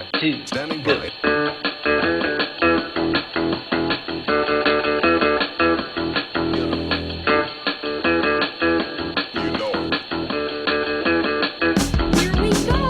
One, two, Standing go. by. You know it. Here we go.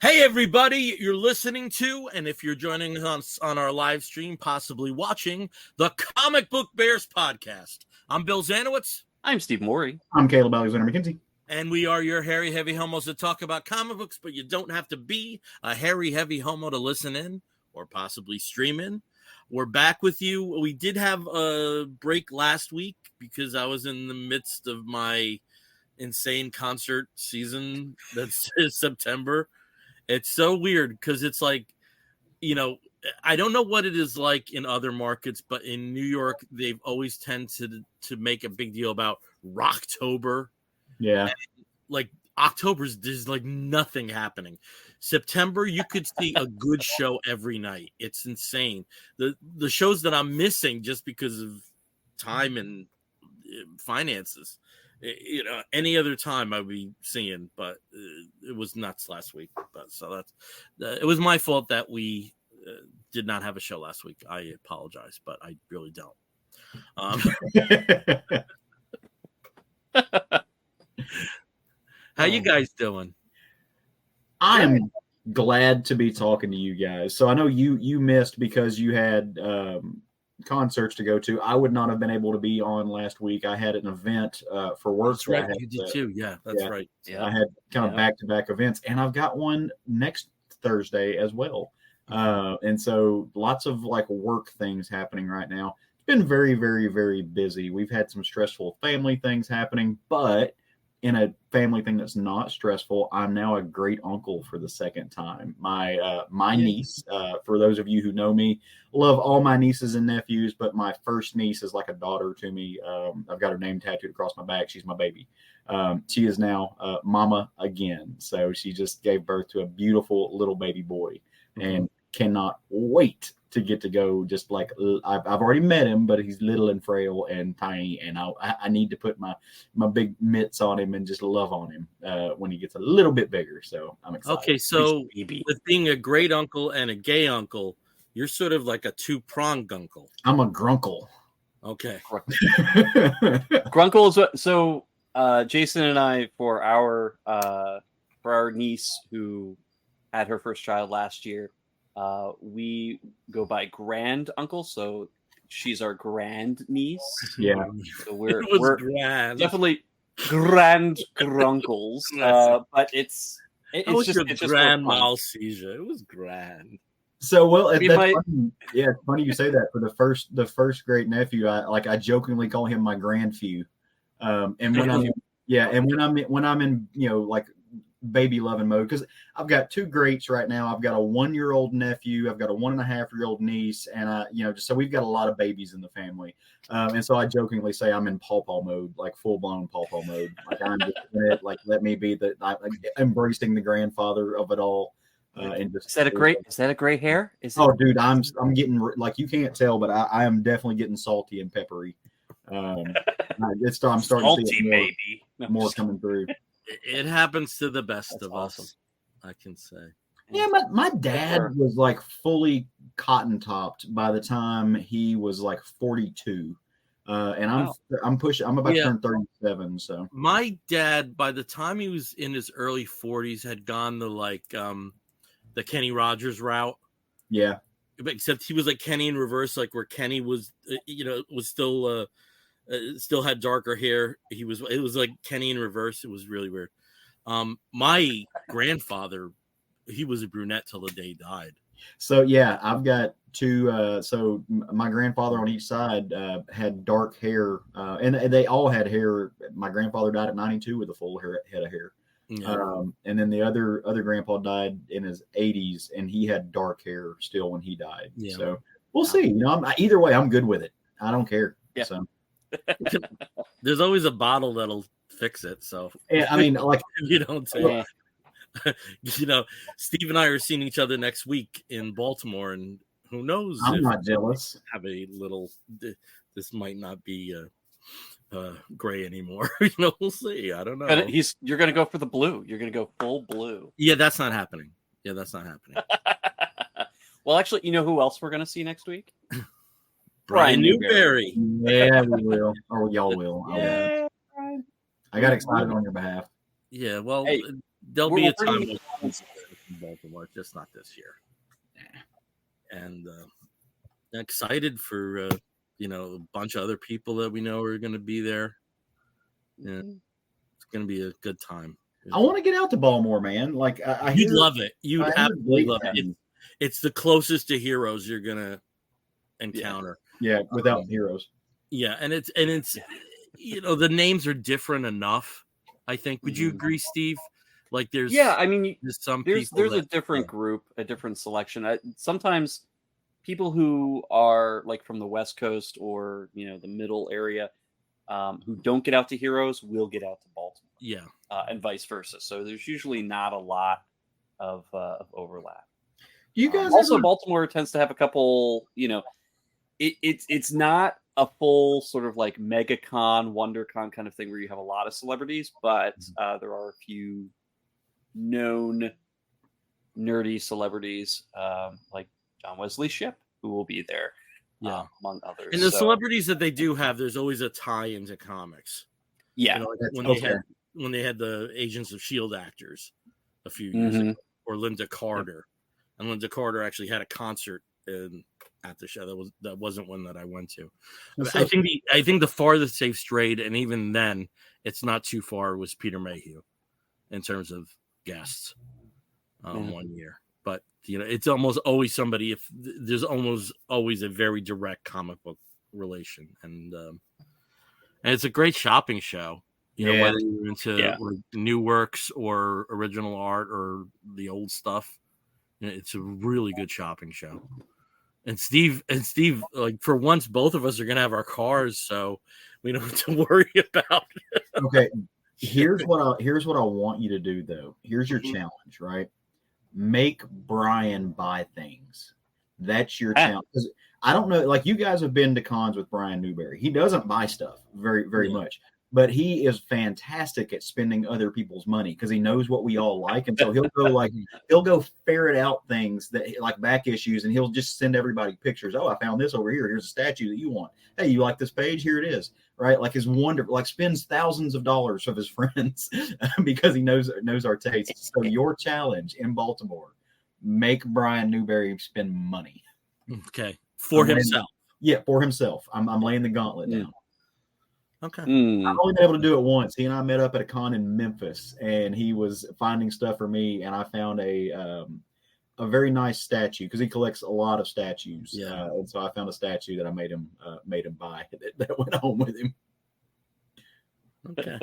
Hey everybody, you're listening to, and if you're joining us on our live stream, possibly watching, the Comic Book Bears podcast. I'm Bill Zanowitz, I'm Steve Morey. I'm Caleb Alexander McKenzie. and we are your hairy, heavy homos that talk about comic books, but you don't have to be a hairy, heavy homo to listen in, or possibly stream in. We're back with you. We did have a break last week because I was in the midst of my insane concert season that's September. It's so weird because it's like, you know, I don't know what it is like in other markets, but in New York, they've always tended to make a big deal about Rocktober. Yeah. Like October's, there's like nothing happening. September, you could see a good show every night. It's insane. The shows that I'm missing just because of time and finances. You know, any other time I'd be seeing, but it was nuts last week. But so that's it was my fault that we did not have a show last week. I apologize, but I really don't. How you guys doing? I am glad to be talking to you guys. So I know you missed because you had concerts to go to. I would not have been able to be on last week. I had an event for work. That's right. You did too. Yeah, that's right. Yeah. I had kind of back-to-back events, and I've got one next Thursday as well. And so lots of like work things happening right now. It's been very, very, very busy. We've had some stressful family things happening, but in a family thing that's not stressful, I'm now a great uncle for the second time. My niece, for those of you who know me, love all my nieces and nephews, but my first niece is like a daughter to me. I've got her name tattooed across my back. She's my baby. She is now mama again. So she just gave birth to a beautiful little baby boy, and cannot wait to get to go. Just like I've already met him, but he's little and frail and tiny, and I need to put my big mitts on him and just love on him when he gets a little bit bigger. So I'm excited. Okay, so with being a great uncle and a gay uncle, you're sort of like a two-pronged uncle. I'm a grunkle. Okay. Grunkle is what, so Jason and I, for our niece who had her first child last year, we go by grand uncle, so she's our grand niece. Yeah, so we're grand. Definitely grand grunkles. But it's just grandma seizure. It was grand. So funny. Yeah, it's funny you say that. For the first great nephew, I jokingly call him my grandfew. And when I'm in like baby loving mode, because I've got two greats right now. I've got a 1-year-old nephew, I've got a 1.5-year-old niece, and so we've got a lot of babies in the family. And so I jokingly say I'm in pawpaw mode, like full blown pawpaw mode. Like I'm just in it, like let me be embracing the grandfather of it all. And just, is that a gray hair? Dude, I'm getting, like, you can't tell, but I am definitely getting salty and peppery. I'm starting salty, to see maybe more coming through. It happens to the best of us, I can say. Yeah, my dad was like fully cotton topped by the time he was like 42. And I'm about to turn 37. So my dad, by the time he was in his early 40s, had gone the Kenny Rogers route. Yeah. Except he was like Kenny in reverse, like where Kenny was, was still had darker hair. It was like Kenny in reverse. It was really weird. My grandfather, he was a brunette till the day he died. So yeah, I've got two. So my grandfather on each side had dark hair, and they all had hair. My grandfather died at 92 with a full head of hair. Yeah. And then the other grandpa died in his 80s, and he had dark hair still when he died. Yeah. So we'll see. You know, either way, I'm good with it. I don't care. Yeah. So There's always a bottle that'll fix it. So yeah, I mean, like if you don't say, you know, Steve and I are seeing each other next week in Baltimore, and who knows? I'm if not jealous. have a little. This might not be gray anymore. You know, we'll see. I don't know. You're gonna go for the blue. You're gonna go full blue. Yeah, that's not happening. Yeah, that's not happening. Well, actually, you know who else we're gonna see next week? Brian Newberry. Yeah, we will, or y'all will. Yeah. I got excited on your behalf. Yeah, well, Hey, there'll be a time bringing- in Baltimore, just not this year. And excited for you know, a bunch of other people that we know are going to be there. Yeah, it's going to be a good time. I want to get out to Baltimore, man. Like You'd love it. You'd I hear absolutely great love it. things. It's the closest to Heroes you're going to encounter. Yeah, without heroes. Yeah, and it's you know, the names are different enough. I think. Would you agree, Steve? Like, there's I mean, there's some there's people a different group, a different selection. Sometimes people who are like from the West Coast or the middle area, who don't get out to Heroes will get out to Baltimore. Yeah, and vice versa. So there's usually not a lot of overlap. You guys also Baltimore tends to have a couple. It's not a full sort of like MegaCon, WonderCon kind of thing where you have a lot of celebrities, but there are a few known nerdy celebrities like John Wesley Shipp, who will be there, among others. And the celebrities that they do have, there's always a tie into comics. Yeah, like when they had the Agents of S.H.I.E.L.D. actors a few years ago, or Linda Carter, and Linda Carter actually had a concert at the show. That wasn't one that I went to. I think the farthest they've strayed, and even then, it's not too far, was Peter Mayhew in terms of guests 1 year. But it's almost always somebody. If there's almost always a very direct comic book relation, and it's a great shopping show. Whether you're into like new works or original art or the old stuff, it's a really good shopping show. And Steve, like for once, both of us are gonna have our cars, so we don't have to worry about it. Okay, here's what I want you to do though. Here's your challenge, right? Make Brian buy things. That's your challenge. Because I don't know, like you guys have been to cons with Brian Newberry. He doesn't buy stuff very, very much, but he is fantastic at spending other people's money because he knows what we all like. And so he'll go ferret out things that like back issues, and he'll just send everybody pictures. Oh, I found this over here. Here's a statue that you want. Hey, you like this page? Here it is. Right? Like his like spends thousands of dollars of his friends because he knows our tastes. So your challenge in Baltimore, make Brian Newberry spend money. Okay. For himself. For himself. I'm laying the gauntlet down. Okay. I've only been able to do it once. He and I met up at a con in Memphis, and he was finding stuff for me, and I found a very nice statue because he collects a lot of statues. Yeah. And so I found a statue that I made him buy that went home with him. Okay.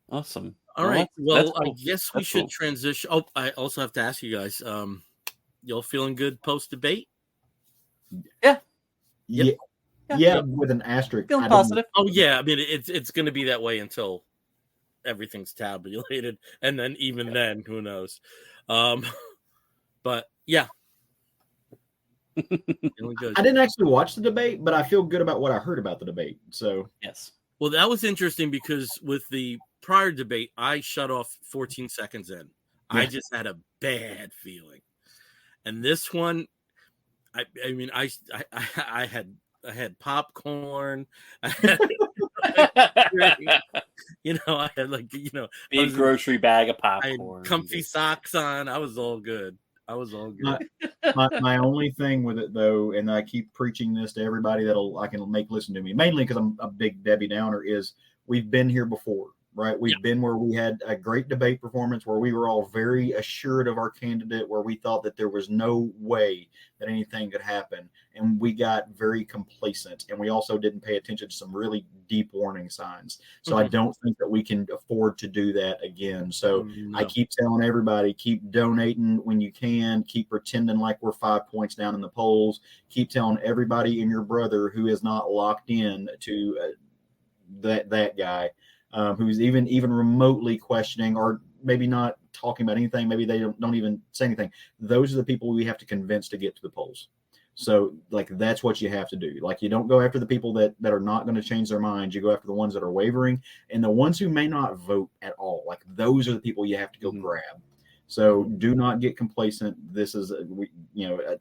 Awesome. All right. Well, cool. I guess we should transition. Oh, I also have to ask you guys, y'all feeling good post-debate? Yeah. Yep. Yeah, with an asterisk. Feeling positive. Oh yeah, I mean it's going to be that way until everything's tabulated, and then even then, who knows? But yeah, feeling good. I didn't actually watch the debate, but I feel good about what I heard about the debate. So yes. Well, that was interesting because with the prior debate, I shut off 14 seconds in. I just had a bad feeling, and this one, I mean, I had popcorn. I had, I had big grocery bag of I had popcorn. comfy socks on. I was all good. My only thing with it though, and I keep preaching this to everybody I can make listen to me, mainly because I'm a big Debbie Downer, is we've been here before, right? We've been where we had a great debate performance, where we were all very assured of our candidate, where we thought that there was no way that anything could happen. And we got very complacent. And we also didn't pay attention to some really deep warning signs. So I don't think that we can afford to do that again. So I keep telling everybody, keep donating when you can, keep pretending like we're 5 points down in the polls, keep telling everybody and your brother who is not locked in to that guy, who's even remotely questioning, or maybe not talking about anything, maybe they don't even say anything. Those are the people we have to convince to get to the polls. So like, that's what you have to do. Like, you don't go after the people that are not going to change their minds. You go after the ones that are wavering, and the ones who may not vote at all. Like, those are the people you have to go grab. So do not get complacent. This is,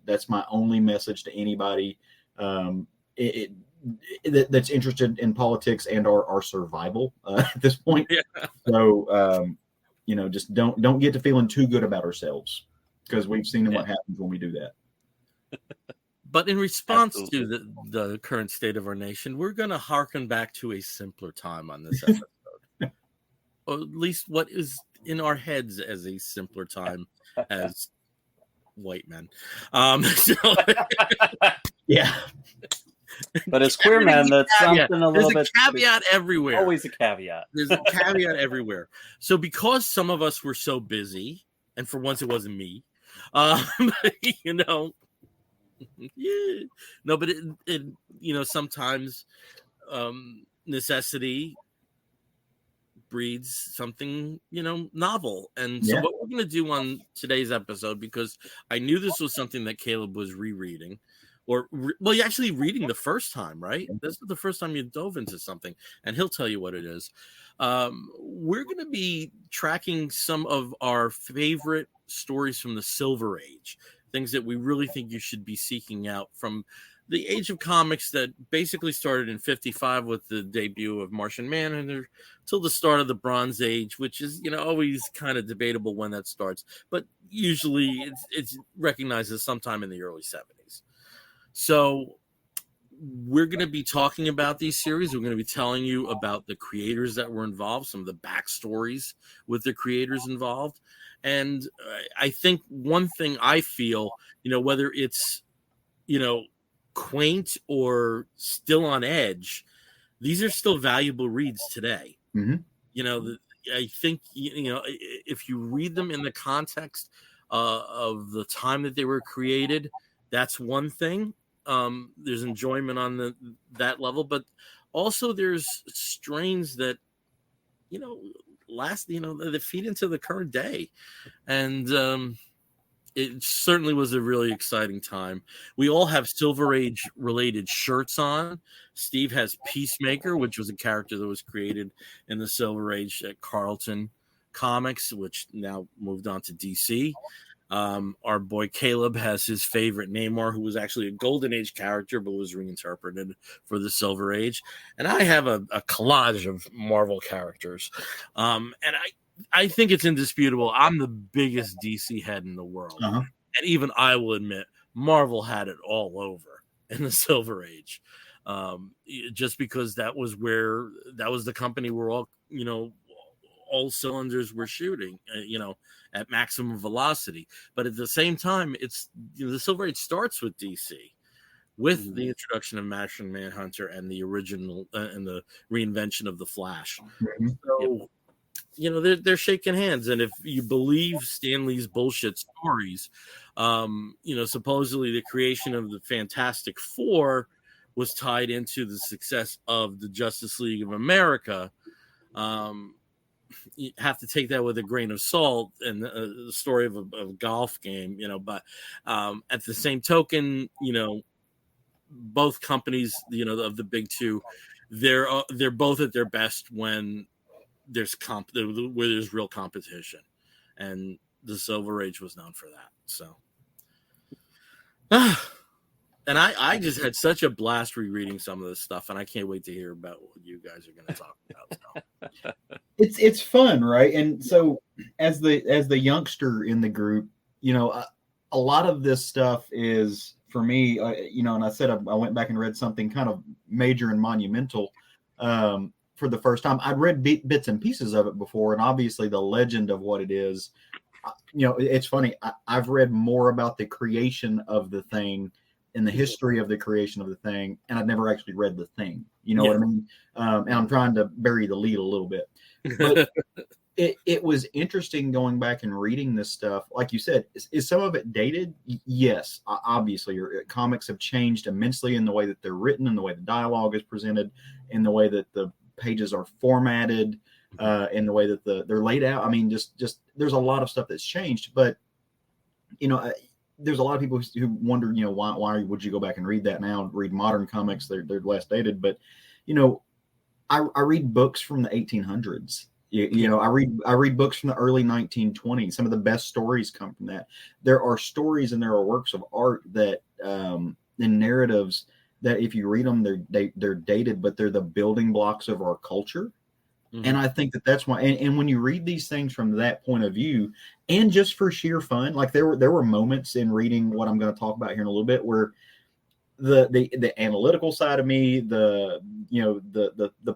that's my only message to anybody that's interested in politics and our survival at this point. So, just don't get to feeling too good about ourselves, because we've seen what happens when we do that. But in response to the current state of our nation, we're going to harken back to a simpler time on this episode. Or at least what is in our heads as a simpler time as white men. Yeah. But as queer men, that's something a little bit. There's a caveat everywhere. Always a caveat. There's a caveat everywhere. So because some of us were so busy, and for once it wasn't me, but it sometimes necessity breeds something novel. And so what we're going to do on today's episode, because I knew this was something that Caleb was rereading, you're actually reading the first time, right? This is the first time you dove into something, and he'll tell you what it is. We're going to be tracking some of our favorite stories from the Silver Age, things that we really think you should be seeking out from the age of comics that basically started in 55 with the debut of Martian Manhunter till the start of the Bronze Age, which is, always kind of debatable when that starts, but usually it's recognized as sometime in the early 70s. So we're going to be talking about these series. We're going to be telling you about the creators that were involved, some of the backstories with the creators involved. And I think one thing I feel, whether it's, quaint or still on edge, these are still valuable reads today. I think, if you read them in the context of the time that they were created, that's one thing. There's enjoyment on that level, but also there's strains that, that feed into the current day. And it certainly was a really exciting time. We all have Silver Age related shirts on. Steve has Peacemaker, which was a character that was created in the Silver Age at Charlton Comics, which now moved on to DC. Our boy Caleb has his favorite Namor, who was actually a Golden Age character, but was reinterpreted for the Silver Age. And I have a collage of Marvel characters. And I think it's indisputable. I'm the biggest DC head in the world. And even I will admit, Marvel had it all over in the Silver Age. Just because that was the company where all cylinders were shooting, at maximum velocity. But at the same time, it's the Silver Age starts with DC, with the introduction of Martian Manhunter and the original and the reinvention of the Flash. So, they're shaking hands. And if you believe Stan Lee's bullshit stories, supposedly the creation of the Fantastic Four was tied into the success of the Justice League of America. You have to take that with a grain of salt, and the story of a golf game, but at the same token, both companies, of the big two, they're both at their best when there's where there's real competition, and the Silver Age was known for that. So, and I just had such a blast rereading some of this stuff, and I can't wait to hear about what you guys are going to talk about. So. It's fun, right? And so, as the youngster in the group, a lot of this stuff is for me, and I said I went back and read something kind of major and monumental. for the first time. I'd read bits and pieces of it before, and obviously the legend of what it is. It's funny. I've read more about the creation of the thing and the history of the creation of the thing, and I've never actually read the thing. You know what I mean? And I'm trying to bury the lead a little bit, but it was interesting going back and reading this stuff. Like you said, is some of it dated? Yes, obviously. Your comics have changed immensely in the way that they're written, in the way the dialogue is presented, in the way that the pages are formatted, in the way that they're laid out. I mean, just there's a lot of stuff that's changed. But there's a lot of people who wonder, why would you go back and read that now? Read modern comics, they're less dated. But I read books from the 1800s. I read books from the early 1920s. Some of the best stories come from that. There are stories and there are works of art that and narratives that if you read them, they're dated, but they're the building blocks of our culture. Mm-hmm. And I think that's why. And when you read these things from that point of view, and just for sheer fun, like there were moments in reading what I'm going to talk about here in a little bit where the analytical side of me, the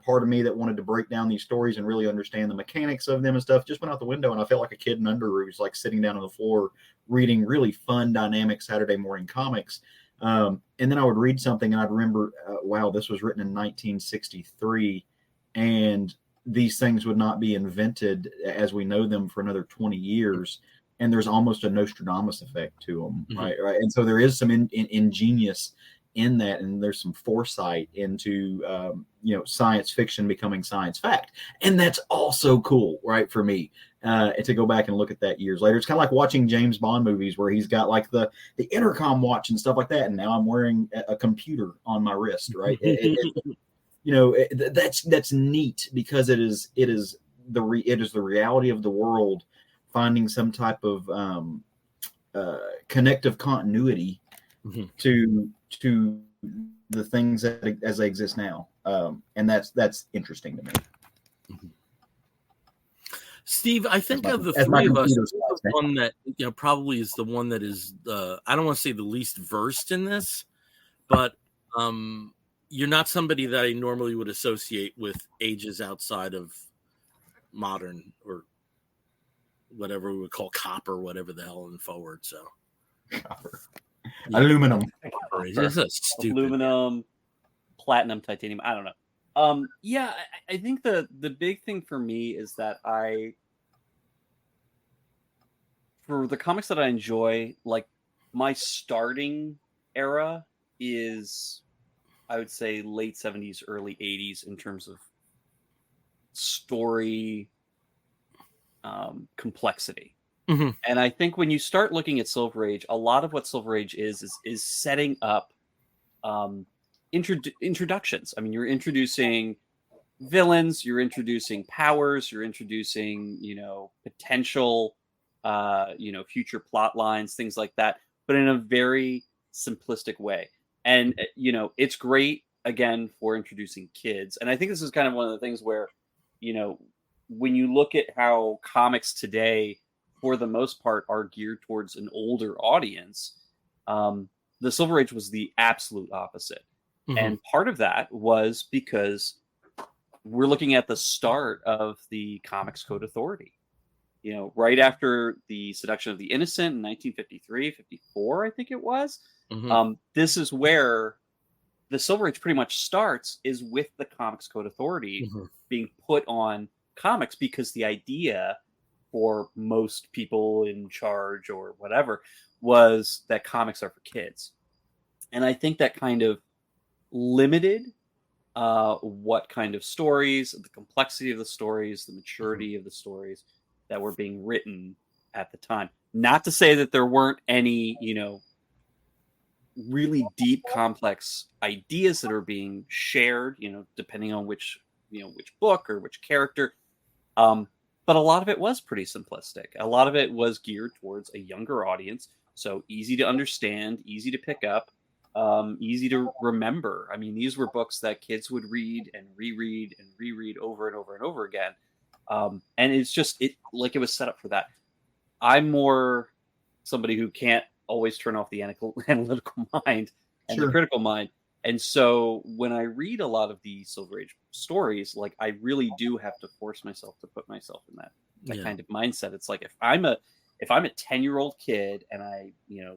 part of me that wanted to break down these stories and really understand the mechanics of them and stuff just went out the window, and I felt like a kid in underoos, like sitting down on the floor reading really fun, dynamic Saturday morning comics. And then I would read something and I'd remember, wow, this was written in 1963, and these things would not be invented as we know them for another 20 years. And there's almost a Nostradamus effect to them, mm-hmm. right? And so there is some ingenious in that, and there's some foresight into science fiction becoming science fact, and that's also cool, right? For me, to go back and look at that years later, it's kind of like watching James Bond movies where he's got like the intercom watch and stuff like that, and now I'm wearing a computer on my wrist, right? That's neat because it is the reality of the world finding some type of connective continuity mm-hmm. to the things as they exist now, and that's interesting to me. Mm-hmm. Steve, I think of the three of us, the one that probably is the one that is I don't want to say the least versed in this, but you're not somebody that I normally would associate with ages outside of modern or whatever we would call copper, whatever the hell, and forward. So copper, aluminum, this is stupid. Aluminum, platinum, titanium. I don't know. I think the big thing for me is that for the comics that I enjoy, like my starting era is, I would say, late 70s, early 80s in terms of story complexity. Mm-hmm. And I think when you start looking at Silver Age, a lot of what Silver Age is setting up introductions. I mean, you're introducing villains, you're introducing powers, you're introducing, potential, future plot lines, things like that, but in a very simplistic way. And, it's great, again, for introducing kids. And I think this is kind of one of the things where, when you look at how comics today, for the most part, are geared towards an older audience, the Silver Age was the absolute opposite. Mm-hmm. And part of that was because we're looking at the start of the Comics Code Authority. Right after the Seduction of the Innocent in 1953, 54, I think it was. Mm-hmm. This is where the Silver Age pretty much starts, is with the Comics Code Authority mm-hmm. being put on comics, because the idea for most people in charge or whatever was that comics are for kids. And I think that kind of limited what kind of stories, the complexity of the stories, the maturity mm-hmm. of the stories that were being written at the time. Not to say that there weren't any, really deep, complex ideas that are being shared, depending on which book or which character. But a lot of it was pretty simplistic. A lot of it was geared towards a younger audience. So easy to understand, easy to pick up, easy to remember. I mean, these were books that kids would read and reread and reread over and over and over again. And it's just, it was set up for that. I'm more somebody who can't always turn off the analytical mind and the critical mind. And so when I read a lot of the Silver Age stories, like I really do have to force myself to put myself in that kind of mindset. It's like if I'm a 10-year-old kid and I,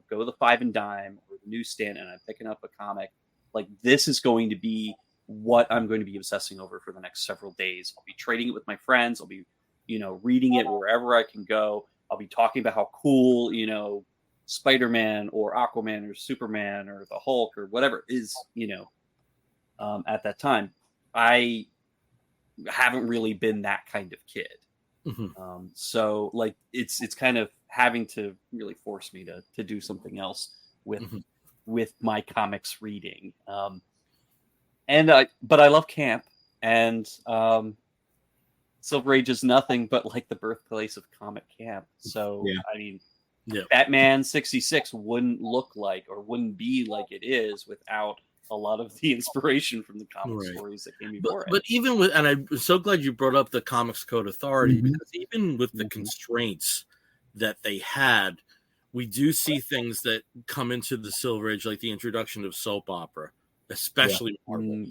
go to the Five and Dime or the newsstand and I'm picking up a comic, like this is going to be what I'm going to be obsessing over for the next several days. I'll be trading it with my friends. I'll be, reading it wherever I can go. I'll be talking about how cool, Spider-Man or Aquaman or Superman or the Hulk or whatever is, at that time. I haven't really been that kind of kid. Mm-hmm. So like it's kind of having to really force me to do something else with my comics reading. But I love camp, and Silver Age is nothing but like the birthplace of comic camp. So I mean, Batman 66 wouldn't look like or wouldn't be like it is without a lot of the inspiration from the comic stories that came before it. But even with, and I'm so glad you brought up the Comics Code Authority, because even with the constraints that they had, we do see things that come into the Silver Age, like the introduction of soap opera, especially Marvel.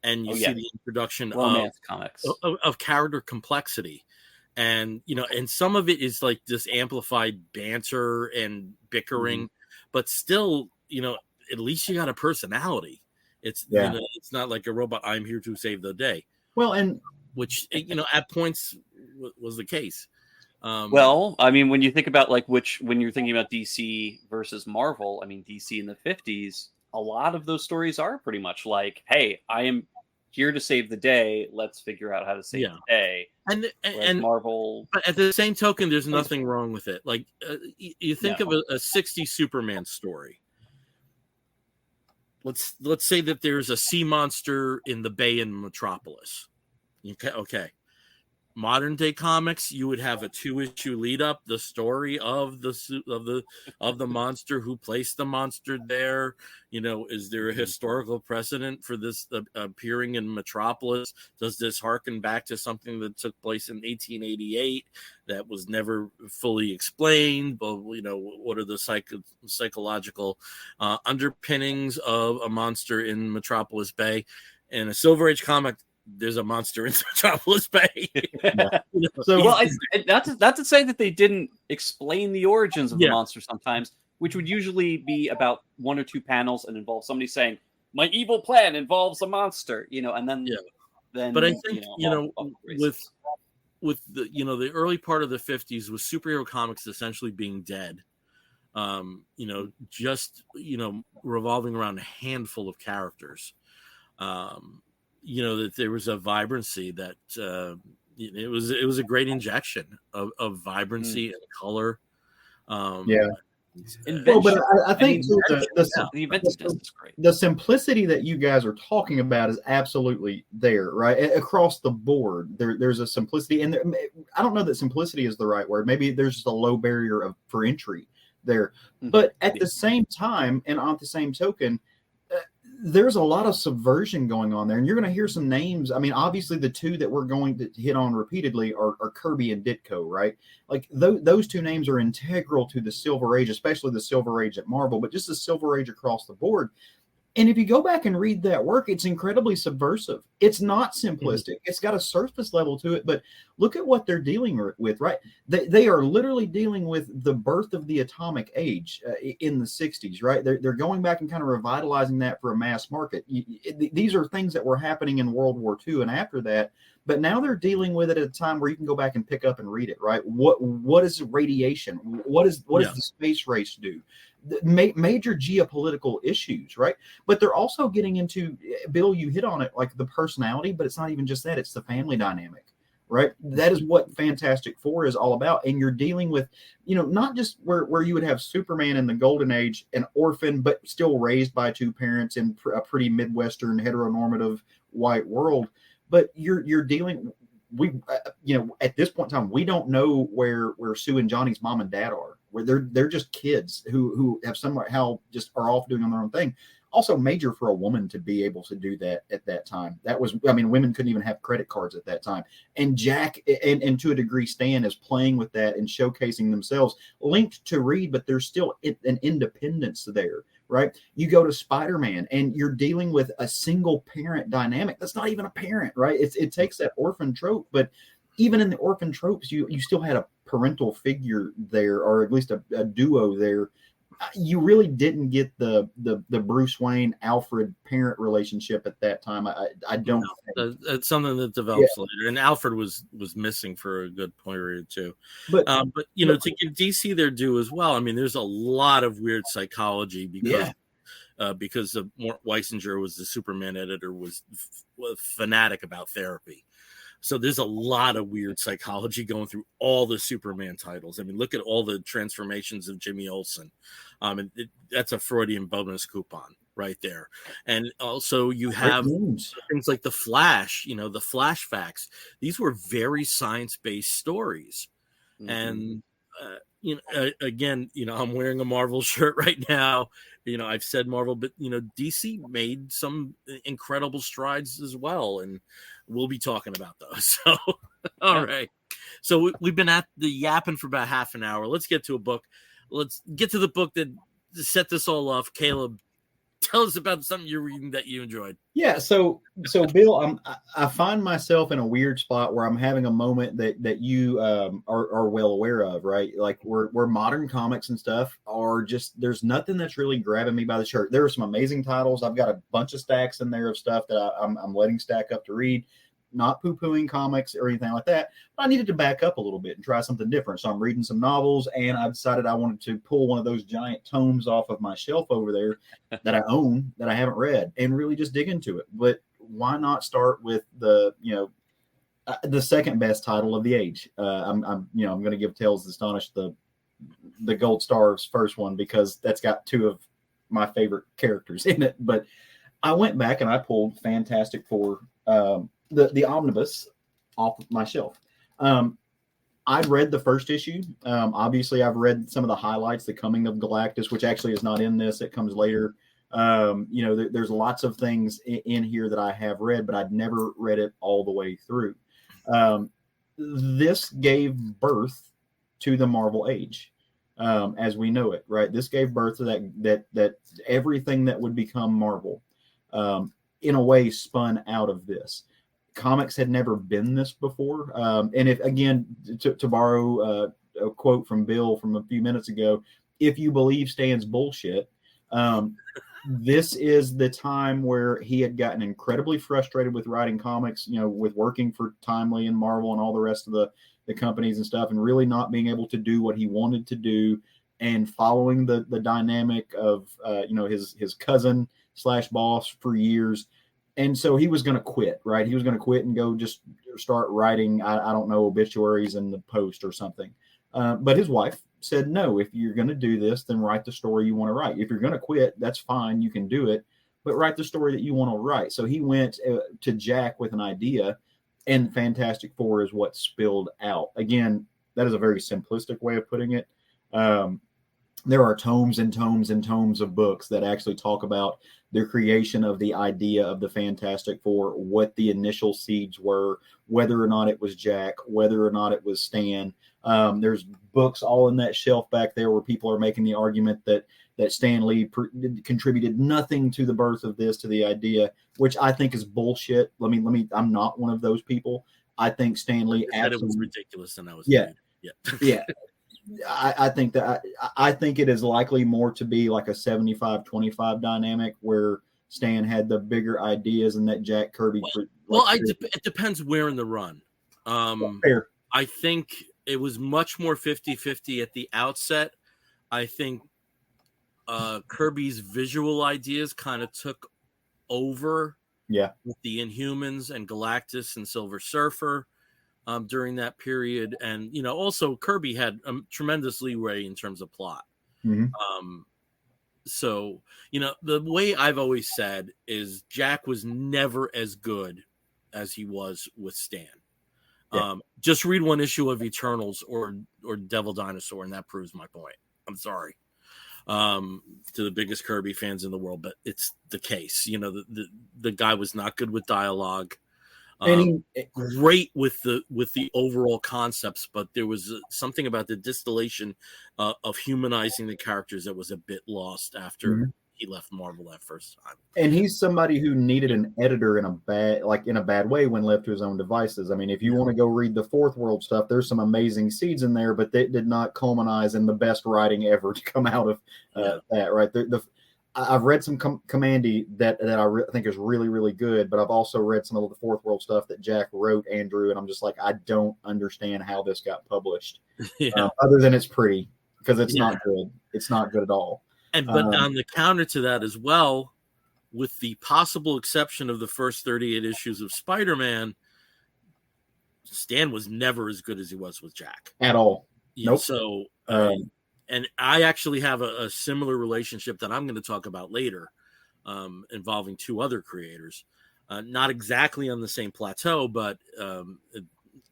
And you see the introduction romance comics of character complexity. And, and some of it is like this amplified banter and bickering, but still, at least you got a personality. It's it's not like a robot. I'm here to save the day. Well, and which at points was the case. Well, I mean, when you think about when you're thinking about DC versus Marvel, I mean, DC in the 50s, a lot of those stories are pretty much like, hey, I am here to save the day. Let's figure out how to save the day. And Marvel, but at the same token, there's nothing wrong with it. Like you think of a 60s Superman story. Let's say that there's a sea monster in the bay in Metropolis. Okay. Modern day comics, you would have a 2-issue lead up, the story of the monster, who placed the monster there. Is there a historical precedent for this appearing in Metropolis? Does this harken back to something that took place in 1888 that was never fully explained? But what are the psychological underpinnings of a monster in Metropolis Bay? In a Silver Age comic, there's a monster in Metropolis Bay. So, well, not to say that they didn't explain the origins of the monster sometimes, which would usually be about 1 or 2 panels and involve somebody saying, "My evil plan involves a monster," and then. But I think with the the early part of the 50s, with superhero comics essentially being dead, just revolving around a handful of characters. That there was a vibrancy that it was a great injection of vibrancy and color. But I think the inventiveness is great. The simplicity that you guys are talking about is absolutely there, right? Across the board, there's a simplicity, and I don't know that simplicity is the right word. Maybe there's just a low barrier for entry there. But at the same time, and on the same token, there's a lot of subversion going on there, and you're going to hear some names. I mean, obviously the two that we're going to hit on repeatedly are Kirby and Ditko, right? Like those two names are integral to the Silver Age, especially the Silver Age at Marvel, but just the Silver Age across the board. And if you go back and read that work, it's incredibly subversive. It's not simplistic. It's got a surface level to it, but look at what they're dealing with, right? They are literally dealing with the birth of the atomic age in the 60s, right? They're going back and kind of revitalizing that for a mass market. These are things that were happening in World War II and after that, but now they're dealing with it at a time where you can go back and pick up and read it, right? What is radiation? What does the space race do? Major geopolitical issues, right? But they're also getting into, Bill, you hit on it, like the personality, but it's not even just that, it's the family dynamic, right? That is what Fantastic Four is all about. And you're dealing with, not just where you would have Superman in the Golden Age, an orphan, but still raised by 2 parents in a pretty Midwestern heteronormative white world, but you're dealing, at this point in time, we don't know where Sue and Johnny's mom and dad are, where they're just kids who have somehow just are off doing on their own thing. Also major for a woman to be able to do that at that time. That was, women couldn't even have credit cards at that time. And Jack and to a degree Stan is playing with that and showcasing themselves, linked to Reed, but there's still an independence there, right? You go to Spider-Man and you're dealing with a single parent dynamic. That's not even a parent, right? It takes that orphan trope, but even in the orphan tropes, you still had a parental figure there, or at least a duo there. You really didn't get the Bruce Wayne Alfred parent relationship at that time. I don't think. It's something that develops later, and Alfred was missing for a good period too. But you know, to give DC their due as well, I mean, there's a lot of weird psychology because of Mort Weisinger was the Superman editor, was fanatic about therapy. So there's a lot of weird psychology going through all the Superman titles. I mean, look at all the transformations of Jimmy Olsen. And that's a Freudian bonus coupon right there. And also you have things like The Flash, you know, the flashbacks. These were very science-based stories. Mm-hmm. And, you know, again, you know, I'm wearing a Marvel shirt right now. You know, I've said Marvel, but, you know, DC made some incredible strides as well. And we'll be talking about those. So, all right. So we've been at the yapping for about half an hour. Let's get to a book. Let's get to the book that set this all off. Caleb, tell us about something you're reading that you enjoyed. Yeah. So Bill, I find myself in a weird spot where I'm having a moment that you are well aware of, right? Like where modern comics and stuff are just, there's nothing that's really grabbing me by the shirt. There are some amazing titles. I've got a bunch of stacks in there of stuff that I'm letting stack up to read. Not poo-pooing comics or anything like that, but I needed to back up a little bit and try something different. So I'm reading some novels, and I decided I wanted to pull one of those giant tomes off of my shelf over there that I own that I haven't read and really just dig into it. But why not start with the second best title of the age? I'm going to give Tales of Astonish the gold star's first one because that's got two of my favorite characters in it. But I went back and I pulled Fantastic Four. The omnibus off of my shelf. I'd read the first issue. Obviously, I've read some of the highlights, The Coming of Galactus, which actually is not in this. It comes later. There's lots of things in here that I have read, but I'd never read it all the way through. This gave birth to the Marvel Age, as we know it, right? This gave birth to that everything that would become Marvel, in a way, spun out of this. Comics had never been this before. And if, again, to borrow a quote from Bill from a few minutes ago, if you believe Stan's bullshit, this is the time where he had gotten incredibly frustrated with writing comics, with working for Timely and Marvel and all the rest of the companies and stuff, and really not being able to do what he wanted to do, and following the dynamic of, his cousin / boss for years. And so he was going to quit, right? He was going to quit and go just start writing, I don't know, obituaries in the Post or something. But his wife said, no, if you're going to do this, then write the story you want to write. If you're going to quit, that's fine. You can do it, but write the story that you want to write. So he went to Jack with an idea, and Fantastic Four is what spilled out. Again, that is a very simplistic way of putting it. There are tomes and tomes and tomes of books that actually talk about the creation of the idea of the Fantastic Four, what the initial seeds were, whether or not it was Jack, whether or not it was Stan. There's books all in that shelf back there where people are making the argument that Stan Lee contributed nothing to the birth of this, to the idea, which I think is bullshit. I'm not one of those people. I think Stan Lee said it was ridiculous, and that was yeah. I think that I think it is likely more to be like a 75-25 dynamic where Stan had the bigger ideas and that Jack Kirby. It depends where in the run. Fair. I think it was much more 50-50 at the outset. I think Kirby's visual ideas kind of took over. Yeah. With the Inhumans and Galactus and Silver Surfer. During that period, and also Kirby had a tremendous leeway in terms of plot. Mm-hmm. So the way I've always said is Jack was never as good as he was with Stan. Yeah. Just read one issue of Eternals or Devil Dinosaur, and that proves my point. I'm sorry to the biggest Kirby fans in the world, but it's the case. The guy was not good with dialogue. Great with the overall concepts, but there was something about the distillation of humanizing the characters that was a bit lost after he left Marvel that first time. And he's somebody who needed an editor in a bad way when left to his own devices. I mean, if you want to go read the Fourth World stuff, there's some amazing seeds in there, but they did not culminize in the best writing ever to come out of that. Right? I've read some Commandy that I think is really, really good, but I've also read some of the Fourth World stuff that Jack wrote, Andrew, and I'm just like, I don't understand how this got published. Other than it's pretty, because it's not good. It's not good at all. But on the counter to that as well, with the possible exception of the first 38 issues of Spider-Man, Stan was never as good as he was with Jack. At all. Nope. So, and I actually have a similar relationship that I'm going to talk about later, involving two other creators. Not exactly on the same plateau, but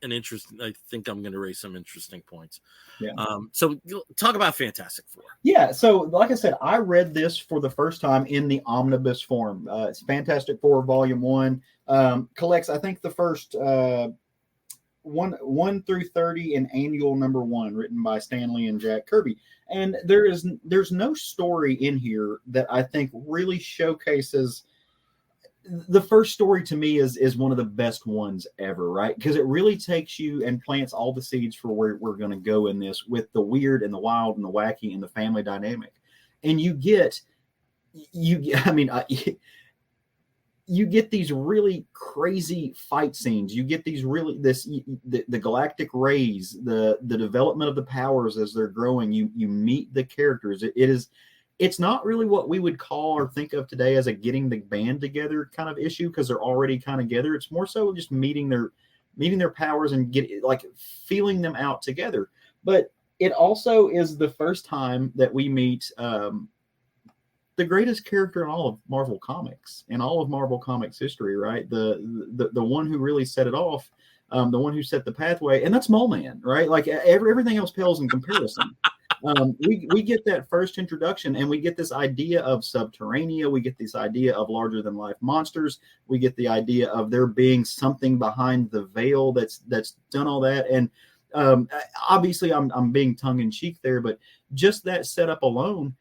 an interesting. I think I'm going to raise some interesting points. Yeah. So talk about Fantastic Four. Yeah. So like I said, I read this for the first time in the omnibus form. It's Fantastic Four Volume 1. Collects, I think, the first 1 through 30 in annual number 1, written by Stan Lee and Jack Kirby. And there's no story in here that I think really showcases. The first story to me is one of the best ones ever, right? Because it really takes you and plants all the seeds for where we're going to go in this, with the weird and the wild and the wacky and the family dynamic. And you get these really crazy fight scenes. You get these the galactic rays, the development of the powers as they're growing. You meet the characters. It's not really what we would call or think of today as a getting the band together kind of issue, because they're already kind of together. It's more so just meeting their powers and feeling them out together. But it also is the first time that we meet the greatest character in all of Marvel Comics, in all of Marvel Comics history, right? The one who really set it off, the one who set the pathway, and that's Mole Man, right? Like everything else pales in comparison. We get that first introduction, and we get this idea of Subterranea. We get this idea of larger than life monsters. We get the idea of there being something behind the veil that's done all that. And obviously, I'm being tongue in cheek there, but just that setup alone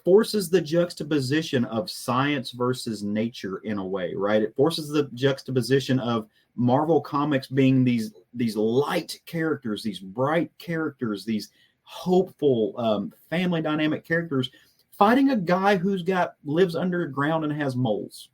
forces the juxtaposition of science versus nature in a way, right? It forces the juxtaposition of Marvel Comics being these light characters, these bright characters, these hopeful family dynamic characters, fighting a guy who's lives underground and has moles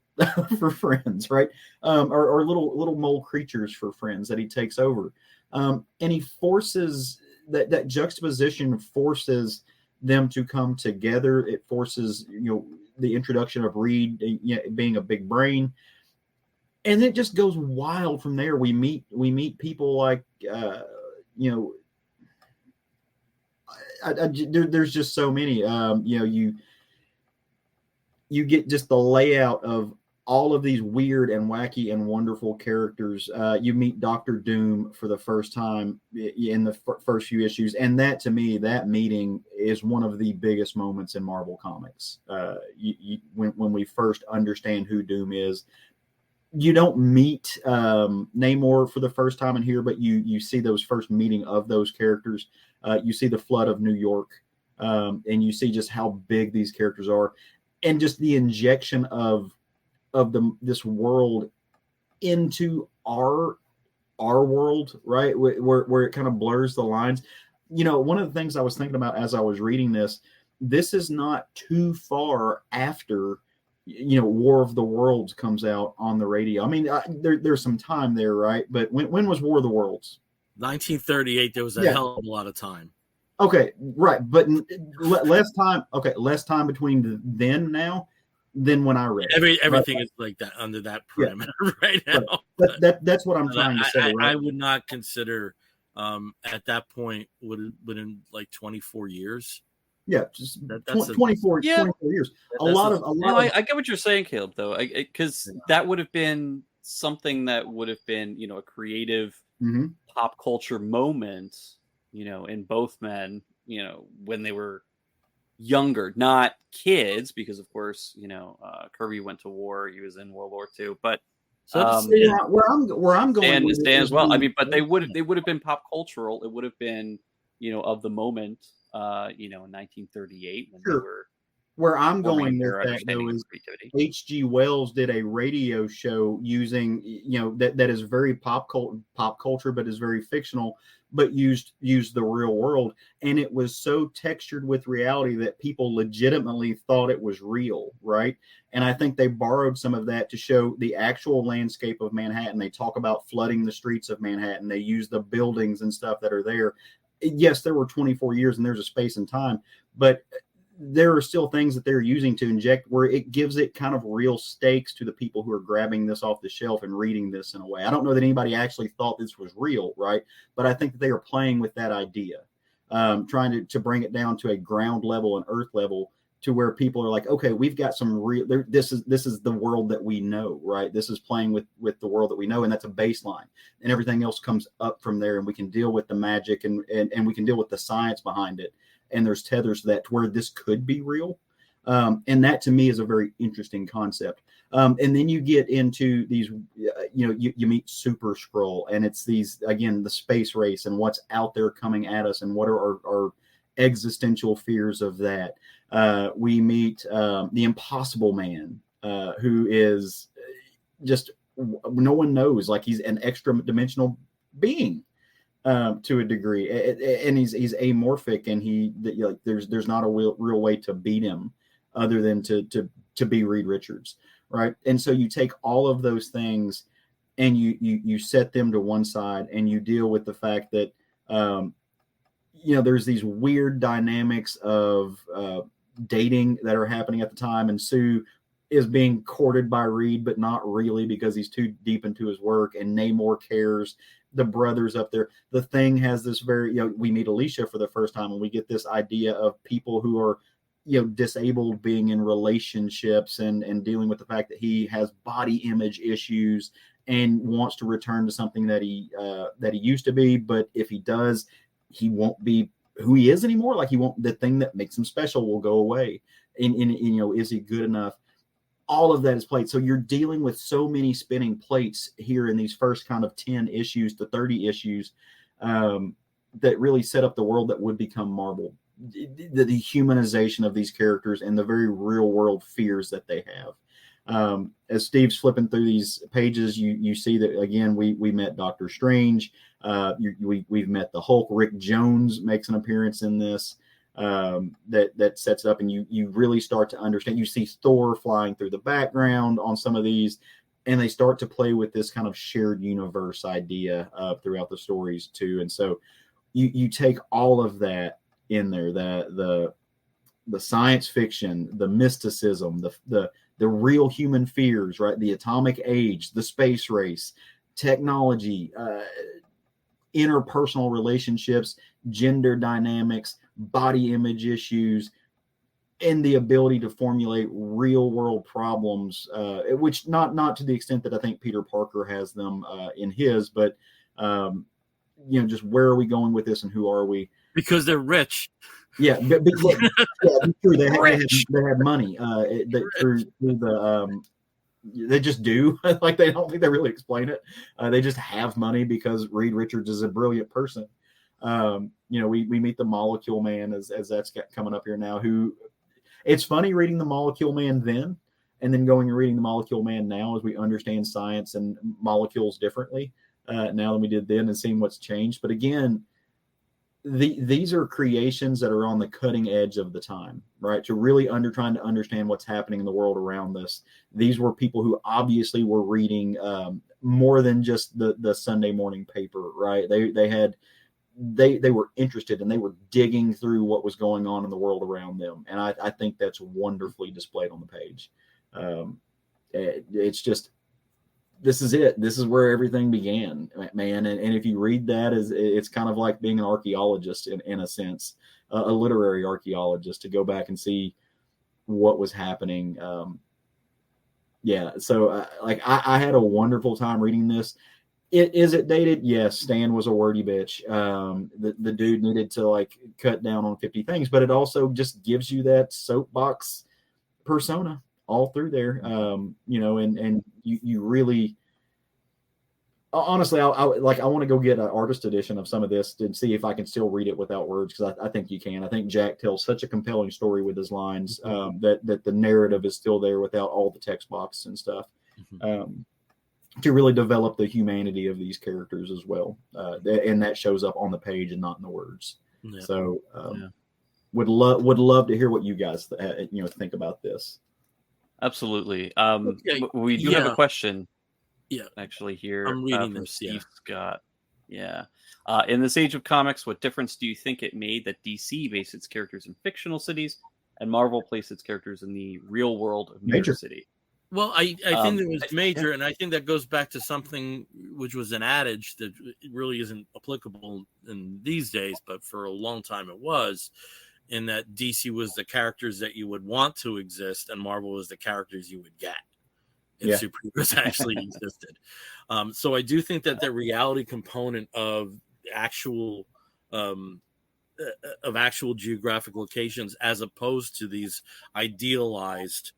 for friends, right? Or little mole creatures for friends that he takes over. And he forces that juxtaposition forces them to come together. It forces, the introduction of Reed being a big brain. And it just goes wild from there. We meet people like, there's just so many. You get just the layout of all of these weird and wacky and wonderful characters. You meet Dr. Doom for the first time in the first few issues, and that, to me, that meeting is one of the biggest moments in Marvel Comics. When we first understand who Doom is. You don't meet Namor for the first time in here, but you see those first meeting of those characters. You see the flood of New York, and you see just how big these characters are, and just the injection of this world into our world, right? Where it kind of blurs the lines. One of the things I was thinking about as I was reading this is not too far after War of the Worlds comes out on the radio. I mean, there's some time there, right? But when was War of the Worlds? 1938. There was a hell of a lot of time. Okay, right, but less time. Okay, less time between then and now than when I read. Everything is like that under that parameter right now. That's what I'm trying to say. Right? I would not consider at that point within like 24 years. Yeah, just 24 years. I get what you're saying, Caleb, though, because that would have been something that would have been, a creative pop culture moment, in both men, when they were younger, not kids, because of course, Kirby went to war. He was in World War II, but where I'm going Stan as well. I mean, but they would have been pop cultural. It would have been, of the moment. In 1938 when they were Where I'm forming going with your that understanding though of is creativity. H.G. Wells did a radio show using, that is very pop culture, but is very fictional, but used the real world, and it was so textured with reality that people legitimately thought it was real, right? And I think they borrowed some of that to show the actual landscape of Manhattan. They talk about flooding the streets of Manhattan. They use the buildings and stuff that are there. Yes, there were 24 years and there's a space and time, but there are still things that they're using to inject where it gives it kind of real stakes to the people who are grabbing this off the shelf and reading this in a way. I don't know that anybody actually thought this was real, right? But I think that they are playing with that idea, trying to bring it down to a ground level and earth level to where people are like, okay, we've got some real, this is the world that we know, right? This is playing with the world that we know, and that's a baseline. And everything else comes up from there, and we can deal with the magic and we can deal with the science behind it. And there's tethers to that to where this could be real. And that to me is a very interesting concept. And then you get into these, you meet Super Skrull, and it's these, again, the space race and what's out there coming at us and what are our existential fears of that. We meet the Impossible Man, who is just, no one knows, like he's an extra dimensional being. To a degree, and he's amorphic, and there's not a real way to beat him other than to be Reed Richards, right? And so you take all of those things and you set them to one side, and you deal with the fact that there's these weird dynamics of dating that are happening at the time, and Sue is being courted by Reed, but not really, because he's too deep into his work, and Namor cares. The brothers up there. The Thing has this very, we meet Alicia for the first time, and we get this idea of people who are, disabled being in relationships and dealing with the fact that he has body image issues and wants to return to something that he used to be. But if he does, he won't be who he is anymore. Like, the thing that makes him special will go away. And is he good enough? All of that is played. So you're dealing with so many spinning plates here in these first kind of 10 issues to 30 issues that really set up the world that would become Marvel. The humanization of these characters and the very real world fears that they have. As Steve's flipping through these pages, you see that, again, we met Doctor Strange. We've met the Hulk. Rick Jones makes an appearance in this. That sets it up, and you really start to understand. You see Thor flying through the background on some of these, and they start to play with this kind of shared universe idea throughout the stories too. And so you take all of that in there, the science fiction, the mysticism, the real human fears, right? The atomic age, the space race, technology, interpersonal relationships, gender dynamics, body image issues, and the ability to formulate real world problems, which not to the extent that I think Peter Parker has them in his, but just where are we going with this and who are we? Because they're rich. Yeah, but true. They have money through the they just do. Like, they don't think they really explain it. They just have money because Reed Richards is a brilliant person. We meet the Molecule Man as that's coming up here now, who, it's funny reading the Molecule Man then and then going and reading the Molecule Man now, as we understand science and molecules differently now than we did then, and seeing what's changed. But again, these are creations that are on the cutting edge of the time, right? To really trying to understand what's happening in the world around us. These were people who obviously were reading more than just the Sunday morning paper, right? They were interested, and they were digging through what was going on in the world around them. And I think that's wonderfully displayed on the page. It's just, this is it. This is where everything began, man. And if you read that, it's kind of like being an archaeologist in a sense, a literary archaeologist, to go back and see what was happening. So I had a wonderful time reading this. Is it dated? Yes. Stan was a wordy bitch. The dude needed to cut down on 50 things, but it also just gives you that soapbox persona all through there. And you really, honestly, I want to go get an artist edition of some of this and see if I can still read it without words, because I think you can. I think Jack tells such a compelling story with his lines, that the narrative is still there without all the text box and stuff, to really develop the humanity of these characters as well, and that shows up on the page and not in the words. Yeah. So would love to hear what you guys think about this. Absolutely. Okay. We do have a question. Yeah, actually here I'm reading from this. Steve Scott. Yeah. In this age of comics, what difference do you think it made that DC based its characters in fictional cities and Marvel placed its characters in the real world of New York City? Well, I think it was major, and I think that goes back to something which was an adage that really isn't applicable in these days, but for a long time it was, in that DC was the characters that you would want to exist, and Marvel was the characters you would get if superheroes actually existed. So I do think that the reality component of actual geographic locations, as opposed to these idealized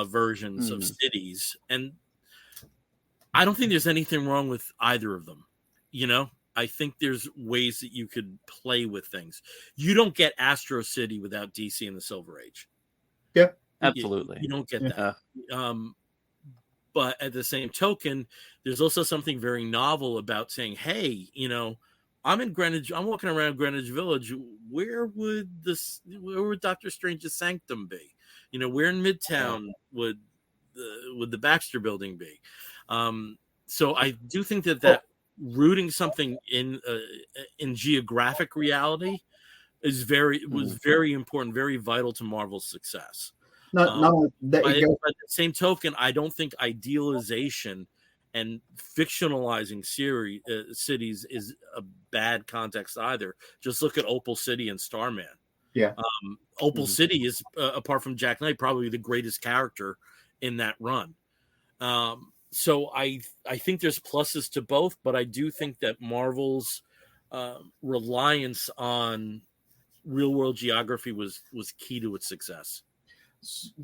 versions of cities, and I don't think there's anything wrong with either of them. I think there's ways that you could play with things. You don't get Astro City without DC in the Silver Age. Yeah, absolutely. You don't get that. But at the same token, there's also something very novel about saying, hey, I'm in Greenwich. I'm walking around Greenwich Village. Where would Doctor Strange's sanctum be? Where in Midtown would the Baxter Building be? So I do think that rooting something in geographic reality was very important, very vital to Marvel's success. Not only that, but at the same token, I don't think idealization and fictionalizing cities is a bad context either. Just look at Opal City and Starman. Yeah. Opal City is, apart from Jack Knight, probably the greatest character in that run. So I think there's pluses to both, but I do think that Marvel's reliance on real world geography was key to its success.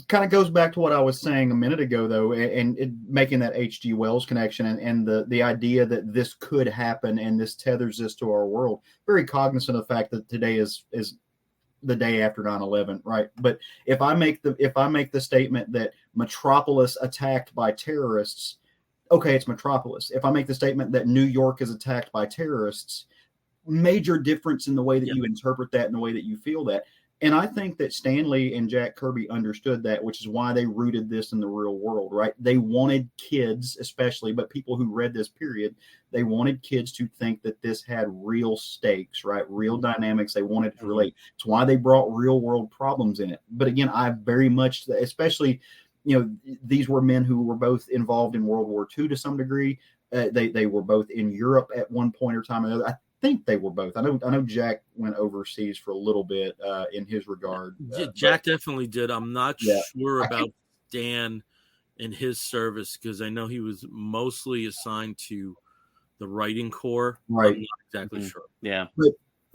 Kind of goes back to what I was saying a minute ago, though, and making that H.G. Wells connection and the idea that this could happen and this tethers this to our world. Very cognizant of the fact that today is the day after 9/11, right? But if I make the statement that Metropolis attacked by terrorists, okay, it's Metropolis. If I make the statement that New York is attacked by terrorists, major difference in the way that you interpret that and the way that you feel that. And I think that Stan Lee and Jack Kirby understood that, which is why they rooted this in the real world, right? They wanted kids, especially, but people who read this period, they wanted kids to think that this had real stakes, right? Real dynamics. They wanted to relate. It's why they brought real world problems in it. But again, I very much, especially, these were men who were both involved in World War II to some degree. They were both in Europe at one point or time or another. I think they were both. I know Jack went overseas for a little bit in his regard. Jack definitely did. I'm not sure about Stan in his service, because I know he was mostly assigned to the writing corps. Right. I'm not exactly sure. Yeah.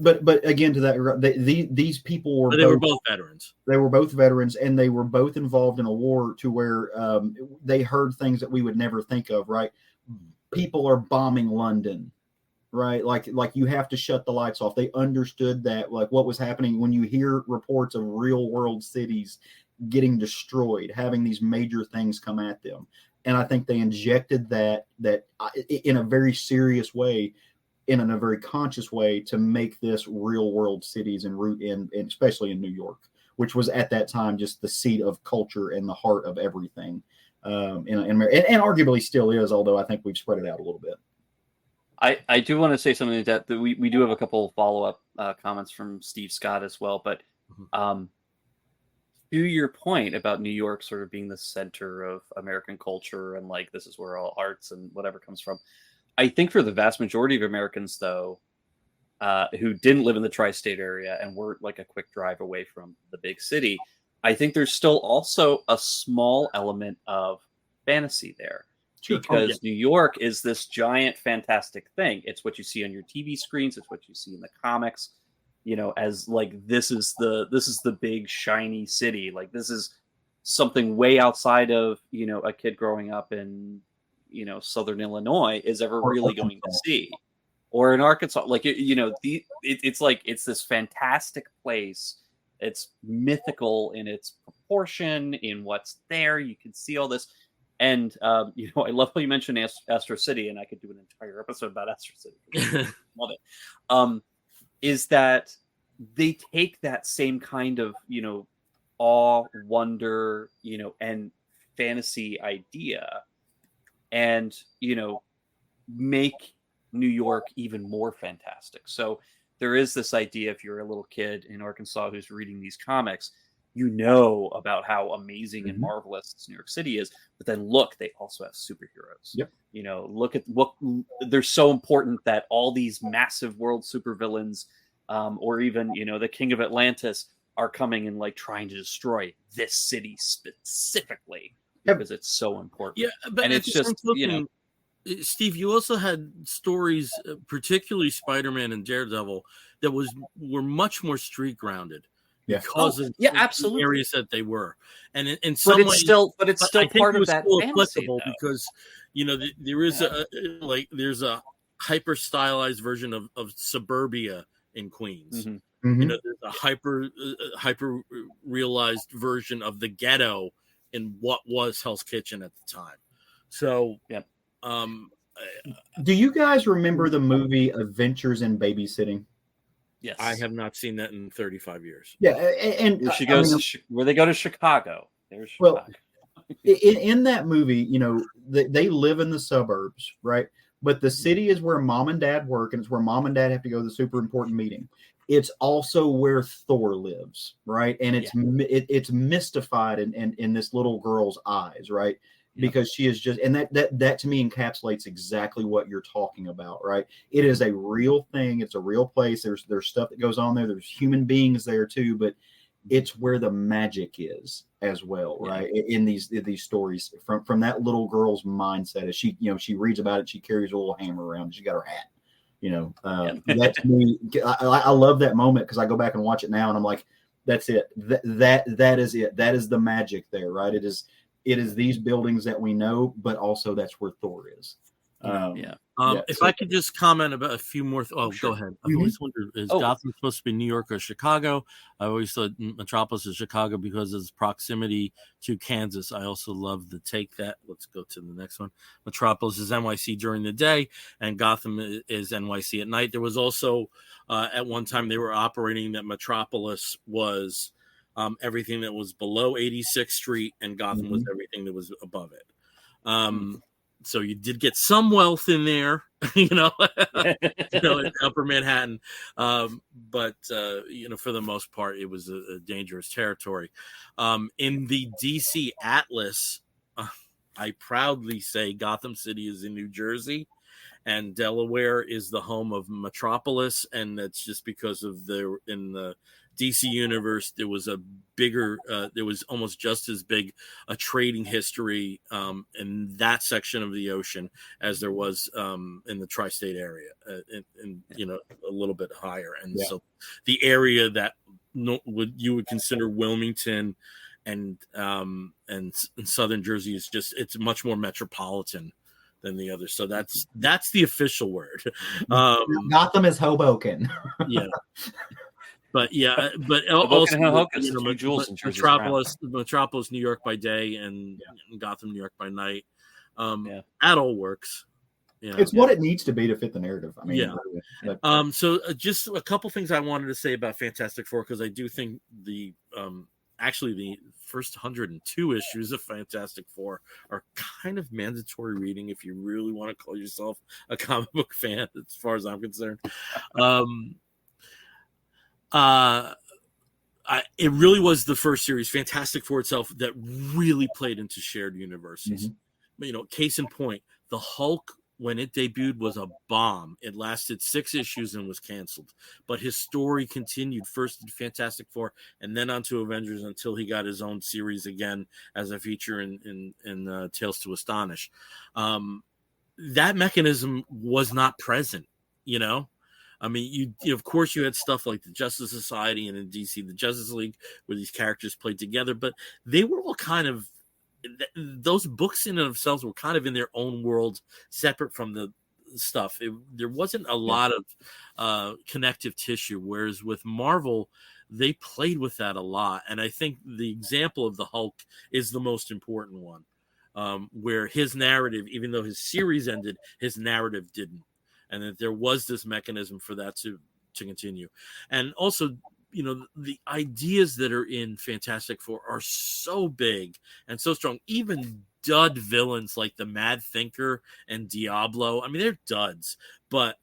But again, to that, these people were both veterans. They were both veterans, and they were both involved in a war to where they heard things that we would never think of. Right. People are bombing London. Right. Like you have to shut the lights off. They understood that, like, what was happening when you hear reports of real world cities getting destroyed, having these major things come at them. And I think they injected that in a very serious way, in a very conscious way, to make this real world cities and root in, especially in New York, which was at that time just the seat of culture and the heart of everything. And arguably still is, although I think we've spread it out a little bit. I do want to say something that we do have a couple of follow-up comments from Steve Scott as well, but to your point about New York sort of being the center of American culture and like this is where all arts and whatever comes from, I think for the vast majority of Americans, though, who didn't live in the tri-state area and were like a quick drive away from the big city, I think there's still also a small element of fantasy there. Because New York is this giant, fantastic thing. It's what you see on your TV screens. It's what you see in the comics. As like this is the big shiny city. Like this is something way outside of a kid growing up in Southern Illinois is ever really going to see, or in Arkansas. Like it's like it's this fantastic place. It's mythical in its proportion, in what's there. You can see all this. And, I love how you mentioned Astro City, and I could do an entire episode about Astro City. Love it. Is that they take that same kind of, awe, wonder, and fantasy idea and, make New York even more fantastic. So there is this idea, if you're a little kid in Arkansas who's reading these comics, about how amazing and marvelous this New York City is. But then look, they also have superheroes. Yep. Look at what they're so important that all these massive world supervillains, or even, the King of Atlantis are coming and like trying to destroy this city specifically because it's so important. Yeah. But and it's just, Steve, you also had stories, particularly Spider-Man and Daredevil, that were much more street grounded. Because of absolutely. the areas that they were, and in some ways, but it's still part of that fantasy, because there is there's a hyper stylized version of suburbia in Queens. Mm-hmm. There's a hyper realized version of the ghetto in what was Hell's Kitchen at the time. So, do you guys remember the movie Adventures in Babysitting? Yes, I have not seen that in 35 years. Yeah, and where she goes where they go to Chicago. There's Chicago. Well, in that movie, they live in the suburbs, right? But the city is where mom and dad work, and it's where mom and dad have to go to the super important meeting. It's also where Thor lives, right? And it's mystified in this little girl's eyes, right? Because she is just, and that to me encapsulates exactly what you're talking about, right? It is a real thing. It's a real place. There's stuff that goes on there. There's human beings there too, but it's where the magic is as well, right? In these stories from that little girl's mindset, as she reads about it, she carries a little hammer around. She got her hat, that to me, I love that moment because I go back and watch it now and I'm like, that's it. That is it. That is the magic there, right? It is these buildings that we know, but also that's where Thor is. If I could just comment about a few more. Sure. Go ahead. I've always wondered, is Gotham supposed to be New York or Chicago? I always thought Metropolis is Chicago because of its proximity to Kansas. I also love the take that. Let's go to the next one. Metropolis is NYC during the day, and Gotham is NYC at night. There was also, at one time, they were operating that Metropolis was everything that was below 86th Street, and Gotham was everything that was above it. So you did get some wealth in there, in Upper Manhattan. But for the most part, it was a dangerous territory. In the DC Atlas, I proudly say Gotham City is in New Jersey, and Delaware is the home of Metropolis. And that's just because of in the DC universe, there was there was almost just as big a trading history in that section of the ocean as there was in the tri-state area, and a little bit higher. And so the area that you would consider Wilmington and Southern Jersey is it's much more metropolitan than the others. So that's the official word. Gotham is Hoboken. Yeah. But also Metropolis, New York by day, and Gotham, New York by night. That all works. It's what it needs to be to fit the narrative. I mean, so just a couple things I wanted to say about Fantastic Four, because I do think the first 102 issues of Fantastic Four are kind of mandatory reading if you really want to call yourself a comic book fan, as far as I'm concerned. It really was the first series, Fantastic Four itself, that really played into shared universes. Case in point, the Hulk, when it debuted, was a bomb. It lasted 6 issues and was canceled, but his story continued first in Fantastic Four and then on to Avengers until he got his own series again as a feature in Tales to Astonish. That mechanism was not present, I mean, of course, you had stuff like the Justice Society and in DC, the Justice League, where these characters played together, but they were all kind of those books in and of themselves were kind of in their own world, separate from the stuff. There wasn't a lot of connective tissue, whereas with Marvel, they played with that a lot. And I think the example of the Hulk is the most important one, where his narrative, even though his series ended, his narrative didn't, and that there was this mechanism for that to continue. And also, you know, the ideas that are in Fantastic Four are so big and so strong. Even dud villains like the Mad Thinker and Diablo, I mean, they're duds, but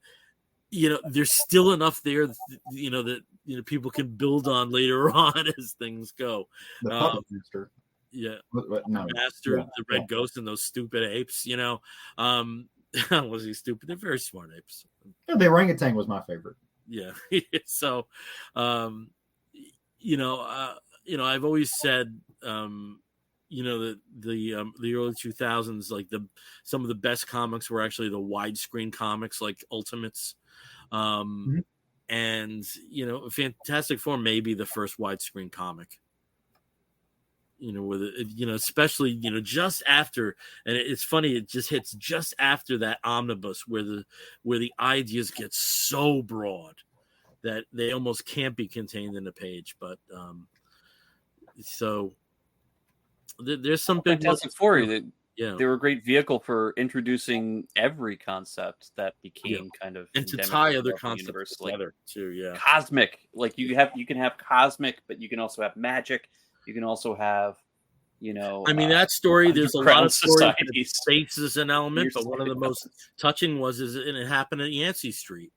you know, there's still enough there, you know, that you know people can build on later on as things go. The Puppet Master. Yeah, no. Master, Yeah. the Red Ghost, and those stupid apes. You know, was he stupid? They're very smart apes. Yeah, the orangutan was my favorite. Yeah. So, you know, I've always said, you know, that the early 2000s, like some of the best comics were actually the widescreen comics, like Ultimates. And, you know, Fantastic Four may be the first widescreen comic. You know, with it, you know, especially, you know, just after, and it's funny, it just hits just after that omnibus where the ideas get so broad that they almost can't be contained in a page. But so there's some big Fantastic Four. Yeah, they were a great vehicle for introducing every concept that became kind of and to endemic tie of other the concepts universe, together too. Yeah, cosmic. Like you can have cosmic, but you can also have magic. You can also have, you know, I mean, that story, there's a lot of stories that space is an element, but one of the most touching and it happened at Yancey Street,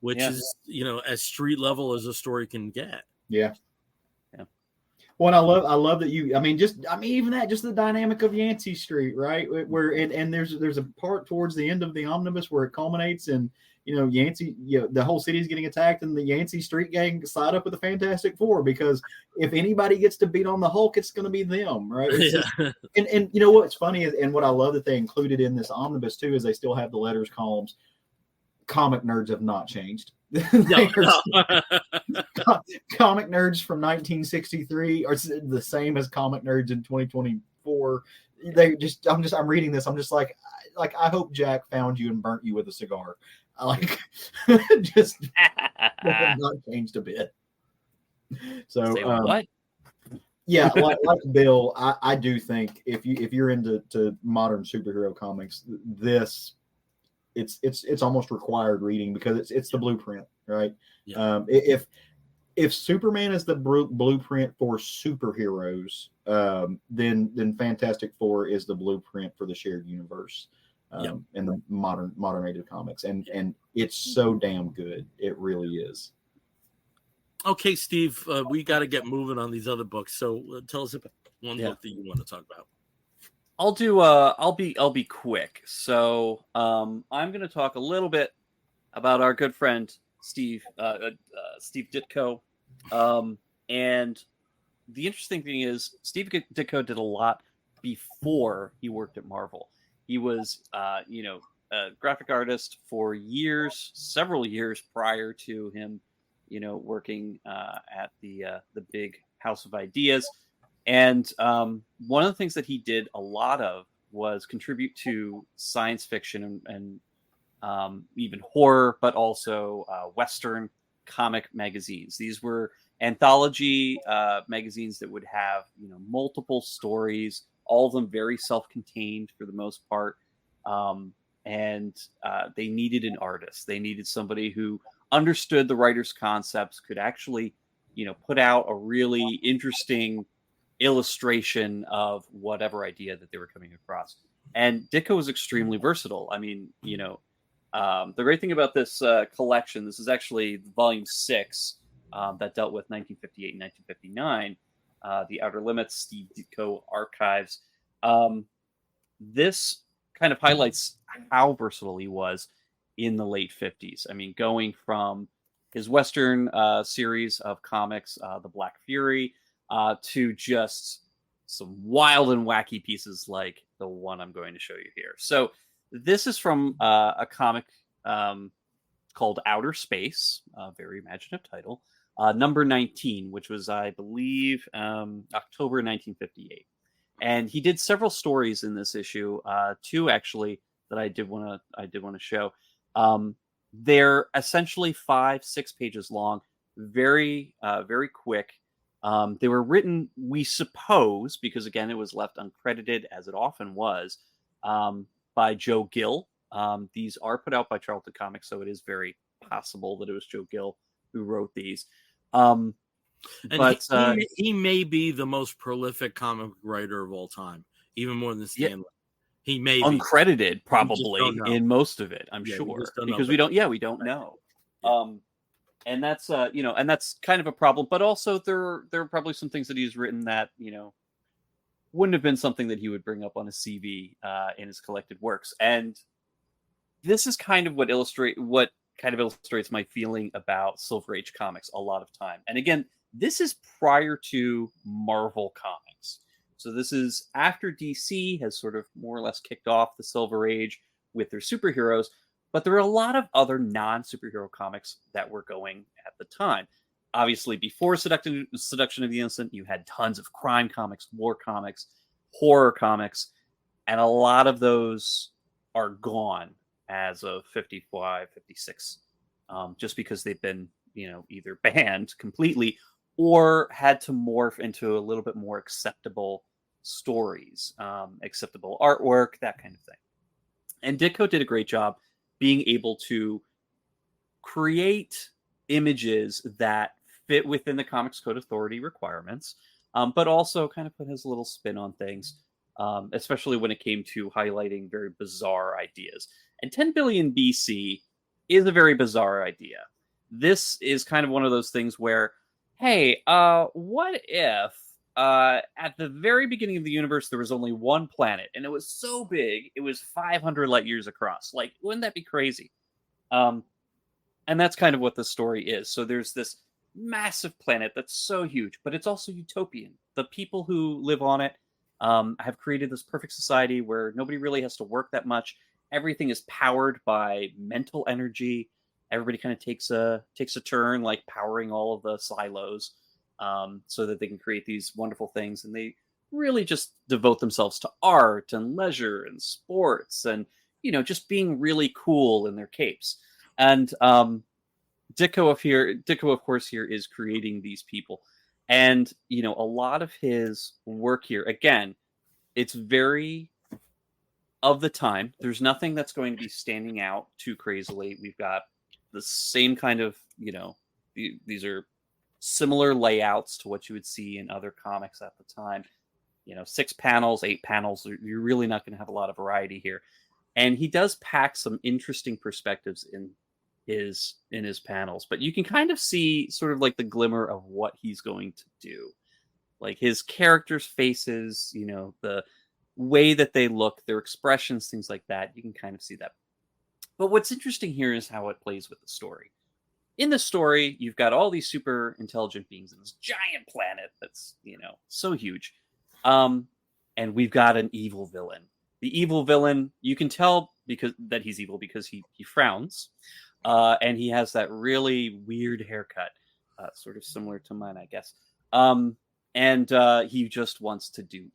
which is, you know, as street level as a story can get. Yeah. Well, I love that even that, just the dynamic of Yancey Street, right? Where and there's a part towards the end of the omnibus where it culminates and, you know, Yancey, you know, the whole city is getting attacked and the Yancey Street gang side up with the Fantastic Four, because if anybody gets to beat on the Hulk, it's going to be them, right? And you know what's funny is, and what I love that they included in this omnibus too, is they still have the letters columns. Comic nerds have not changed. Comic nerds from 1963 are the same as comic nerds in 2024. I'm reading this. I'm just like I hope Jack found you and burnt you with a cigar. Like, just not changed a bit. So, what? Yeah, like Bill, I do think if you're into modern superhero comics, this it's almost required reading, because it's the blueprint, right? Yeah. If Superman is the blueprint for superheroes, then Fantastic Four is the blueprint for the shared universe, in the modern age of comics, and it's so damn good. It really is. Okay, Steve, we got to get moving on these other books. So tell us about one book that you want to talk about. I'll be quick. So I'm going to talk a little bit about our good friend Steve Ditko. And the interesting thing is Steve Ditko did a lot before he worked at Marvel. He was a graphic artist for several years prior to him, you know, working at the big House of Ideas. And one of the things that he did a lot of was contribute to science fiction and even horror, but also Western comic magazines. These were anthology magazines that would have, you know, multiple stories, all of them very self-contained for the most part. And they needed an artist. They needed somebody who understood the writer's concepts, could actually, you know, put out a really interesting illustration of whatever idea that they were coming across. And Ditko was extremely versatile. I mean, you know, the great thing about this collection, this is actually volume 6 that dealt with 1958 and 1959, the Outer Limits, Steve Ditko archives. This kind of highlights how versatile he was in the late 50s. I mean, going from his Western series of comics, The Black Fury, to just some wild and wacky pieces like the one I'm going to show you here. So this is from a comic called Outer Space, a very imaginative title, number 19, which was, I believe, October 1958. And he did several stories in this issue, two actually that I did want to show. They're essentially 5-6 pages long, very quick. They were written, we suppose, because again it was left uncredited as it often was, by Joe Gill. These are put out by Charlton Comics, so it is very possible that it was Joe Gill who wrote these. And but he may be the most prolific comic writer of all time, even more than Stan Lee. He may be uncredited, probably in most of it. I'm sure, because we don't know. And that's and that's kind of a problem. But also there are probably some things that he's written that wouldn't have been something that he would bring up on a CV in his collected works. And this is kind of what illustrates my feeling about Silver Age comics a lot of time. And again, this is prior to Marvel Comics. So this is after DC has sort of more or less kicked off the Silver Age with their superheroes, but there were a lot of other non-superhero comics that were going at the time. Obviously, before Seduction of the Innocent, you had tons of crime comics, war comics, horror comics, and a lot of those are gone as of 55, 56, just because they've been, either banned completely or had to morph into a little bit more acceptable stories, acceptable artwork, that kind of thing. And Ditko did a great job being able to create images that fit within the Comics Code Authority requirements, but also kind of put his little spin on things, especially when it came to highlighting very bizarre ideas. And 10 billion BC is a very bizarre idea. This is kind of one of those things where, hey, what if at the very beginning of the universe there was only one planet and it was so big it was 500 light years across? Like, wouldn't that be crazy? And that's kind of what the story is. So there's this massive planet that's so huge, but it's also utopian. The people who live on it have created this perfect society where nobody really has to work that much. Everything is powered by mental energy. Everybody kind of takes a turn, like powering all of the silos, so that they can create these wonderful things. And they really just devote themselves to art and leisure and sports and, just being really cool in their capes. And Ditko, of course, here is creating these people. And, a lot of his work here, again, it's very of the time. There's nothing that's going to be standing out too crazily. We've got the same kind of, these are similar layouts to what you would see in other comics at the time. 6 panels, 8 panels. You're really not going to have a lot of variety here. And he does pack some interesting perspectives in his panels, but you can kind of see sort of like the glimmer of what he's going to do. Like his characters' faces, the way that they look, their expressions, things like that. You can kind of see that. But what's interesting here is how it plays with the story. In the story, you've got all these super intelligent beings in this giant planet that's, so huge. And we've got an evil villain. The evil villain, you can tell that he's evil because he frowns. And he has that really weird haircut, sort of similar to mine, I guess. And he just wants to do evil.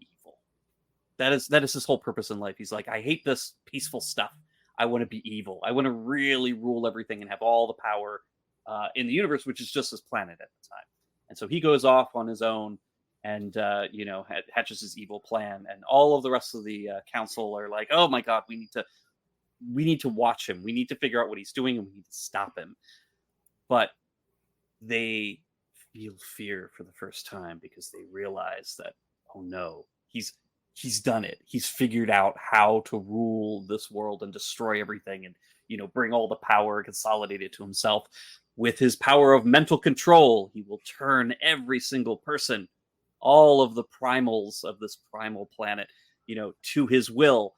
That is his whole purpose in life. He's like, I hate this peaceful stuff. I want to be evil. I want to really rule everything and have all the power in the universe, which is just his planet at the time. And so he goes off on his own and, hatches his evil plan. And all of the rest of the council are like, oh my God, we need to watch him. We need to figure out what he's doing and we need to stop him. But they feel fear for the first time because they realize that, oh no, he's done it. He's figured out how to rule this world and destroy everything and, bring all the power, consolidate it to himself. With his power of mental control, he will turn every single person, all of the primals of this primal planet, to his will.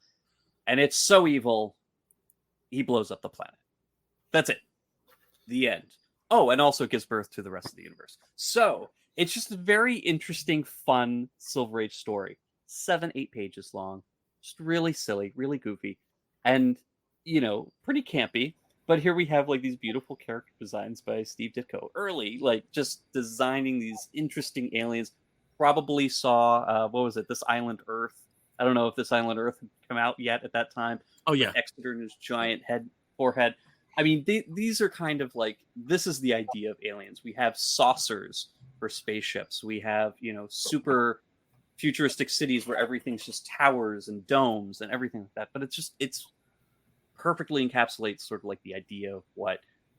And it's so evil, he blows up the planet. That's it. The end. Oh, and also gives birth to the rest of the universe. So it's just a very interesting, fun Silver Age story. 7-8 pages long. Just really silly, really goofy. And, pretty campy. But here we have like these beautiful character designs by Steve Ditko. Early, like just designing these interesting aliens. probably saw what was it? This Island Earth. I don't know if This Island Earth had come out yet at that time. Oh yeah, Exeter and his giant forehead. I mean, these are kind of like, this is the idea of aliens. We have saucers for spaceships. We have, super futuristic cities where everything's just towers and domes and everything like that. But it's perfectly encapsulates sort of like the idea of what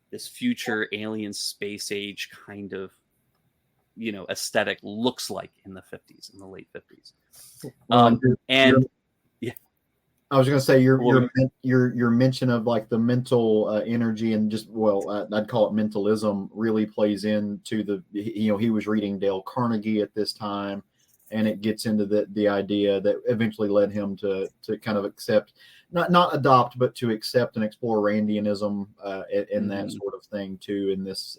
this future alien space age kind of, aesthetic looks like in the 50s, in the late 50s. Yeah. I was going to say your mention of like the mental energy and just I'd call it mentalism really plays into the he was reading Dale Carnegie at this time, and it gets into the idea that eventually led him to kind of accept not adopt but to accept and explore Randianism and that sort of thing too in this.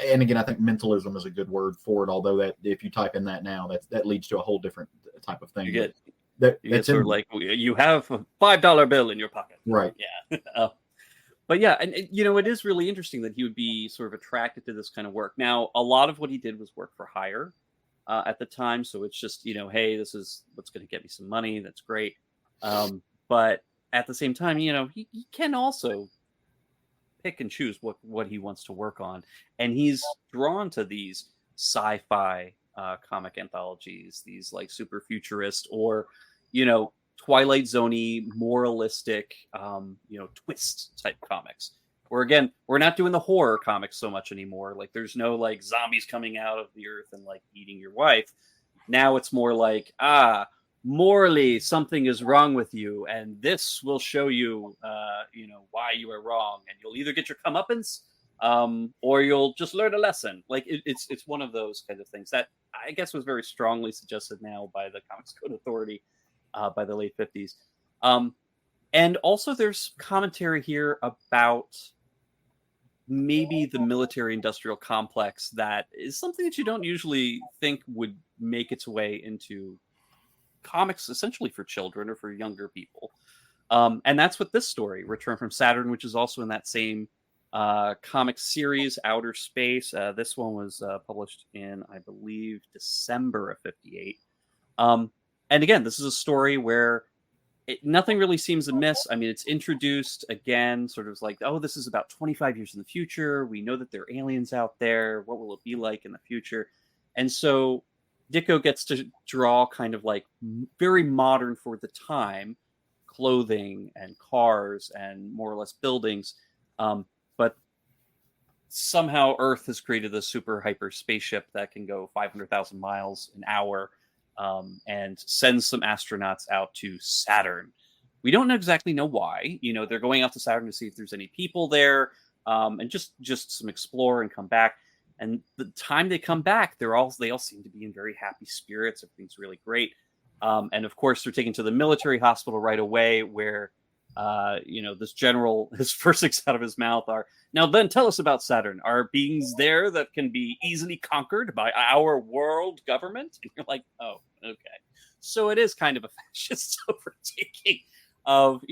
And again, I think mentalism is a good word for it. Although that if you type in that now, that leads to a whole different type of thing. That's sort of like you have a $5 bill in your pocket, right? Yeah, but yeah, and it is really interesting that he would be sort of attracted to this kind of work. Now, a lot of what he did was work for hire at the time, so it's just hey, this is what's going to get me some money. That's great, but at the same time, he can also pick and choose what he wants to work on, and he's drawn to these sci-fi comic anthologies, these like super futurist or Twilight Zoney, moralistic twist type comics, where again we're not doing the horror comics so much anymore. Like there's no like zombies coming out of the earth and like eating your wife. Now it's more like morally something is wrong with you, and this will show you why you are wrong, and you'll either get your comeuppance or you'll just learn a lesson. Like it's one of those kind of things that I guess was very strongly suggested now by the Comics Code Authority by the late 50s. And also there's commentary here about maybe the military industrial complex that is something that you don't usually think would make its way into comics essentially for children or for younger people. And that's what this story, Return from Saturn, which is also in that same comic series, Outer Space. This one was published in, I believe, December of 58. And again, this is a story where nothing really seems amiss. I mean, it's introduced again, sort of like, oh, this is about 25 years in the future. We know that there are aliens out there. What will it be like in the future? And so Ditko gets to draw kind of like very modern for the time clothing and cars and more or less buildings. But somehow Earth has created a super hyper spaceship that can go 500,000 miles an hour and sends some astronauts out to Saturn. We don't exactly know why. They're going out to Saturn to see if there's any people there and just some explore and come back. And the time they come back, they all seem to be in very happy spirits. Everything's really great. And of course, they're taken to the military hospital right away where this general, his first things out of his mouth are, now then tell us about Saturn. Are beings there that can be easily conquered by our world government? And you're like, oh, okay. So it is kind of a fascist overtaking of,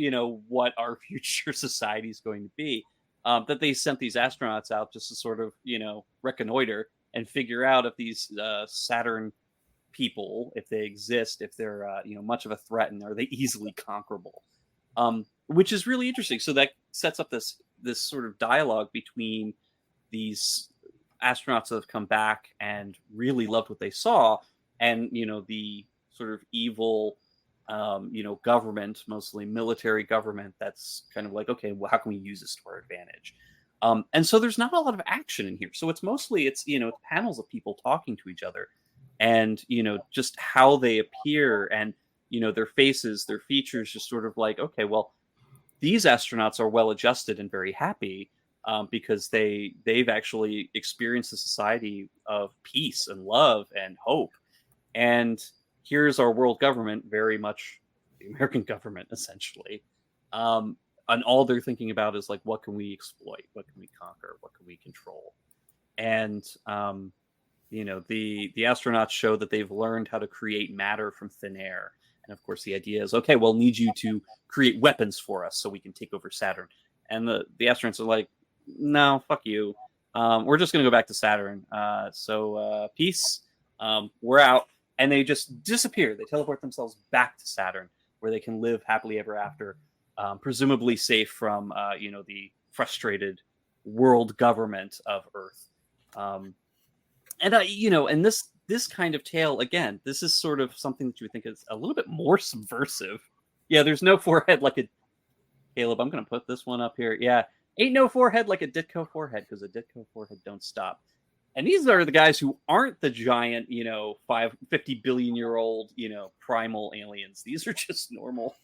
what our future society is going to be. That they sent these astronauts out just to sort of, reconnoiter and figure out if these Saturn people, if they exist, if they're, much of a threat, and are they easily conquerable? Which is really interesting. So that sets up this sort of dialogue between these astronauts that have come back and really loved what they saw, and the sort of evil, government, mostly military government, that's kind of like, okay, well, how can we use this to our advantage? And so there's not a lot of action in here. So it's mostly it's panels of people talking to each other, and just how they appear, and their faces, their features, just sort of like, okay, well, these astronauts are well adjusted and very happy because they've actually experienced a society of peace and love and hope. And here's our world government, very much the American government, essentially. And all they're thinking about is like, what can we exploit? What can we conquer? What can we control? And, the astronauts show that they've learned how to create matter from thin air. And of course, the idea is, okay, we'll need you to create weapons for us so we can take over Saturn. And the astronauts are like, no, fuck you. We're just going to go back to Saturn. So peace. we're out, and they just disappear. They teleport themselves back to Saturn, where they can live happily ever after, presumably safe from the frustrated world government of Earth. And this kind of tale, again, this is sort of something that you would think is a little bit more subversive. Yeah, there's no forehead like a Caleb. I'm going to put this one up here. Yeah, ain't no forehead like a Ditko forehead, because a Ditko forehead don't stop. And these are the guys who aren't the giant, 50 billion year old, primal aliens. These are just normal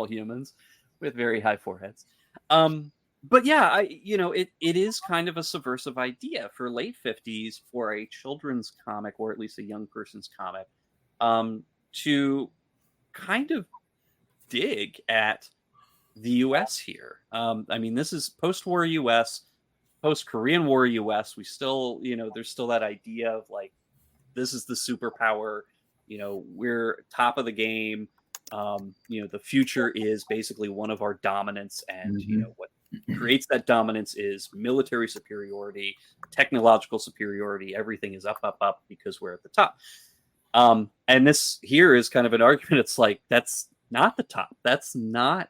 humans with very high foreheads. But yeah, it is kind of a subversive idea for late 50s for a children's comic, or at least a young person's comic, to kind of dig at the U.S. here. This is post-war U.S., post-Korean War U.S. We still, there's still that idea of like, this is the superpower, we're top of the game. The future is basically one of our dominance, and what creates that dominance is military superiority, technological superiority. Everything is up because we're at the top. And this here is kind of an argument. It's like, that's not the top. That's not,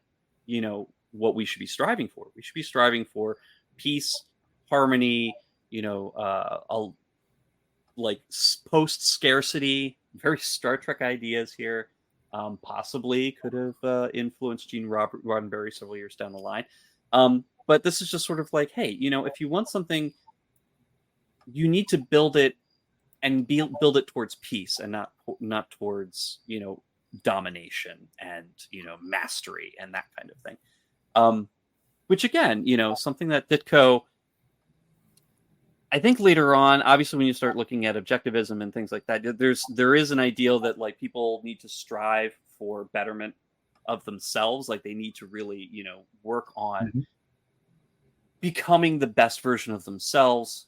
what we should be striving for. We should be striving for peace, harmony, like post-scarcity, very Star Trek ideas here. Possibly could have influenced Gene Roddenberry several years down the line. But this is just sort of like, hey, if you want something, you need to build it and build it towards peace, and not towards, domination and, mastery and that kind of thing. Which again, something that Ditko, I think later on, obviously, when you start looking at objectivism and things like that, there is an ideal that like people need to strive for betterment of themselves. Like they need to really, work on becoming the best version of themselves.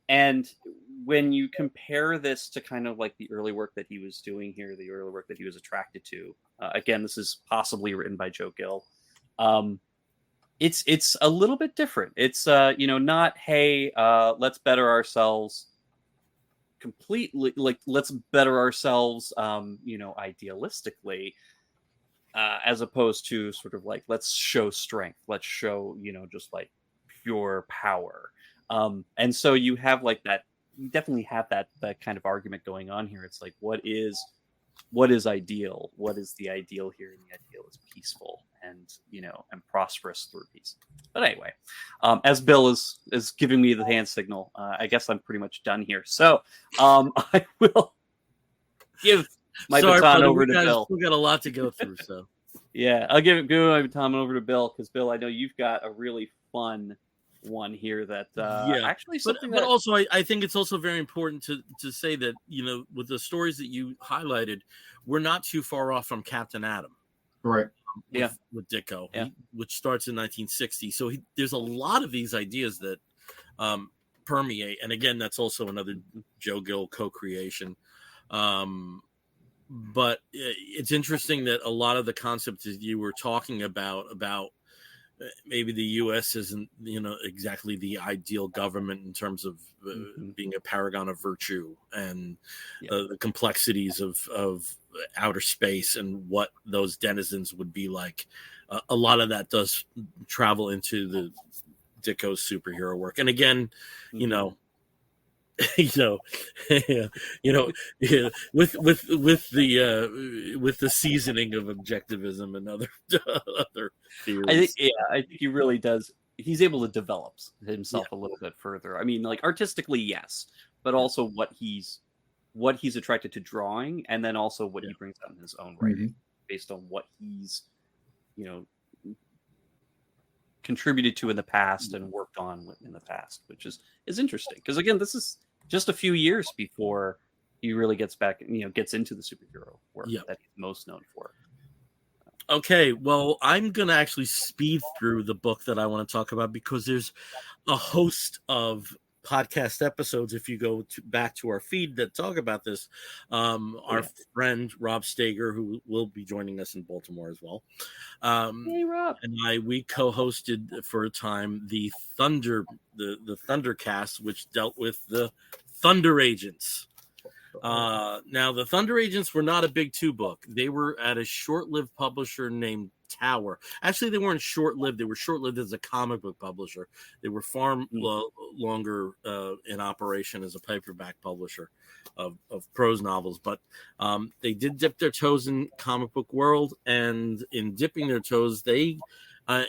And when you compare this to kind of like the early work that he was doing here, the early work that he was attracted to, again, this is possibly written by Joe Gill. It's a little bit different. It's not, hey, let's better ourselves completely, like let's better ourselves idealistically, as opposed to sort of like, let's show strength, let's show just like pure power. And so you have like that, you definitely have that kind of argument going on here. It's like, what is ideal? What is the ideal here? And the ideal is peaceful and and prosperous through peace. But anyway, as Bill is giving me the hand signal, I guess I'm pretty much done here. So I will give my baton over to Bill. We got a lot to go through, so yeah, I'll give my baton over to Bill, because Bill, I know you've got a really fun one here that actually something but also I think it's also very important to say that with the stories that you highlighted, we're not too far off from Captain Atom, right? With Ditko, which starts in 1960. So there's a lot of these ideas that permeate, and again, that's also another Joe Gill co-creation. But it's interesting that a lot of the concepts that you were talking about maybe the U.S. isn't, exactly the ideal government in terms of being a paragon of virtue, and the complexities of outer space and what those denizens would be like. A lot of that does travel into the Ditko's superhero work, and again, with the seasoning of objectivism and other theories. I think he really does. He's able to develop himself a little bit further. I mean, like artistically, yes, but also what he's attracted to drawing, and then also what he brings out in his own writing, based on what he's, contributed to in the past and worked on in the past, which is interesting, because again, this is just a few years before he really gets into the superhero work that he's most known for. Okay, well, I'm going to actually speed through the book that I want to talk about, because there's a host of podcast episodes, if you go back to our feed, that talk about this. Our friend Rob Stager, who will be joining us in Baltimore as well, hey Rob, and we co-hosted for a time the Thundercast, which dealt with the Thunder Agents. Now, the Thunder Agents were not a big 2 book. They were at a short-lived publisher named Tower. Actually, they weren't short-lived. They were short-lived as a comic book publisher. They were far longer in operation as a paperback publisher of prose novels. But they did dip their toes in comic book world, and in dipping their toes, they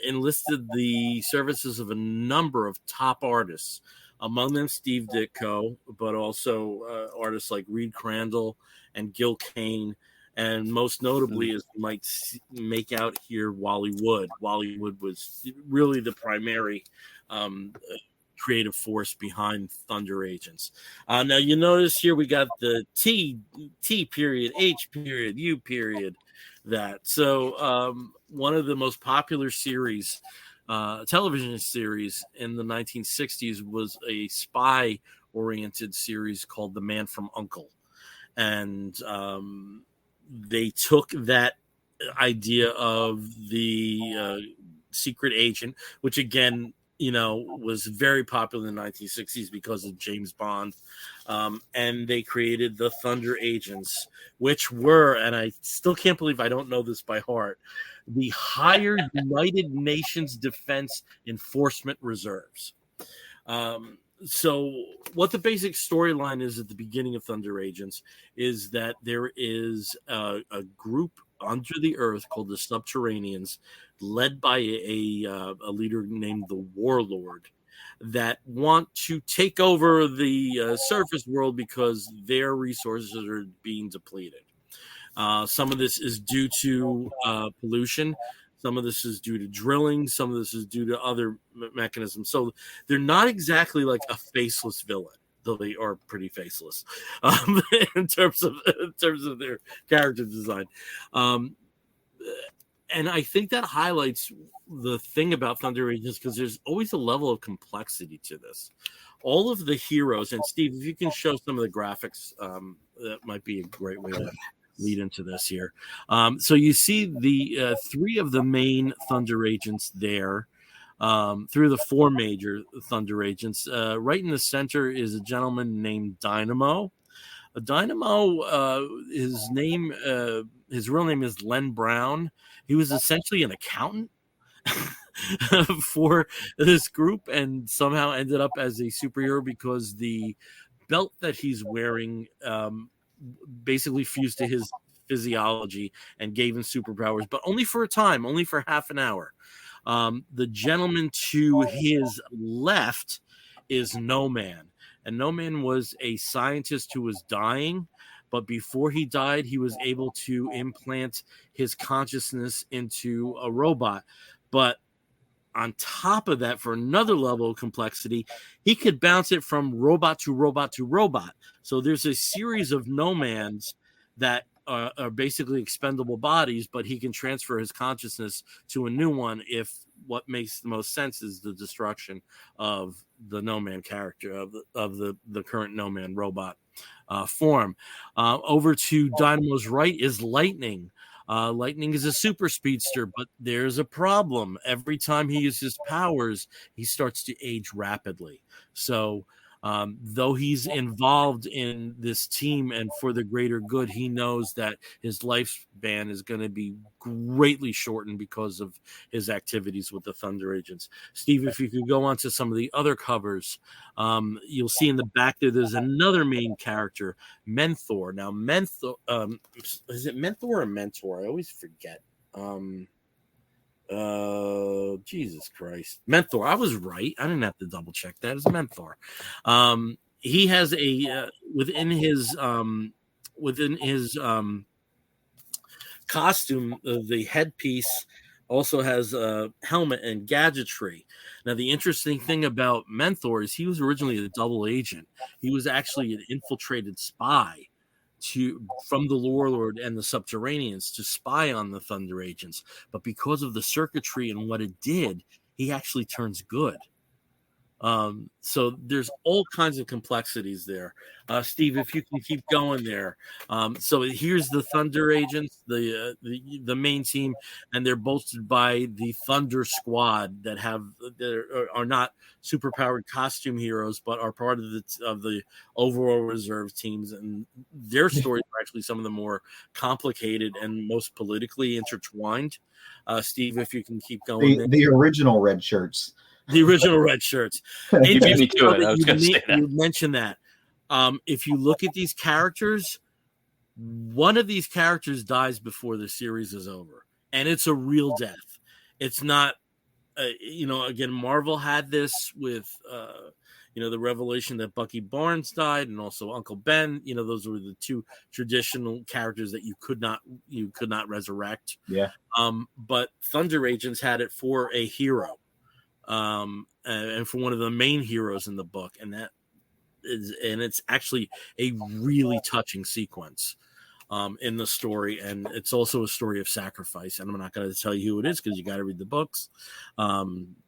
enlisted the services of a number of top artists. Among them, Steve Ditko, but also artists like Reed Crandall and Gil Kane, and most notably, as you might make out here, Wally Wood. Wally Wood was really the primary creative force behind Thunder Agents. Now, you notice here we got the T period, H period, U period, that. So one of the most popular series, television series in the 1960s was a spy-oriented series called The Man from U.N.C.L.E. And they took that idea of the secret agent, which again, was very popular in the 1960s because of James Bond. And they created the Thunder Agents, which were, and I still can't believe I don't know this by heart, the higher United Nations Defense Enforcement Reserves. So what the basic storyline is at the beginning of Thunder Agents is that there is a group under the earth called the Subterraneans, led by a leader named the Warlord, that want to take over the surface world because their resources are being depleted. Some of this is due to pollution. Some of this is due to drilling. Some of this is due to other mechanisms. So they're not exactly like a faceless villain, though they are pretty faceless in terms of their character design. And I think that highlights the thing about Thunder Agents, because there's always a level of complexity to this. All of the heroes, and Steve, if you can show some of the graphics, that might be a great way to lead into this here. So you see the 3 of the main Thunder Agents there, through the 4 major Thunder Agents. Right in the center is a gentleman named Dynamo. Dynamo, his real name is Len Brown. He was essentially an accountant for this group, and somehow ended up as a superhero because the belt that he's wearing basically fused to his physiology and gave him superpowers, but only for a time, only for half an hour. The gentleman to his left is No Man. And No Man was a scientist who was dying, but before he died, he was able to implant his consciousness into a robot. But on top of that, for another level of complexity, he could bounce it from robot to robot to robot. So there's a series of No Mans that are basically expendable bodies, but he can transfer his consciousness to a new one if what makes the most sense is the destruction of the No Man character, of the current No Man robot form. Over to Dynamo's right is Lightning. Lightning is a super speedster, but there's a problem. Every time he uses powers, he starts to age rapidly. So though he's involved in this team and for the greater good, he knows that his lifespan is going to be greatly shortened because of his activities with the Thunder Agents. Steve, if you could go on to some of the other covers, you'll see in the back there's another main character, Mentor. Now, Mentor, is it Mentor or Mentor? I always forget. Jesus Christ, Mentor. I was right. I didn't have to double check that. It's Mentor. He has a within his costume, the headpiece also has a helmet and gadgetry. Now, the interesting thing about Mentor is he was originally a double agent. He was actually an infiltrated spy from the Warlord and the Subterraneans to spy on the Thunder Agents. But because of the circuitry and what it did, he actually turns good. So there's all kinds of complexities there. Steve, if you can keep going there. So here's the Thunder Agents, the main team, and they're bolstered by the Thunder Squad that are not superpowered costume heroes, but are part of the overall reserve teams, and their stories are actually some of the more complicated and most politically intertwined. Steve, if you can keep going. The original red shirts. The original red shirts. You beat me to it. I was going to say that. You mentioned that. If you look at these characters, one of these characters dies before the series is over, and it's a real death. It's not, again, Marvel had this with, the revelation that Bucky Barnes died, and also Uncle Ben. Those were the two traditional characters that you could not resurrect. Yeah. But Thunder Agents had it for a hero. And for one of the main heroes in the book, and it's actually a really touching sequence in the story, and it's also a story of sacrifice. And I'm not going to tell you who it is because you got to read the books.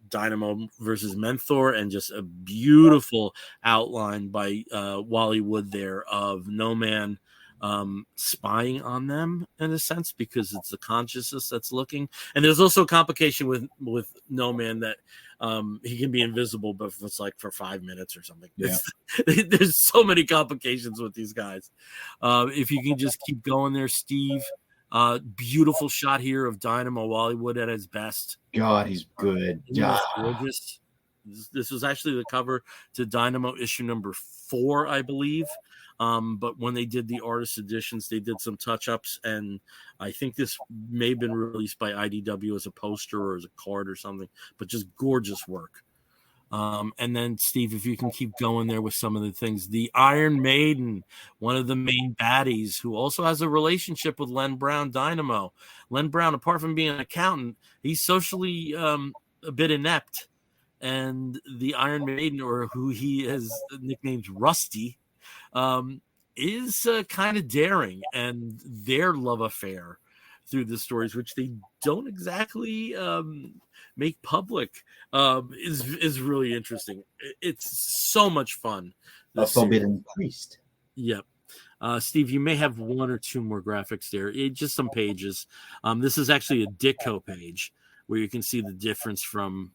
Dynamo versus Mentor, and just a beautiful outline by Wally Wood there of No Man spying on them in a sense, because it's the consciousness that's looking. And there's also a complication with No Man that he can be invisible, but it's like for 5 minutes or something. Yeah. There's so many complications with these guys. If you can just keep going there, Steve. Beautiful shot here of Dynamo Wally Wood at his best. God, he's good. Gorgeous. This was actually the cover to Dynamo issue number 4, I believe. But when they did the artist editions, they did some touch-ups, and I think this may have been released by IDW as a poster or as a card or something, but just gorgeous work. And then, Steve, if you can keep going there with some of the things. The Iron Maiden, one of the main baddies, who also has a relationship with Len Brown Dynamo. Len Brown, apart from being an accountant, he's socially a bit inept. And the Iron Maiden, or who he has nicknamed Rusty, is kind of daring, and their love affair through the stories, which they don't exactly make public, is really interesting. It's so much fun. A forbidden priest. Yep. Steve, you may have one or two more graphics there. Just some pages. This is actually a Ditko page where you can see the difference from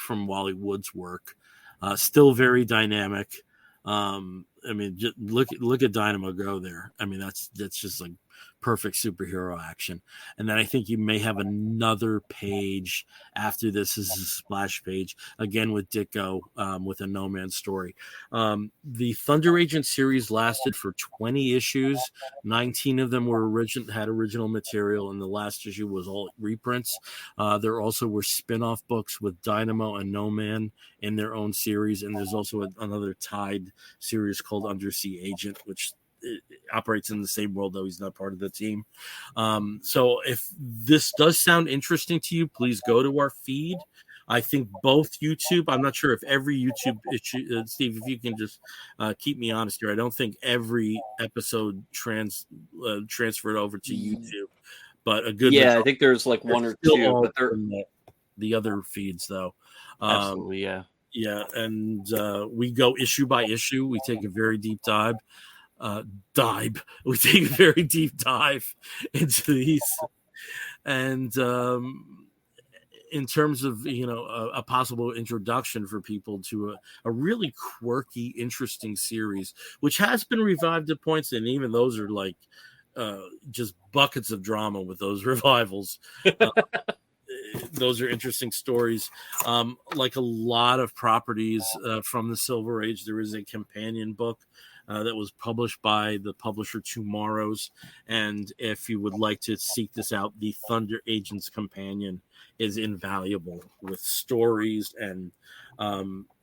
Wally Wood's work. Still very dynamic. Just look at Dynamo go there. I mean, that's just like perfect superhero action. And then I think you may have another page after this is a splash page again with Ditko, with a No Man story. The Thunder Agent series lasted for 20 issues. 19 of them had original material, and the last issue was all reprints. There also were spin-off books with Dynamo and No Man in their own series, and there's also another tied series called Undersea Agent, which operates in the same world, though he's not part of the team. So if this does sound interesting to you, please go to our feed. I think both YouTube, I'm not sure if every YouTube issue, Steve, if you can just keep me honest here, I don't think every episode transferred over to YouTube, but a good I think there's like one or two, but they're the other feeds though. Absolutely, yeah. Yeah, and we go issue by issue. We take a very deep dive. We take a very deep dive into these, and in terms of a possible introduction for people to a really quirky, interesting series, which has been revived at points, and even those are like just buckets of drama with those revivals. Those are interesting stories. Like a lot of properties from the Silver Age, there is a companion book that was published by the publisher Tomorrow's. And if you would like to seek this out, the Thunder Agents Companion is invaluable with stories and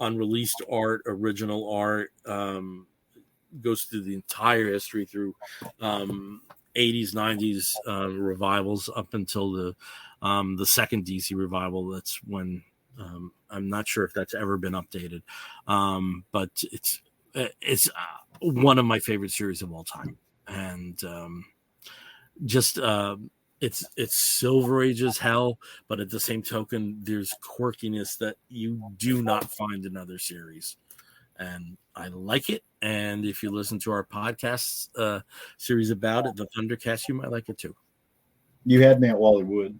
unreleased art, original art, goes through the entire history through 80s, 90s revivals up until the second DC revival. That's when I'm not sure if that's ever been updated, but it's one of my favorite series of all time, and just it's Silver Age as hell, but at the same token, there's quirkiness that you do not find in other series, and I like it. And if you listen to our podcast series about it, the Thundercast, you might like it too. You had me at Wally Wood.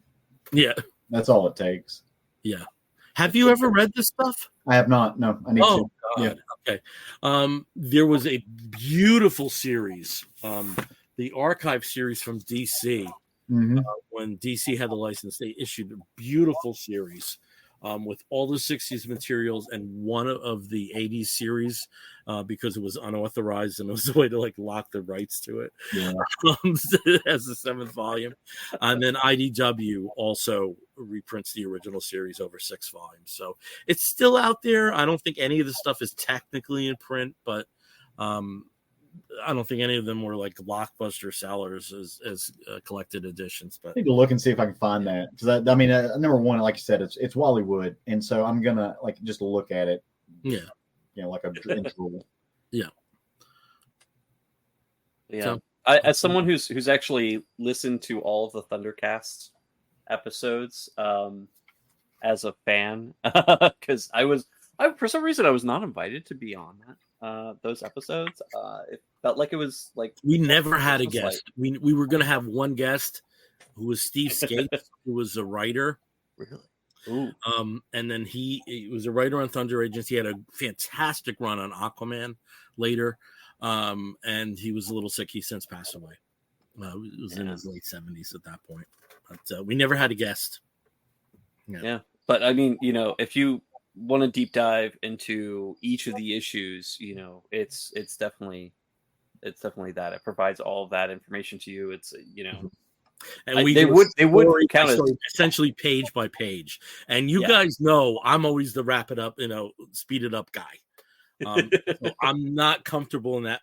Yeah, That's all it takes. yeah. Have you ever read this stuff? I have not. No, I need to. God. Yeah. Okay. There was a beautiful series, the archive series from DC. Mm-hmm. When DC had the license, they issued a beautiful series with all the 60s materials and one of the 80s series because it was unauthorized and it was a way to like lock the rights to it. Yeah. As the 7th volume. And then IDW also reprints the original series over 6 volumes. So it's still out there. I don't think any of the stuff is technically in print, but I don't think any of them were like blockbuster sellers as collected editions. But I need to look and see if I can find that, because I mean, number one, like you said, it's Wally Wood, and so I'm gonna like just look at it. Yeah, you know, like a tool. Yeah. Yeah. So, As someone who's actually listened to all of the Thundercast episodes, as a fan, because for some reason I was not invited to be on those episodes. It felt like it was like we never had a guest. We were going to have one guest who was Steve Skates, who was a writer. Really? Ooh. And then he was a writer on Thunder Agents. He had a fantastic run on Aquaman later. And he was a little sick. He's since passed away. He was in his late 70s at that point. But we never had a guest. Yeah. But I mean, you know, if you want to deep dive into each of the issues, you know, it's definitely that. It provides all of that information to you. It's, you know, and they would count as essentially page by page. And you guys know I'm always the wrap it up, you know, speed it up guy. So I'm not comfortable in that,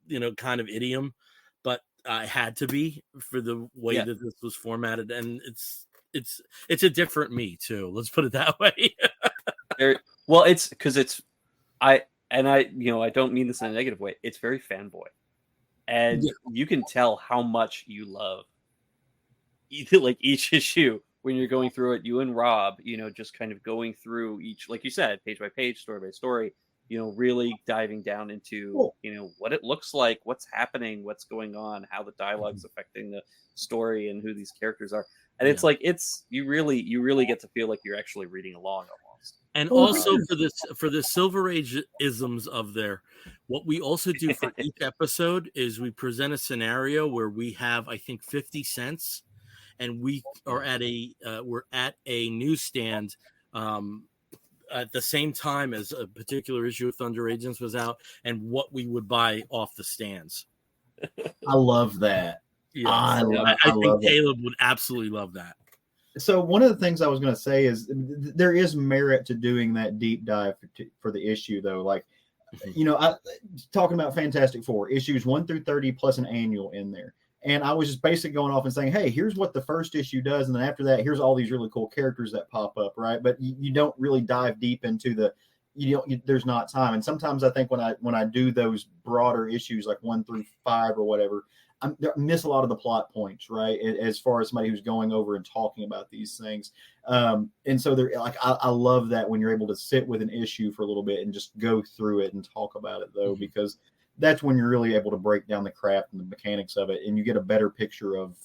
you know, kind of idiom, but I had to be for the way that this was formatted, and it's a different me too. Let's put it that way. Well, it's because I you know, I don't mean this in a negative way. It's very fanboy, and you can tell how much you love like each issue when you're going through it. You and Rob, you know, just kind of going through each, like you said, page by page, story by story, you know, really diving down into, you know, what it looks like, what's happening, what's going on, how the dialogue's affecting the story, and who these characters are. And it's like, you really get to feel like you're actually reading along almost. And also for the Silver Age isms of there, what we also do for each episode is we present a scenario where we have, I think, 50 cents, and we are at a newsstand at the same time as a particular issue of Thunder Agents was out, and what we would buy off the stands. I love that. Yeah, I think Caleb would absolutely love that. So one of the things I was going to say is there is merit to doing that deep dive for the issue, though. Like, you know, talking about Fantastic Four issues 1 through 30 plus an annual in there. And I was just basically going off and saying, hey, here's what the first issue does. And then after that, here's all these really cool characters that pop up. Right. But you don't really dive deep into there's not time. And sometimes I think when I do those broader issues, like 1 through 5 or whatever, I miss a lot of the plot points, right? As far as somebody who's going over and talking about these things. And so they're like, I love that when you're able to sit with an issue for a little bit and just go through it and talk about it, though, because that's when you're really able to break down the craft and the mechanics of it, and you get a better picture of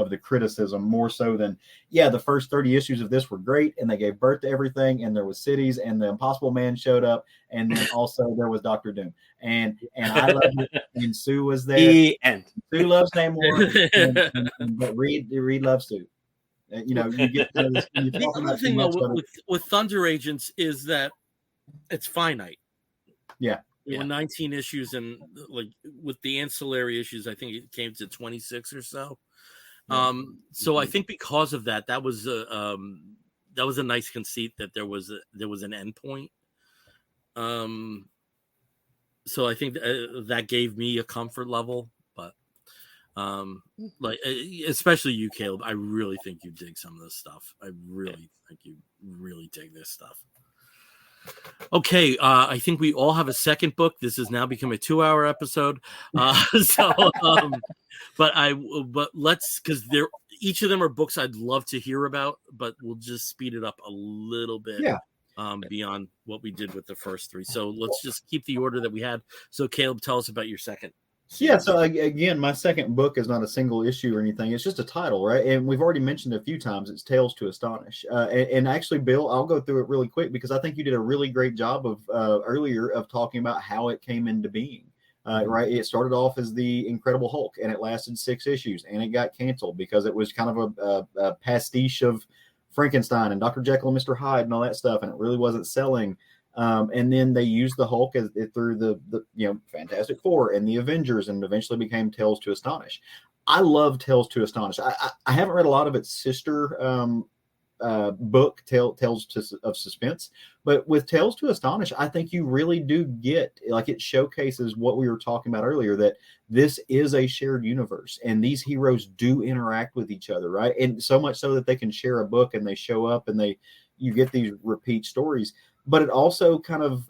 the criticism, more so than the first 30 issues of this were great and they gave birth to everything, and there was cities and the Impossible Man showed up, and then also there was Dr. Doom, and I loved it, and Sue was there. The end. Sue loves Namor, but Reed loves Sue. You know, you get the other thing though with Thunder Agents is that it's finite. Yeah. There were 19 issues, and like with the ancillary issues, I think it came to 26 or so. So I think because of that, that was a nice conceit that there was an end point. So I think that gave me a comfort level, but like especially you, Caleb, I really think you dig some of this stuff. I really think you really dig this stuff. Okay, I think we all have a second book. This has now become a 2-hour episode. But let's, because each of them are books I'd love to hear about, but we'll just speed it up a little bit. Yeah. Beyond what we did with the first three. So let's just keep the order that we had. So Caleb, tell us about your second. Yeah, so again, my second book is not a single issue or anything. It's just a title, right? And we've already mentioned a few times it's Tales to Astonish. And actually, Bill, I'll go through it really quick because I think you did a really great job of earlier of talking about how it came into being. Right, it started off as the Incredible Hulk, and it lasted 6 issues, and it got canceled because it was kind of a pastiche of Frankenstein and Dr. Jekyll and Mr. Hyde and all that stuff, and it really wasn't selling. And then they used the Hulk through the Fantastic Four and the Avengers, and eventually became Tales to Astonish. I love Tales to Astonish. I haven't read a lot of its sister book, Tales of Suspense, but with Tales to Astonish, I think you really do get, like, it showcases what we were talking about earlier, that this is a shared universe and these heroes do interact with each other, right? And so much so that they can share a book and they show up and you get these repeat stories. But it also kind of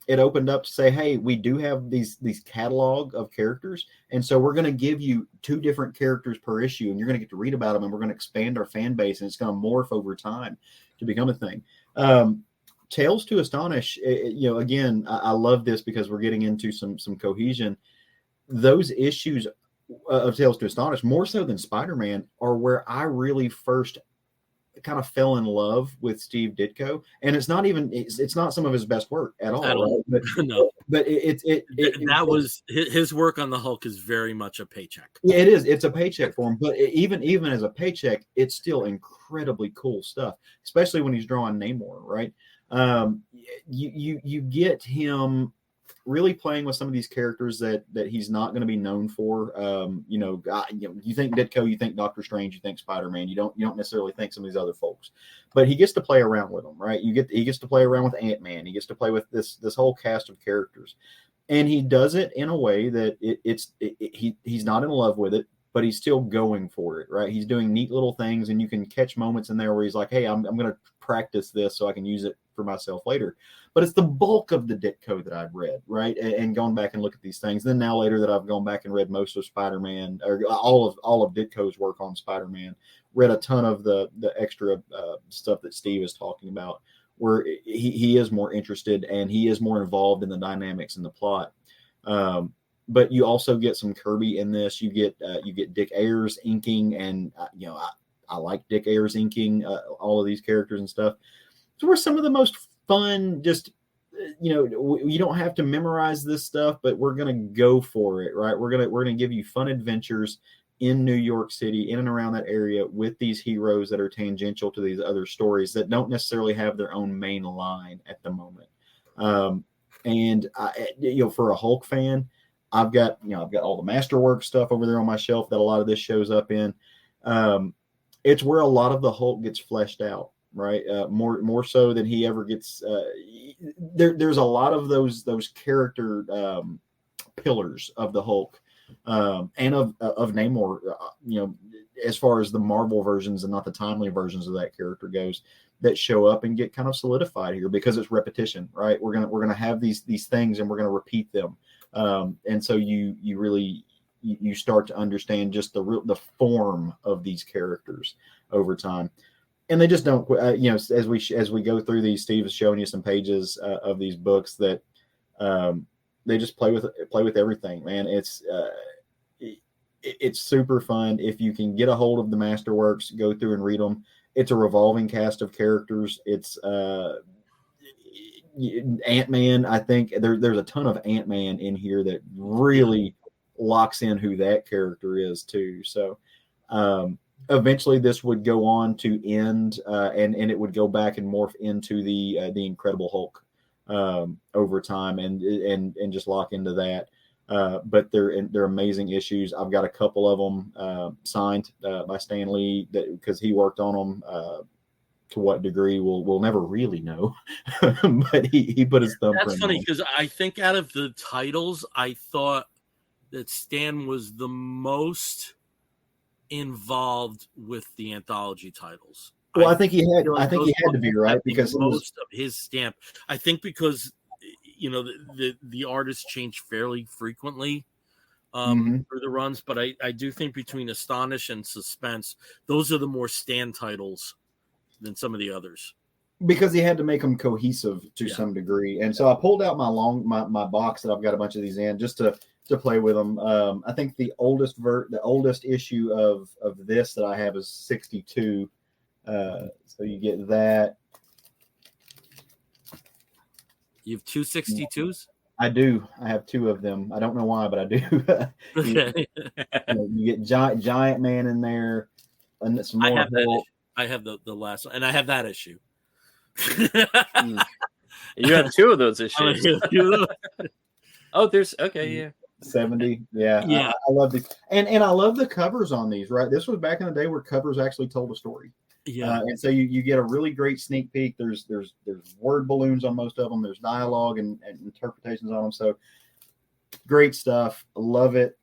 it opened up to say, hey, we do have these catalog of characters, and so we're going to give you 2 different characters per issue, and you're going to get to read about them, and we're going to expand our fan base, and it's going to morph over time to become a thing. Tales to Astonish, again, I love this because we're getting into some cohesion. Those issues of Tales to Astonish, more so than Spider-Man, are where I really first kind of fell in love with Steve Ditko, and it's not some of his best work at all. Right? But no, but that was his work on the Hulk is very much a paycheck. Yeah, it is. It's a paycheck for him, but even as a paycheck, it's still incredibly cool stuff, especially when he's drawing Namor, right? You get him really playing with some of these characters that he's not going to be known for. You think Ditko, you think Doctor Strange, you think Spider-Man. You don't necessarily think some of these other folks, but he gets to play around with them, right? He gets to play around with Ant-Man. He gets to play with this whole cast of characters, and he does it in a way that he's not in love with it, but he's still going for it, right? He's doing neat little things, and you can catch moments in there where he's like, hey, I'm going to practice this so I can use it for myself later. But it's the bulk of the Ditko that I've read, right? And gone back and look at these things. Then now later that I've gone back and read most of Spider-Man, or all of Ditko's work on Spider-Man, read a ton of the extra stuff that Steve is talking about, where he is more interested and he is more involved in the dynamics and the plot. But you also get some Kirby in this. You get Dick Ayers inking, and I like Dick Ayers inking all of these characters and stuff. So we're some of the most fun, just, you don't have to memorize this stuff, but we're going to go for it, right? We're going to give you fun adventures in New York City, in and around that area, with these heroes that are tangential to these other stories that don't necessarily have their own main line at the moment. And for a Hulk fan, I've got all the Masterwork stuff over there on my shelf that a lot of this shows up in. It's where a lot of the Hulk gets fleshed out, right? More so than he ever gets. There's a lot of those character pillars of the Hulk and of Namor. As far as the Marvel versions and not the timely versions of that character goes, that show up and get kind of solidified here because it's repetition, right? We're gonna have these things and we're gonna repeat them, and so you really start to understand just the form of these characters over time. And they just don't, as we go through these, Steve is showing you some pages of these books that they just play with everything, man. It's super fun. If you can get a hold of the Masterworks, go through and read them. It's a revolving cast of characters. It's Ant-Man. I think there's a ton of Ant-Man in here that really locks in who that character is too. So eventually this would go on to end, and it would go back and morph into the Incredible Hulk over time, and just lock into that. But they're amazing issues. I've got a couple of them signed by Stan Lee because he worked on them. To what degree we'll never really know, but he put his thumbprint. That's funny because I think out of the titles, I thought that Stan was the most involved with the anthology titles. Well, I think he had. feel I like think those he had to be ones right have the because he was. most of his stamp. I think because the artists change fairly frequently for the runs, but I do think between Astonish and Suspense, those are the more stand titles than some of the others. Because he had to make them cohesive to some degree, and so I pulled out my box that I've got a bunch of these in just to play with them. I think the oldest issue of this that I have is 62. So you get that. You have 262s? I do. I have 2 of them. I don't know why, but I do. Okay. you get Giant Man in there, and some more. I have the last one, and I have that issue. You have 2 of those issues. Oh, there's yeah. 70. Yeah. I love these. And I love the covers on these, right? This was back in the day where covers actually told a story. Yeah. And so you get a really great sneak peek. There's word balloons on most of them. There's dialogue and interpretations on them. So great stuff. I love it.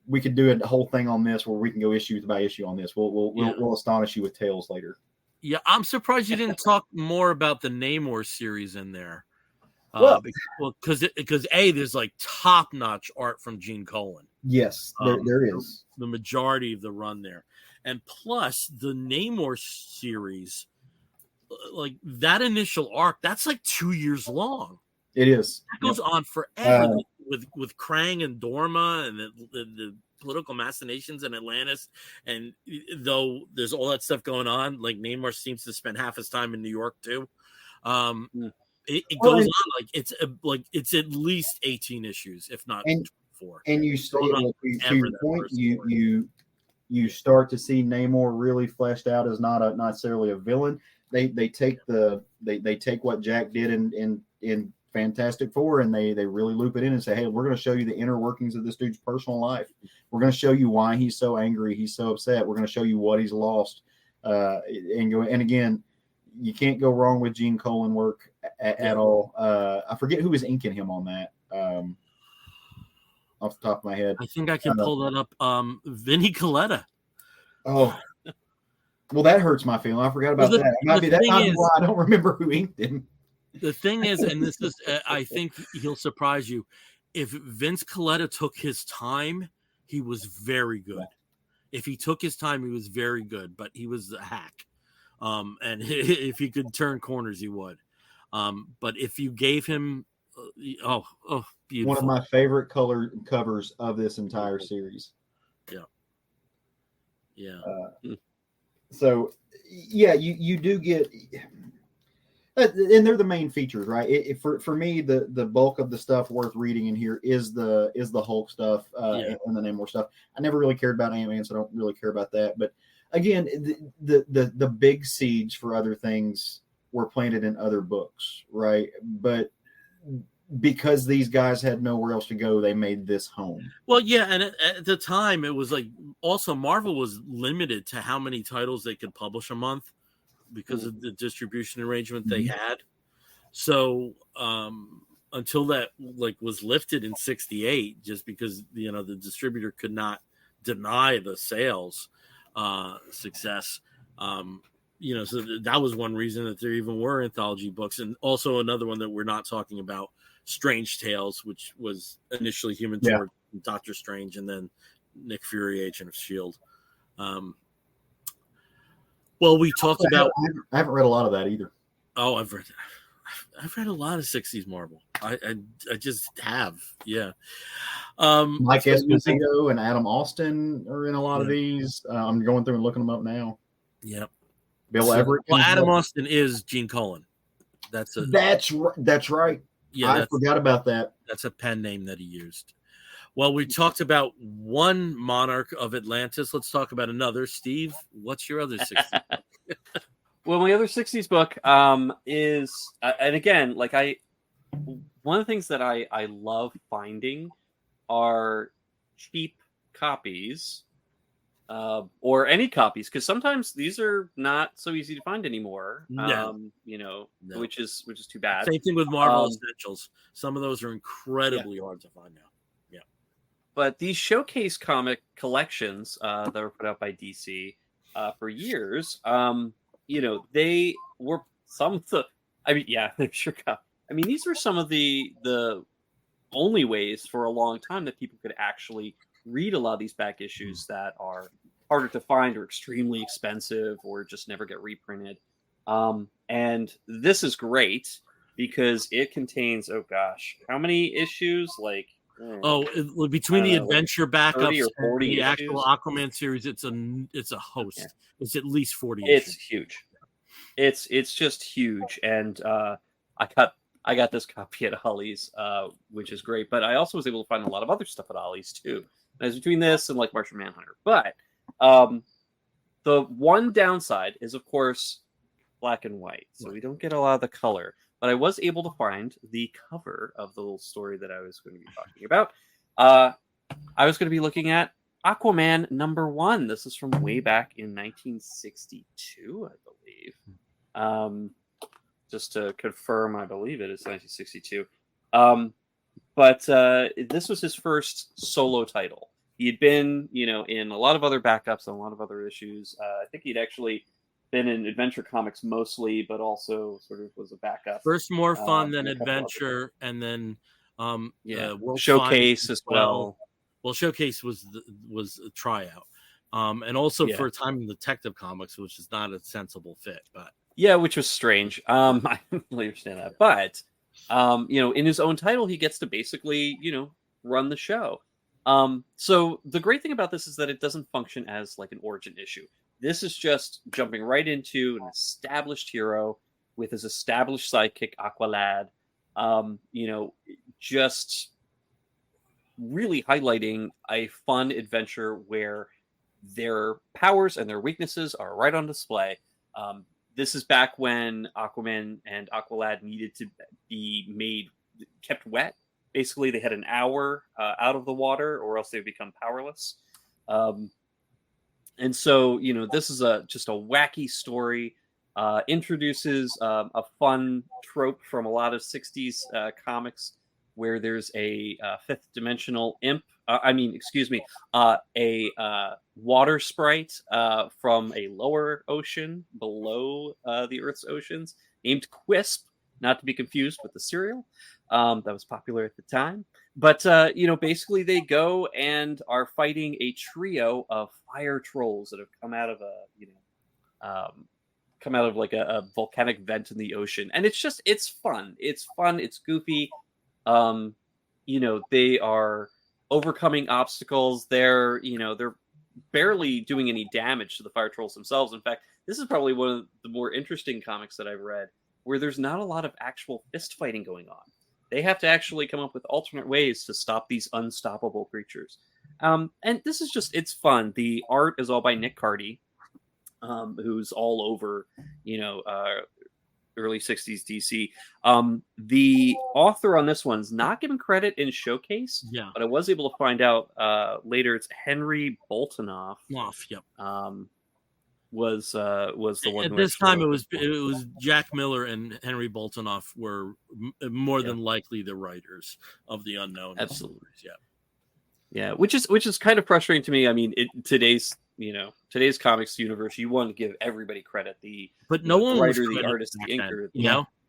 We could do a whole thing on this where we can go issue by issue on this. We'll astonish you with tales later. Yeah, I'm surprised you didn't talk more about the Namor series in there. Because there's like top-notch art from Gene Colan. Yes, there is. The majority of the run there. And plus, the Namor series, like that initial arc, that's like 2 years long. It is. That goes on forever with Krang and Dorma and the political machinations in Atlantis. And though there's all that stuff going on, like Namor seems to spend half his time in New York too. It goes on it's at least 18 issues, if not 24. And you stay to your point, you start to see Namor really fleshed out as not necessarily a villain. They take what Jack did in Fantastic Four and they really loop it in and say, hey, we're going to show you the inner workings of this dude's personal life. We're going to show you why he's so angry, he's so upset. We're going to show you what he's lost. And again, you can't go wrong with Gene Colan work at all. I forget who was inking him on that. Off the top of my head, I think I can pull that up. Vinnie Coletta. Oh, well, that hurts my feeling. I forgot about that. That might be why I don't remember who inked him. The thing is, and this is, I think he'll surprise you. If Vince Coletta took his time, he was very good. If he took his time, he was very good. But he was a hack. And if he could turn corners, he would. But if you gave him, beautiful. One of my favorite color covers of this entire series. Yeah. So, yeah, you do get, and they're the main features, right? For me, the bulk of the stuff worth reading in here is the Hulk stuff and the Namor stuff. I never really cared about Ant-Man, so I don't really care about that. But again, the big seeds for other things were planted in other books, right? But because these guys had nowhere else to go, they made this home. Well, yeah, and at the time, it was like also Marvel was limited to how many titles they could publish a month because of the distribution arrangement they had. So until that was lifted in '68, just because the distributor could not deny the sales success. So that was one reason that there even were anthology books, and also another one that we're not talking about. Strange Tales, which was initially Human Torch, Doctor Strange, and then Nick Fury, Agent of S.H.I.E.L.D. Well, we talked about. I haven't read a lot of that either. Oh, I've read a lot of '60s Marvel. I just have, yeah. Mike Esposito and Adam Austin are in a lot of these. I'm going through and looking them up now. Yep. Bill Everett. Well, Adam Austin is Gene Colan. That's right. Yeah, I forgot about that. That's a pen name that he used. Well, we talked about one monarch of Atlantis. Let's talk about another. Steve, what's your other 60s? Well, my other 60s book is, and again, one of the things that I love finding are cheap copies or any copies, because sometimes these are not so easy to find anymore. Which is too bad. Same thing with Marvel Essentials. Some of those are incredibly hard to find now. Yeah, but these showcase comic collections that were put out by DC for years, they were some of the. I mean, yeah, they sure got. I mean, these were some of the only ways for a long time that people could actually read a lot of these back issues that are harder to find or extremely expensive or just never get reprinted. And this is great because it contains, oh gosh, how many issues? Like, between the adventure backups or 40 and the issues? actual Aquaman series, it's a host. Yeah. It's at least 40 it's issues. Huge. It's just huge. And I got this copy at Ollie's, which is great. But I also was able to find a lot of other stuff at Ollie's too. And it's between this and like Martian Manhunter. But the one downside is, of course, black and white, so we don't get a lot of the color. But I was able to find the cover of the little story that I was going to be talking about. I was going to be looking at Aquaman #1. This is from way back in 1962, I believe. Just to confirm, I believe it is 1962. But this was his first solo title. He had been, in a lot of other backups and a lot of other issues. I think he'd actually been in Adventure Comics mostly, but also sort of was a backup. First More Fun than Adventure, and then Showcase as well. Well, Showcase was a tryout, and also for a time in Detective Comics, which is not a sensible fit, but which was strange. I completely understand that, but in his own title, he gets to basically run the show. So the great thing about this is that it doesn't function as like an origin issue. This is just jumping right into an established hero with his established sidekick, Aqualad. Just really highlighting a fun adventure where their powers and their weaknesses are right on display. This is back when Aquaman and Aqualad needed to be kept wet. Basically, they had an hour out of the water, or else they would become powerless. And so, this is just a wacky story. Introduces a fun trope from a lot of 60s comics where there's a fifth dimensional imp. A water sprite from a lower ocean below the Earth's oceans named Quisp, not to be confused with the cereal that was popular at the time. But, basically they go and are fighting a trio of fire trolls that have come out of like a volcanic vent in the ocean. And it's fun. It's fun. It's goofy. They are overcoming obstacles. They're barely doing any damage to the fire trolls themselves. In fact, this is probably one of the more interesting comics that I've read where there's not a lot of actual fist fighting going on. They have to actually come up with alternate ways to stop these unstoppable creatures. And this is it's fun. The art is all by Nick Cardy, who's all over, early 60s DC. The author on this one's not given credit in Showcase, but I was able to find out later it's Henry Boltinoff. Yep. Was the one at this time it was Jack Miller and Henry Boltinoff were more than likely the writers of the Unknown. Absolutely. Yeah, which is kind of frustrating to me. I mean, today's comics universe, you want to give everybody credit. But no one writer, the artist, the inker.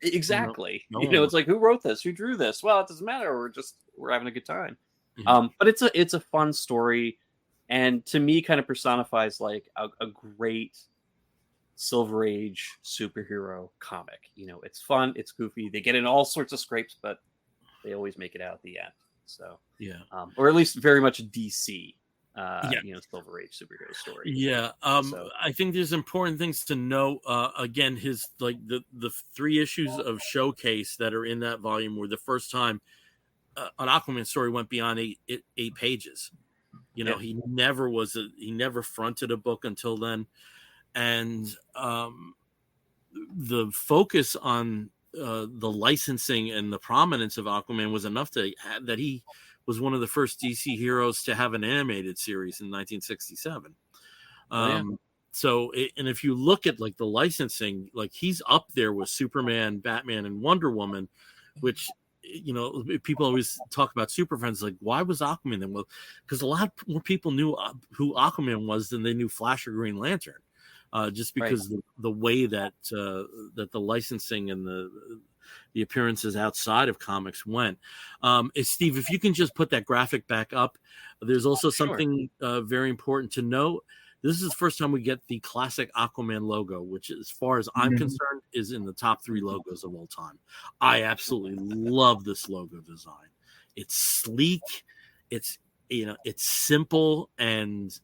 Exactly. It's like, who wrote this? Who drew this? Well, it doesn't matter. We're having a good time. Mm-hmm. But it's a fun story, and to me, kind of personifies like a great Silver Age superhero comic. It's fun. It's goofy. They get in all sorts of scrapes, but they always make it out at the end. So or at least very much DC. Silver Age superhero story. I think there's important things to know. Again, his the 3 issues of Showcase that are in that volume were the first time an Aquaman story went beyond 8 pages. He never fronted a book until then, and the focus on the licensing and the prominence of Aquaman was enough that he was one of the first DC heroes to have an animated series in 1967. So, and if you look at like the licensing, like he's up there with Superman, Batman, and Wonder Woman, which, people always talk about super friends. Like, why was Aquaman then? Well, because a lot more people knew who Aquaman was than they knew Flash or Green Lantern. just because the way that that the licensing and the appearances outside of comics went. Steve, if you can just put that graphic back up. There's also something very important to note. This is the first time we get the classic Aquaman logo, which, as far as I'm concerned, is in the top 3 logos of all time. I absolutely love this logo design. It's sleek. It's simple, and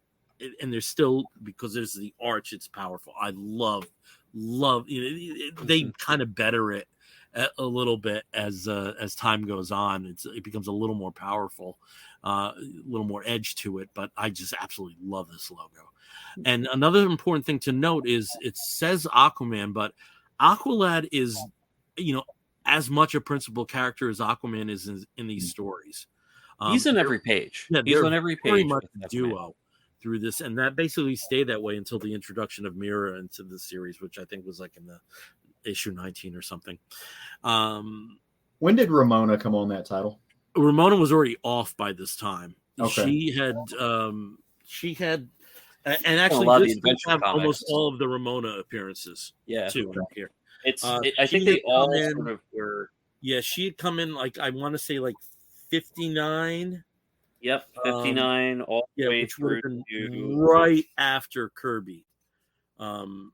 there's still, because there's the arch, it's powerful. I love. They kind of better it a little bit as time goes on. It becomes a little more powerful, a little more edge to it. But I just absolutely love this logo. And another important thing to note is it says Aquaman, but Aqualad is, as much a principal character as Aquaman is in these stories. He's in every page. Yeah, he's on every page. Very much a duo through this, and that basically stayed that way until the introduction of Mira into the series, which I think was like in the issue 19 or something. When did Ramona come on that title? Ramona was already off by this time. Okay. She had. And actually, this have almost all of the Ramona appearances. Yeah, too here. I think they all sort of were. Yeah, she had come in I want to say 59. Yep, 59 all the way which would through have been right after Kirby. Well,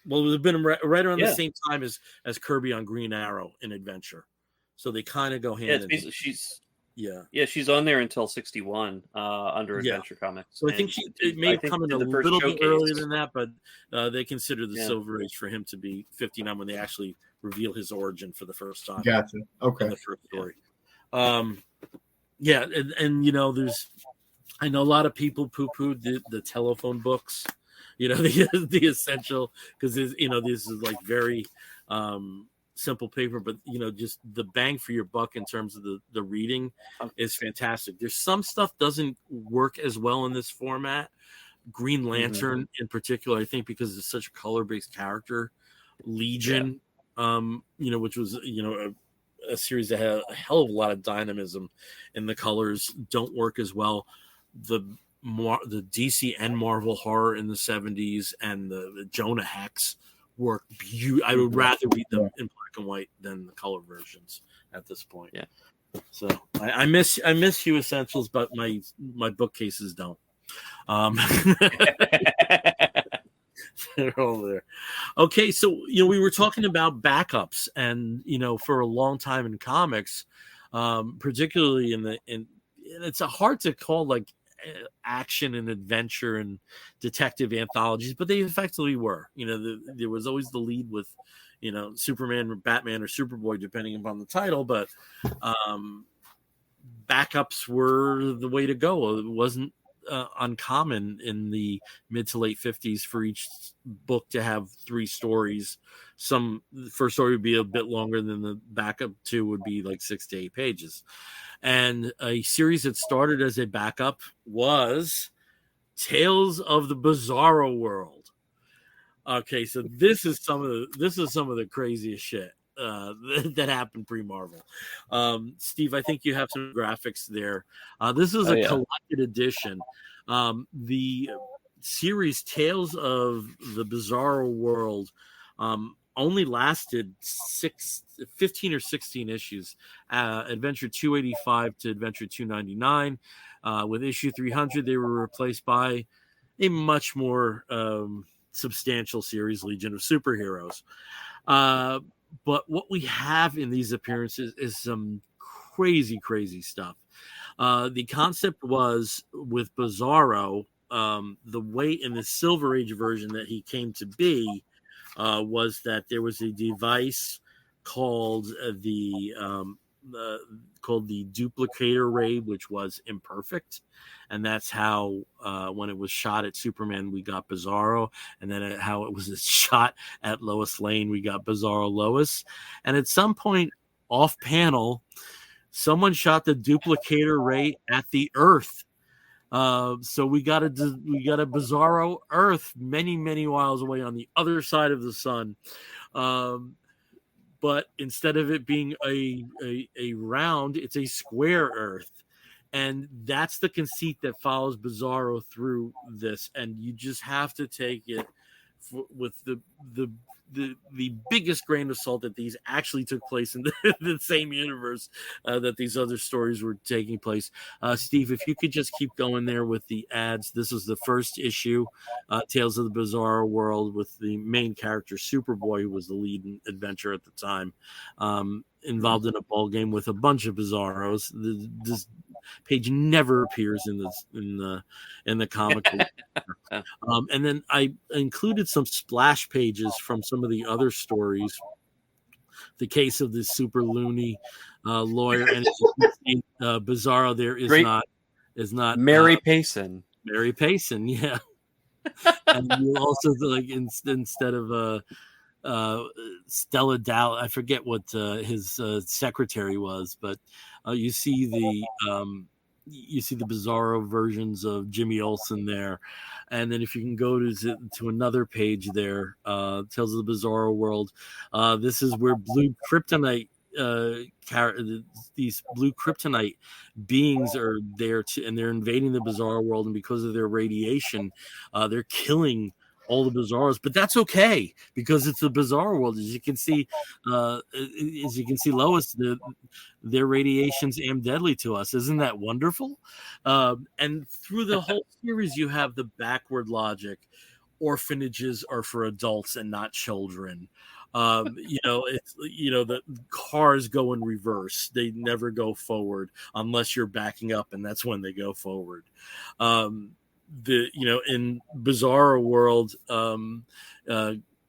it would have been right around the same time as Kirby on Green Arrow in Adventure. So they kind of go hand in hand. She's on there until 61 under Adventure Comics. So I think it may have come in a little bit earlier than that, but they consider the Silver Age for him to be 59 when they actually reveal his origin for the first time. Gotcha. Okay. In the first story. And there's, I know a lot of people poo-pooed the telephone books, the essential, because this is very simple paper, but just the bang for your buck in terms of the reading is fantastic. There's some stuff doesn't work as well in this format. Green Lantern in particular, I think, because it's such a color-based character. Legion, which was a series that had a hell of a lot of dynamism, and the colors don't work as well. The DC and Marvel horror in the 70s and the Jonah Hex work I would rather read them in black and white than the color versions at this point. Yeah. So I miss you Essentials, but my bookcases don't. They're all there. Okay, so we were talking about backups, and for a long time in comics, particularly and it's hard to call action and adventure and detective anthologies, but they effectively were. There was always the lead with Superman or Batman or Superboy, depending upon the title, but backups were the way to go. It wasn't uncommon in the mid to late 50s for each book to have 3 stories. The first story would be a bit longer than the backup 2 would be 6 to 8 pages. And a series that started as a backup was Tales of the Bizarro World. Okay, so this is some of the craziest shit that happened pre-Marvel. Steve, I think you have some graphics there. This is a collected edition. The series Tales of the Bizarro World only lasted 15 or 16 issues. Adventure 285 to Adventure 299. With issue 300, they were replaced by a much more substantial series, Legion of Superheroes. But what we have in these appearances is some crazy, crazy stuff. The concept was with Bizarro, the way in the Silver Age version that he came to be was that there was a device called the duplicator ray, which was imperfect, and that's how when it was shot at Superman, we got Bizarro, and then how it was shot at Lois Lane, we got Bizarro Lois, and at some point off panel, someone shot the duplicator ray at the Earth. So we got a Bizarro Earth many, many miles away on the other side of the sun. But instead of it being a round, it's a square Earth. And that's the conceit that follows Bizarro through this. And you just have to take it with the biggest grain of salt that these actually took place in the same universe that these other stories were taking place. Steve, if you could just keep going there with the ads. This is the first issue, Tales of the Bizarro World, with the main character Superboy, who was the lead adventure at the time, involved in a ball game with a bunch of Bizarros. This page never appears in the comic book. And then I included some splash pages from some of the other stories. The case of this super loony lawyer, and Bizarro there is not Mary Payson. Mary Payson, yeah. And you also like instead of Stella Dow, I forget what his secretary was, but you see the Bizarro versions of Jimmy Olsen there. And then if you can go to another page there, Tales of the Bizarro World, this is where blue kryptonite these blue kryptonite beings are there and they're invading the Bizarro World, and because of their radiation, they're killing all the Bizarros, but that's okay because it's the Bizarro World. As you can see, Lois, their radiation's am deadly to us. Isn't that wonderful? And through the whole series, you have the backward logic. Orphanages are for adults and not children. The cars go in reverse. They never go forward unless you're backing up, and that's when they go forward. In Bizarro World,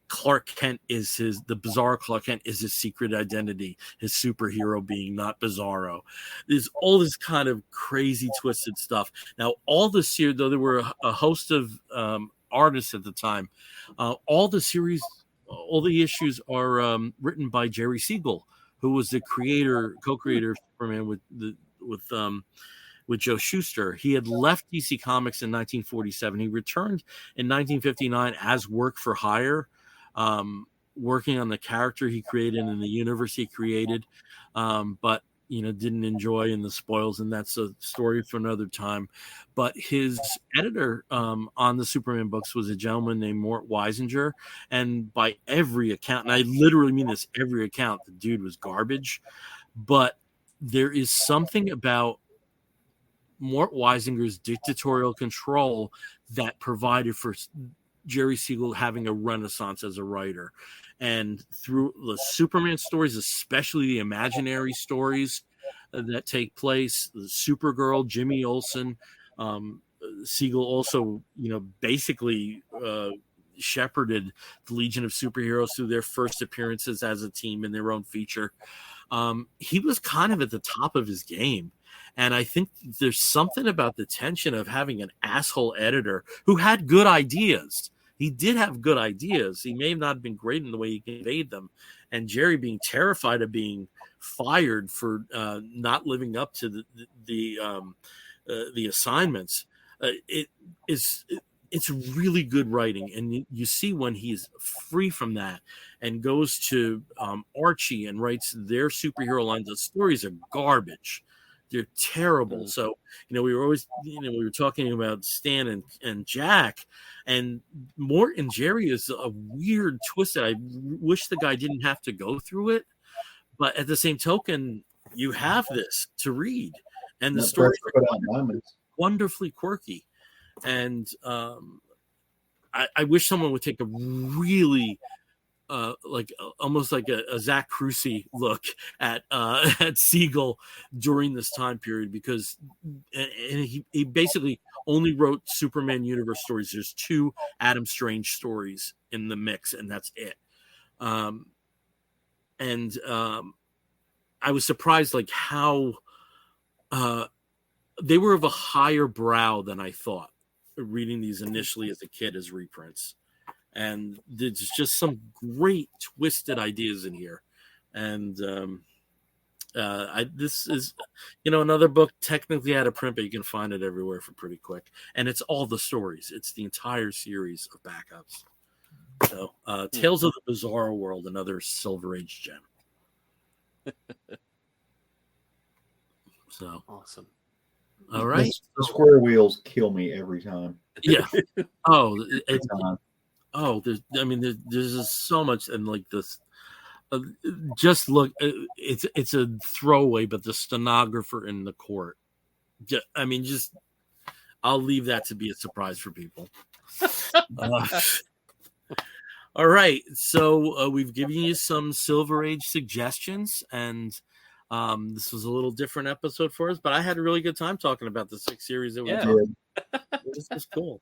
Clark Kent the Bizarro Clark Kent is his secret identity, his superhero being, not Bizarro. There's all this kind of crazy twisted stuff. Now, all the series, though there were a host of artists at the time, all the issues are written by Jerry Siegel, who was the co-creator of Superman with Joe Shuster. He had left DC Comics in 1947. He returned in 1959 as work for hire, working on the character he created and the universe he created, but didn't enjoy in the spoils, and that's a story for another time. But his editor on the Superman books was a gentleman named Mort Weisinger, and by every account, and I literally mean this, every account, the dude was garbage. But there is something about Mort Weisinger's dictatorial control that provided for Jerry Siegel having a renaissance as a writer. And through the Superman stories, especially the imaginary stories that take place, the Supergirl, Jimmy Olsen, Siegel also, basically shepherded the Legion of Superheroes through their first appearances as a team in their own feature. He was kind of at the top of his game. And I think there's something about the tension of having an asshole editor who had good ideas. He did have good ideas. He may have not been great in the way he conveyed them. And Jerry being terrified of being fired for not living up to the assignments. It's really good writing. And you see when he's free from that and goes to Archie and writes their superhero lines, the stories are garbage. They're terrible. Mm-hmm. So, we were talking about Stan and Jack, and Mort and Jerry is a weird twist that I wish the guy didn't have to go through it. But at the same token, you have this to read, and the story is wonderfully quirky. And I wish someone would take a really almost like a Zach Crucy look at Siegel during this time period, because he basically only wrote Superman universe stories. There's 2 Adam Strange stories in the mix, and that's it. I was surprised how they were of a higher brow than I thought, reading these initially as a kid as reprints. And there's just some great twisted ideas in here. And this is, another book technically out of print, but you can find it everywhere for pretty quick. And it's all the stories. It's the entire series of backups. So Tales of the Bizarro World, another Silver Age gem. So awesome. All right. The square wheels kill me every time. Yeah. Oh, there's just so much, and like this. Just look, it's a throwaway, but the stenographer in the court. I'll leave that to be a surprise for people. All right, so we've given you some Silver Age suggestions, and this was a little different episode for us, but I had a really good time talking about the 6 series that we did. This is cool,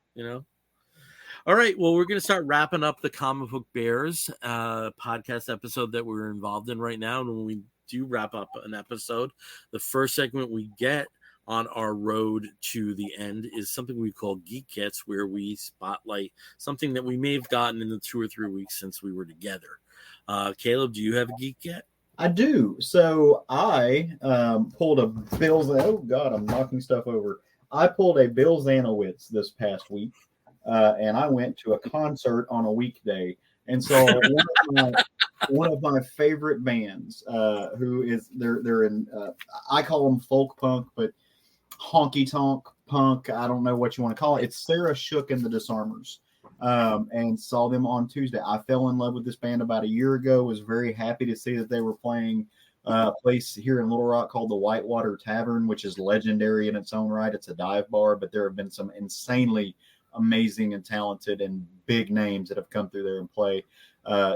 All right, well, we're going to start wrapping up the Comic Book Bears podcast episode that we're involved in right now. And when we do wrap up an episode, the first segment we get on our road to the end is something we call Geek Kits, where we spotlight something that we may have gotten in the 2 or 3 weeks since we were together. Caleb, do you have a Geek Kit? I do. So I pulled a Bill. Oh God, I'm knocking stuff over. I pulled a Bill Zanowitz this past week. And I went to a concert on a weekday and saw one of my favorite bands, who is they're in I call them folk punk, but honky tonk punk. I don't know what you want to call it. It's Sarah Shook and the Disarmers, and saw them on Tuesday. I fell in love with this band about a year ago. Was very happy to see that they were playing a place here in Little Rock called the Whitewater Tavern, which is legendary in its own right. It's a dive bar, but there have been some insanely amazing and talented and big names that have come through there and play.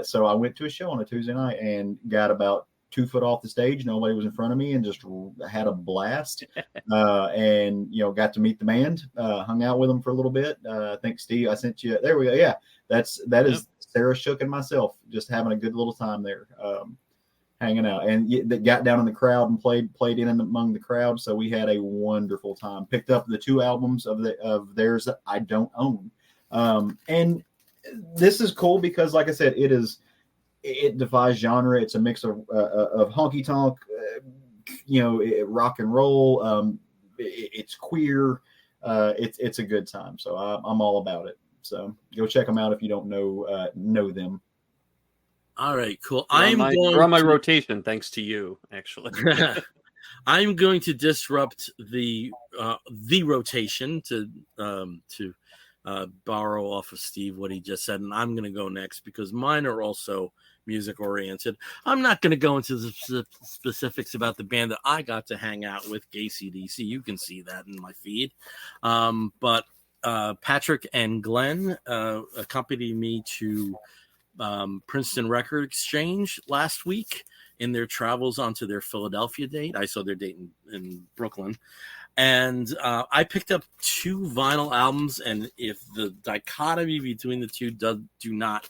So I went to a show on a Tuesday night and got about 2 foot off the stage. Nobody was in front of me and just had a blast. And, got to meet the band, hung out with them for a little bit. I think Steve, I sent you, there we go. Yeah, that is Sarah Shook and myself just having a good little time there. Hanging out, and that got down in the crowd and played in and among the crowd. So we had a wonderful time. Picked up the 2 albums of theirs that I don't own, and this is cool because, like I said, it defies genre. It's a mix of honky tonk, rock and roll. It's queer. It's a good time. So I'm all about it. So go check them out if you don't know them. All right, cool. We're on my rotation, thanks to you, actually. I'm going to disrupt the rotation to borrow off of Steve what he just said, and I'm going to go next because mine are also music oriented. I'm not going to go into the specifics about the band that I got to hang out with, AC/DC. You can see that in my feed, but Patrick and Glenn accompanied me to Princeton Record Exchange last week in their travels onto their Philadelphia date. I saw their date in Brooklyn. And I picked up 2 vinyl albums. And if the dichotomy between the two do not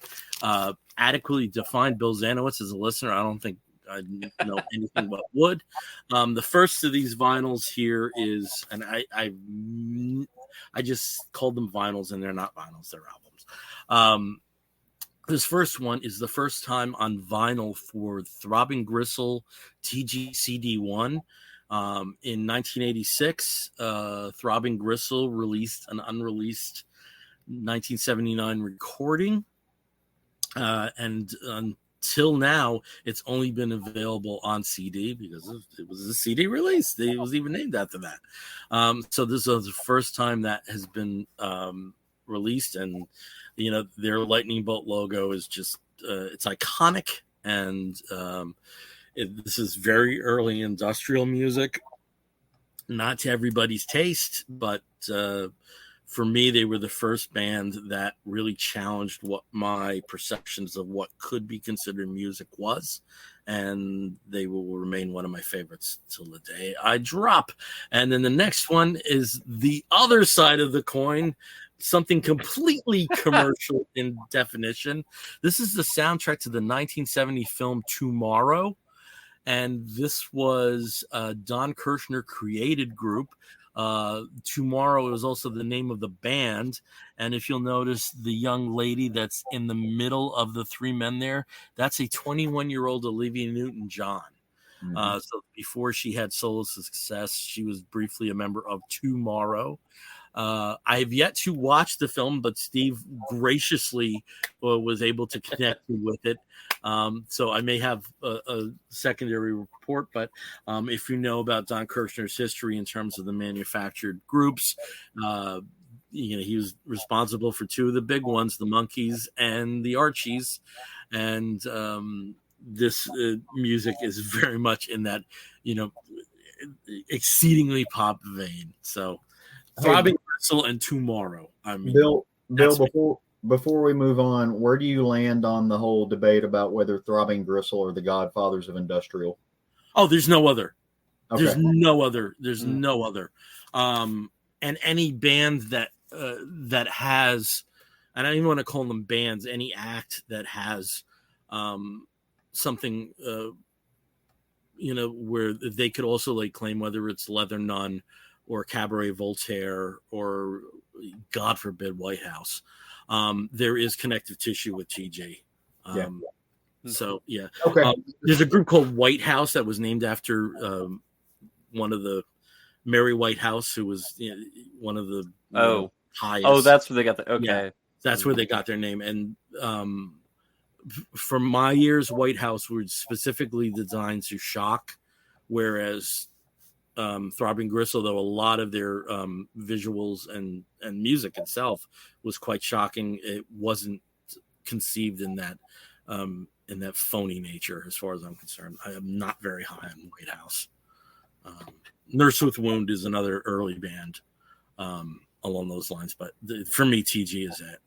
adequately define Bill Zanowitz as a listener, I don't think I know anything but would. The first of these vinyls here is, and I just called them vinyls, and they're not vinyls, they're albums. This first one is the first time on vinyl for Throbbing Gristle TGCD1. In 1986, Throbbing Gristle released an unreleased 1979 recording. And until now, it's only been available on CD because it was a CD release. It was even named after that. So this is the first time that has been released, and their lightning bolt logo is just it's iconic, and this is very early industrial music, not to everybody's taste, but for me, they were the first band that really challenged what my perceptions of what could be considered music was, and they will remain one of my favorites till the day I drop. And then the next one is the other side of the coin, something completely commercial in definition. This is the soundtrack to the 1970 film Tomorrow, and this was a Don Kirshner created group. Tomorrow is also the name of the band, and if you'll notice, the young lady that's in the middle of the 3 men there, that's a 21-year-old Olivia Newton-John. So before she had solo success, she was briefly a member of Tomorrow. I have yet to watch the film, but Steve graciously was able to connect me with it. So I may have a secondary report, but if you know about Don Kirshner's history in terms of the manufactured groups, he was responsible for two of the big ones, the Monkees and the Archies, and this music is very much in that exceedingly pop vein. So, Throbbing Gristle and Tomorrow. I mean, Bill, before we move on, where do you land on the whole debate about whether Throbbing Gristle are the godfathers of industrial? Oh, there's no other. Okay. There's no other. There's no other. And any band that has, and I don't even want to call them bands, any act that has something, where they could also like claim, whether it's Leather Nun or Cabaret Voltaire or, God forbid, White House. There is connective tissue with TG. So, yeah. Okay. There's a group called White House that was named after one of the Mary Whitehouse, who was one of the highest. Oh, that's where they got the that's where they got their name. And for my years, White House were specifically designed to shock, whereas Throbbing Gristle, though a lot of their visuals and music itself was quite shocking, it wasn't conceived in that phony nature, as far as I'm concerned. I am not very high on White House. Nurse with Wound is another early band along those lines, but for me, TG is it.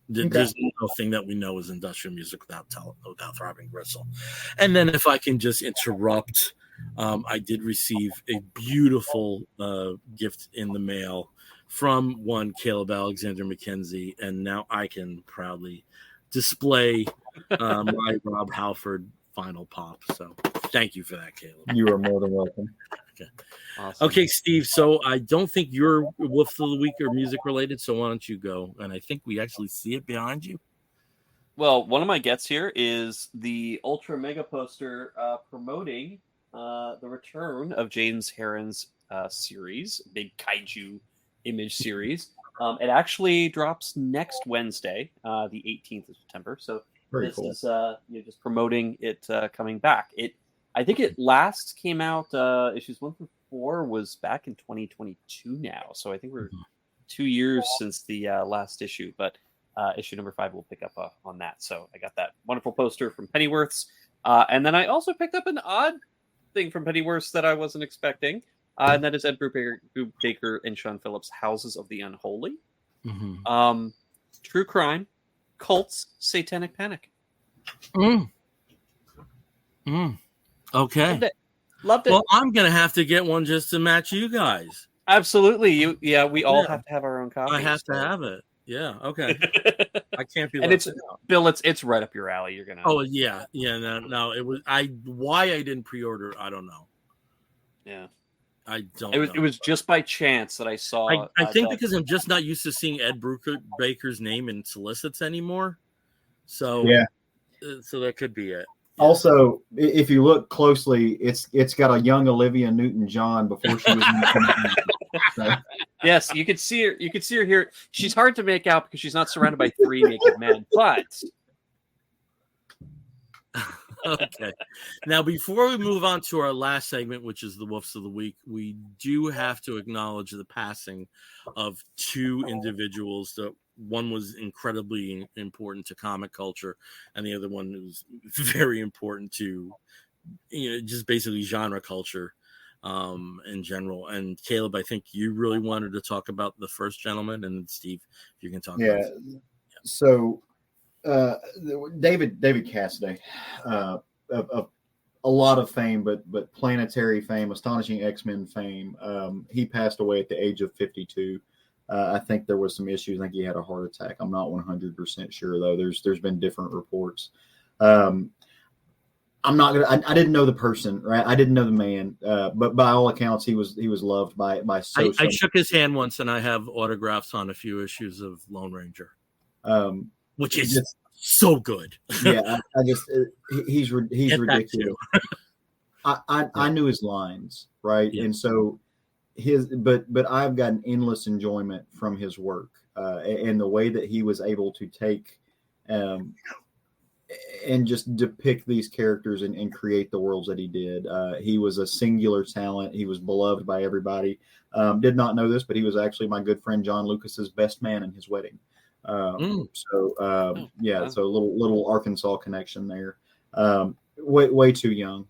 There's no thing that we know is industrial music without Throbbing Gristle. And then, if I can just interrupt, I did receive a beautiful gift in the mail from one Caleb Alexander McKenzie, and now I can proudly display my Rob Halford Final Pop. So thank you for that, Caleb. You are more than welcome. Okay. Awesome. Okay, Steve. So I don't think your Wolf of the Week are music related. So why don't you go? And I think we actually see it behind you. Well, one of my gets here is the Ultra Mega poster promoting the return of James Herron's series, big kaiju image series. It actually drops next Wednesday, the 18th of September. So Very this cool. is just promoting it coming back. I think it last came out, issues 1 through 4 was back in 2022 now. So I think we're 2 years since the last issue, but issue number 5 will pick up on that. So I got that wonderful poster from Pennyworth's. And then I also picked up an odd thing from Pennyworth's that I wasn't expecting. And that is Ed Brubaker and Sean Phillips' Houses of the Unholy. Mm-hmm. True crime, cults, satanic panic. Okay. Loved it. Well, I'm going to have to get one just to match you guys. Absolutely. We all have to have our own copy. I have to have it. Yeah. Okay. I can't be. And it's Bill. It's right up your alley. You're gonna. Oh yeah. No. It was why I didn't pre-order. I don't know. Yeah. I don't. It was just by chance that I saw. I think because I'm just not used to seeing Ed Brubaker's name in solicits anymore. So yeah. So that could be it. Also, if you look closely, it's got a young Olivia Newton-John before she was in the so. Yes, you could see her. You could see her here. She's hard to make out because she's not surrounded by 3 naked men. But okay. Now, before we move on to our last segment, which is the Wolves of the Week, we do have to acknowledge the passing of 2 individuals. That one was incredibly important to comic culture, and the other one was very important to, just basically genre culture in general. And Caleb, I think you really wanted to talk about the first gentleman, and Steve, if you can talk about it. Yeah. So David Cassidy, of a lot of fame, but planetary fame, astonishing X-Men fame. He passed away at the age of 52. I think there was some issues. I think he had a heart attack. I'm not 100% sure though. There's been different reports. I'm not gonna. I didn't know the person, right? I didn't know the man, but by all accounts, he was loved by so. I shook his hand once, and I have autographs on a few issues of Lone Ranger, which is so good. Yeah, I just he's ridiculous. I knew his lines, right, and so but I've gotten endless enjoyment from his work and the way that he was able to take and just depict these characters and create the worlds that he did. He was a singular talent. He was beloved by everybody. Did not know this, but he was actually my good friend John Lucas's best man in his wedding. So a little Arkansas connection there. Way too young,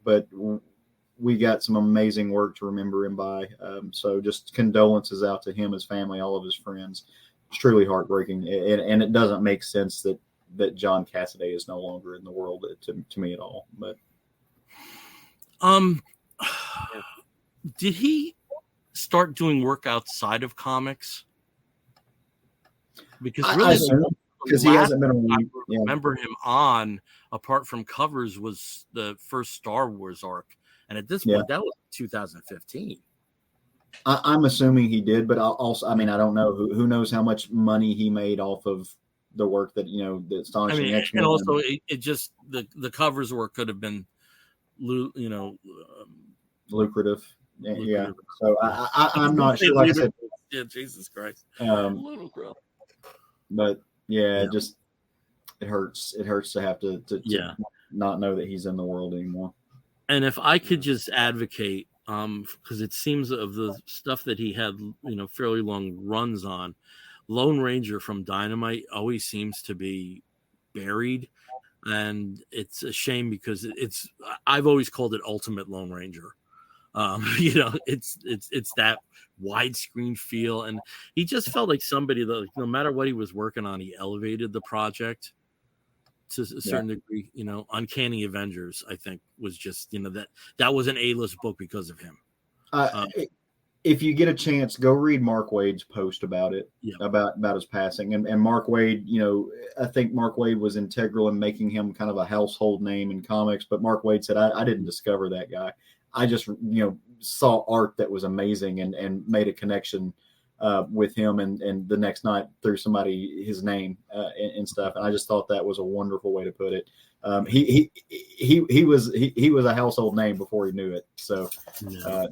but we got some amazing work to remember him by. So just condolences out to him, his family, all of his friends. It's truly heartbreaking, and it doesn't make sense that John Cassaday is no longer in the world to me at all. But did he start doing work outside of comics? Because really, because he hasn't been I remember him on, apart from covers, was the first Star Wars arc, and at this point, that was 2015. I'm assuming he did, but I don't know. Who knows how much money he made off of the work that the Astonishing X-Men. And also, it just the covers work could have been, lucrative. Yeah. So I'm not sure. Like I said, yeah, Jesus Christ. Little girl. But it just it hurts. It hurts to have to not know that he's in the world anymore. And if I could just advocate, because it seems of the stuff that he had, fairly long runs on, Lone Ranger from Dynamite always seems to be buried, and it's a shame because I've always called it Ultimate Lone Ranger. It's that widescreen feel, and he just felt like somebody that, no matter what he was working on, he elevated the project to a certain degree. Uncanny Avengers, I think, was just that was an A-list book because of him. If you get a chance, go read Mark Waid's post about it, about his passing. And Mark Waid, I think Mark Waid was integral in making him kind of a household name in comics. But Mark Waid said, I didn't discover that guy. I just, saw art that was amazing and made a connection with him. And the next night threw his name and stuff. And I just thought that was a wonderful way to put it. He was a household name before he knew it. So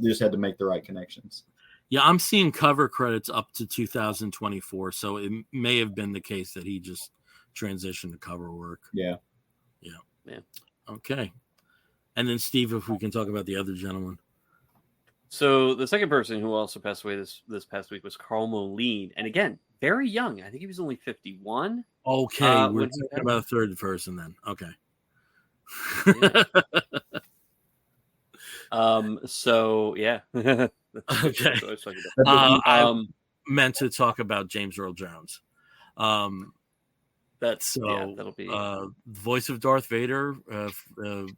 just had to make the right connections. Yeah, I'm seeing cover credits up to 2024. So it may have been the case that he just transitioned to cover work. Yeah. Okay. And then Steve, if we can talk about the other gentleman. So the second person who also passed away this past week was Carl Moline, and again, very young. I think he was only 51. Okay, we're talking about a third person then. Okay. So yeah. Okay. I meant to talk about James Earl Jones. That'll be voice of Darth Vader,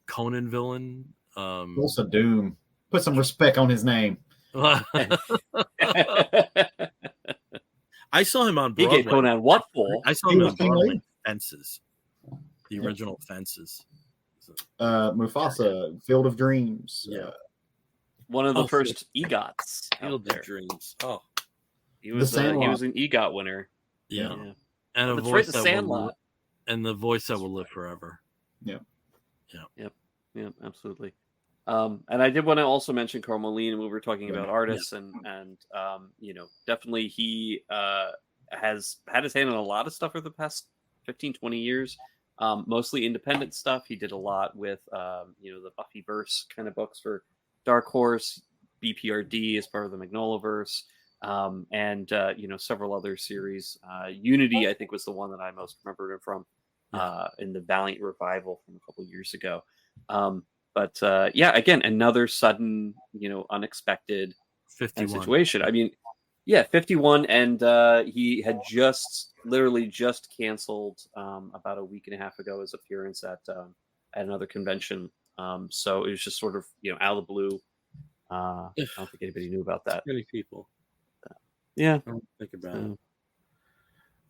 Conan villain. Also Doom. Put some respect on his name. I saw him on Broadway. He gave Conan what for? I saw him on Broadway. Fences. The original Fences. Mufasa, Field of Dreams. Yeah. One of the first EGOTs. Field of Dreams. Oh. He was an EGOT winner. Yeah. And a voice that Sandlot. And the voice that will live forever. Yeah. Yep, absolutely. And I did want to also mention Carl Moline when we were talking about artists, and definitely he has had his hand on a lot of stuff for the past 15, 20 years, mostly independent stuff. He did a lot with, the Buffyverse kind of books for Dark Horse, BPRD as part of the Magnolaverse, and several other series. Unity, I think, was the one that I most remembered him from in the Valiant revival from a couple years ago. But again, another sudden, unexpected 51 situation. I mean, 51, and he had literally just canceled about a week and a half ago his appearance at another convention. So it was just sort of, out of the blue. I don't think anybody knew about that. Many people. Yeah. I don't think about it.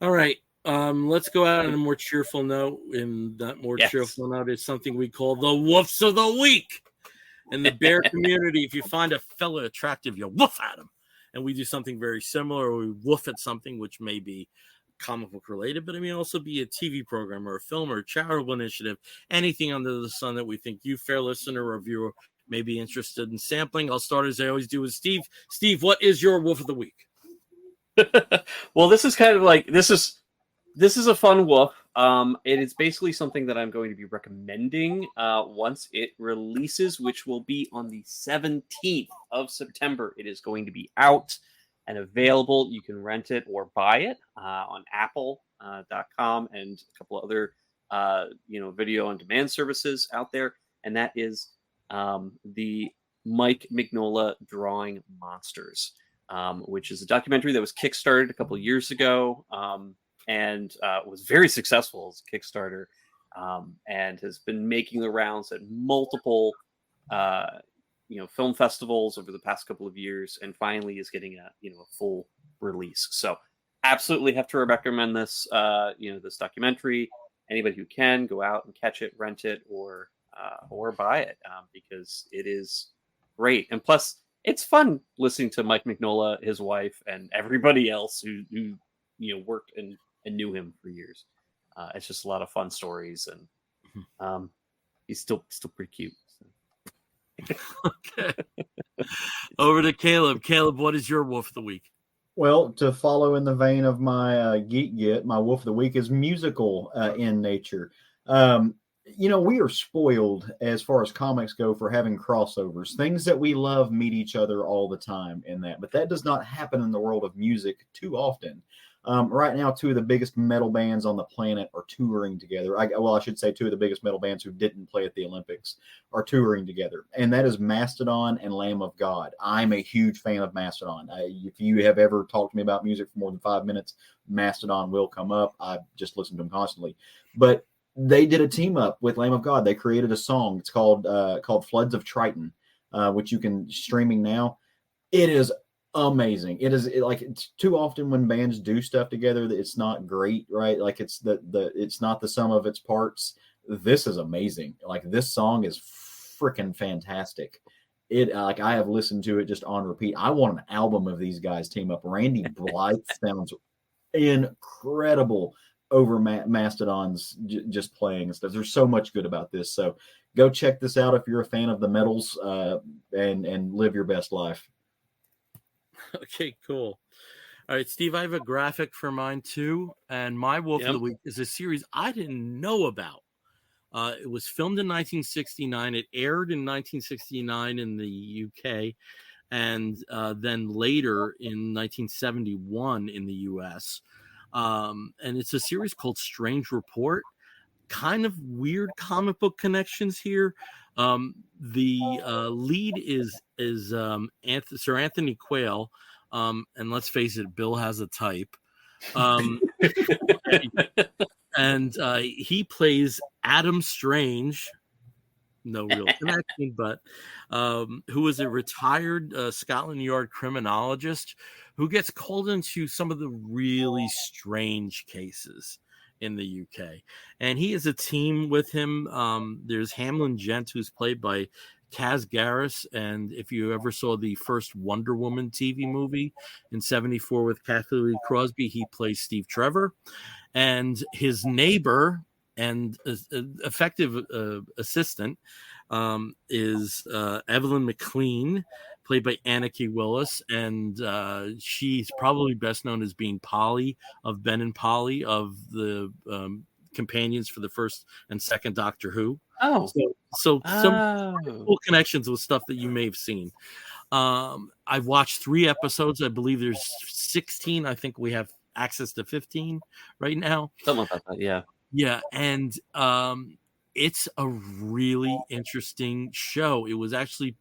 All right. Let's go out on a more cheerful note. And that more cheerful note is something we call the woofs of the week. In the bear community, if you find a fella attractive, you woof at him. And we do something very similar, or we woof at something which may be comic book related, but it may also be a TV program or a film or a charitable initiative, anything under the sun that we think you, fair listener or viewer, may be interested in sampling. I'll start as I always do with Steve. Steve, what is your woof of the week? Well, this is kind of like, This is a fun woof. It is basically something that I'm going to be recommending once it releases, which will be on the 17th of September. It is going to be out and available. You can rent it or buy it on Apple.com and a couple of other video on demand services out there. And that is the Mike Mignola Drawing Monsters, which is a documentary that was kickstarted a couple of years ago. And was very successful as a Kickstarter, and has been making the rounds at multiple, film festivals over the past couple of years, and finally is getting a full release. So, absolutely have to recommend this, this documentary. Anybody who can go out and catch it, rent it, or buy it, because it is great. And plus, it's fun listening to Mike Mignola, his wife, and everybody else who worked and knew him for years. It's just a lot of fun stories, and he's still pretty cute. So. Okay. Over to Caleb. Caleb, what is your wolf of the week? Well, to follow in the vein of my Geek Get, my wolf of the week is musical in nature. We are spoiled as far as comics go for having crossovers. Things that we love meet each other all the time in that, but that does not happen in the world of music too often. Right now, two of the biggest metal bands on the planet are touring together. I should say two of the biggest metal bands who didn't play at the Olympics are touring together, and that is Mastodon and Lamb of God. I'm a huge fan of Mastodon. If you have ever talked to me about music for more than 5 minutes, Mastodon will come up. I just listen to them constantly. But they did a team up with Lamb of God. They created a song. It's called Floods of Triton, which you can streaming now. It is amazing. It's too often when bands do stuff together that it's not great, right? Like it's it's not the sum of its parts. This is amazing. Like this song is freaking fantastic. I have listened to it just on repeat. I want an album of these guys team up. Randy Blythe sounds incredible over Mastodon's just playing and stuff. There's so much good about this. So go check this out if you're a fan of the metals, and live your best life. Okay, cool. All right, Steve, I have a graphic for mine too. And my wolf of the week is a series I didn't know about. It was filmed in 1969. It aired in 1969 in the UK, and then later in 1971 in the US. And it's a series called Strange Report. Kind of weird comic book connections here. The lead is Sir Anthony Quayle, and let's face it, Bill has a type. And he plays Adam Strange. No real connection, but who is a retired Scotland Yard criminologist who gets called into some of the really strange cases in the UK. And he has a team with him. There's Hamlin Gent, who's played by Kaz Garris. And if you ever saw the first Wonder Woman TV movie in 1974 with Kathy Lee Crosby, he plays Steve Trevor. And his neighbor and effective assistant is Evelyn McLean, played by Anarchy Willis, and she's probably best known as being Polly of Ben and Polly of the companions for the first and second Doctor Who. So some cool connections with stuff that you may have seen. I've watched 3 episodes. I believe there's 16. I think we have access to 15 right now. Something like that, yeah. Yeah, and it's a really interesting show. It was actually,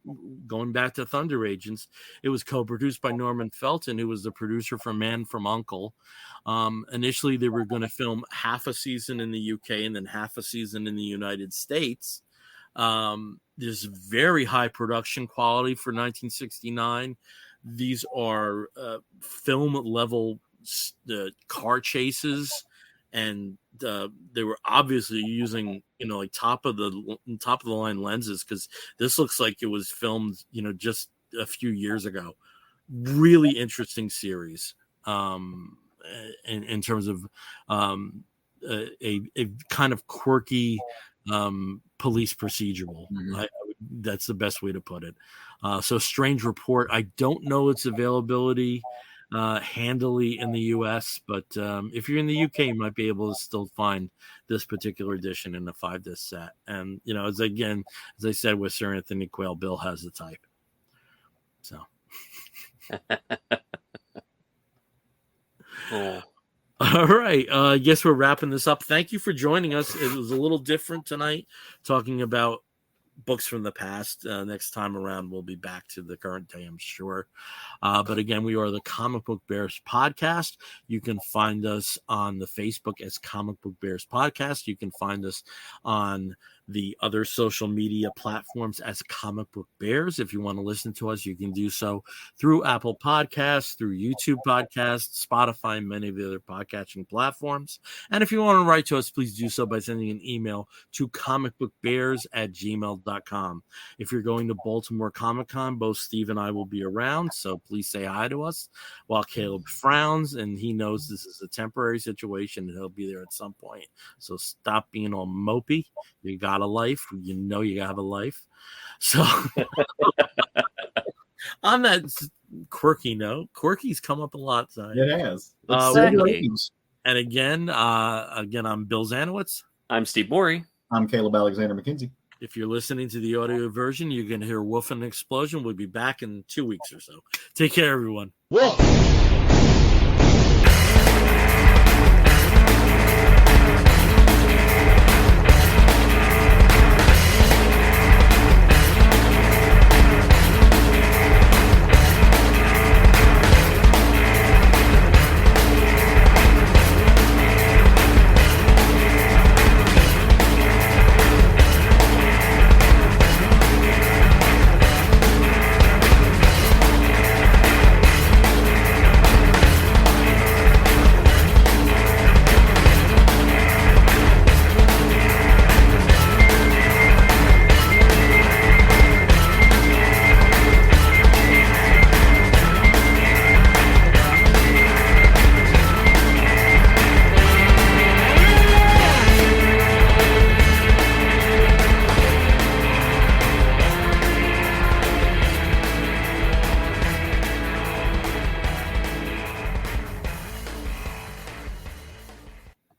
going back to Thunder Agents, it was co-produced by Norman Felton, who was the producer for Man from U.N.C.L.E. Initially, they were going to film half a season in the UK and then half a season in the United States. There's very high production quality for 1969. These are film-level car chases, and they were obviously using like top of the line lenses, because this looks like it was filmed just a few years ago. Really interesting series in terms of a kind of quirky police procedural. That's the best way to put it. So Strange Report, I don't know its availability handily in the US, but if you're in the UK, you might be able to still find this particular edition in a 5-disc set. And as I said with Sir Anthony Quayle, Bill has the type. So Cool. All right. I guess we're wrapping this up. Thank you for joining us. It was a little different tonight, talking about books from the past. Next time around, we'll be back to the current day, I'm sure. But again, we are the Comic Book Bears podcast. You can find us on the Facebook as Comic Book Bears podcast. You can find us on the other social media platforms as Comic Book Bears. If you want to listen to us, you can do so through Apple Podcasts, through YouTube Podcasts, Spotify, and many of the other podcasting platforms. And if you want to write to us, please do so by sending an email to comicbookbears@gmail.com. If you're going to Baltimore Comic-Con, both Steve and I will be around, so please say hi to us. While Caleb frowns, and he knows this is a temporary situation, and he'll be there at some point. So stop being all mopey. You got a life. You have a life. So on that quirky note, quirky's come up a lot tonight. It has. And again, I'm Bill Zanowitz. I'm Steve Morey. I'm Caleb Alexander McKenzie. If you're listening to the audio version, you're going to hear Wolf and Explosion. We'll be back in 2 weeks or so. Take care, everyone. Wolf.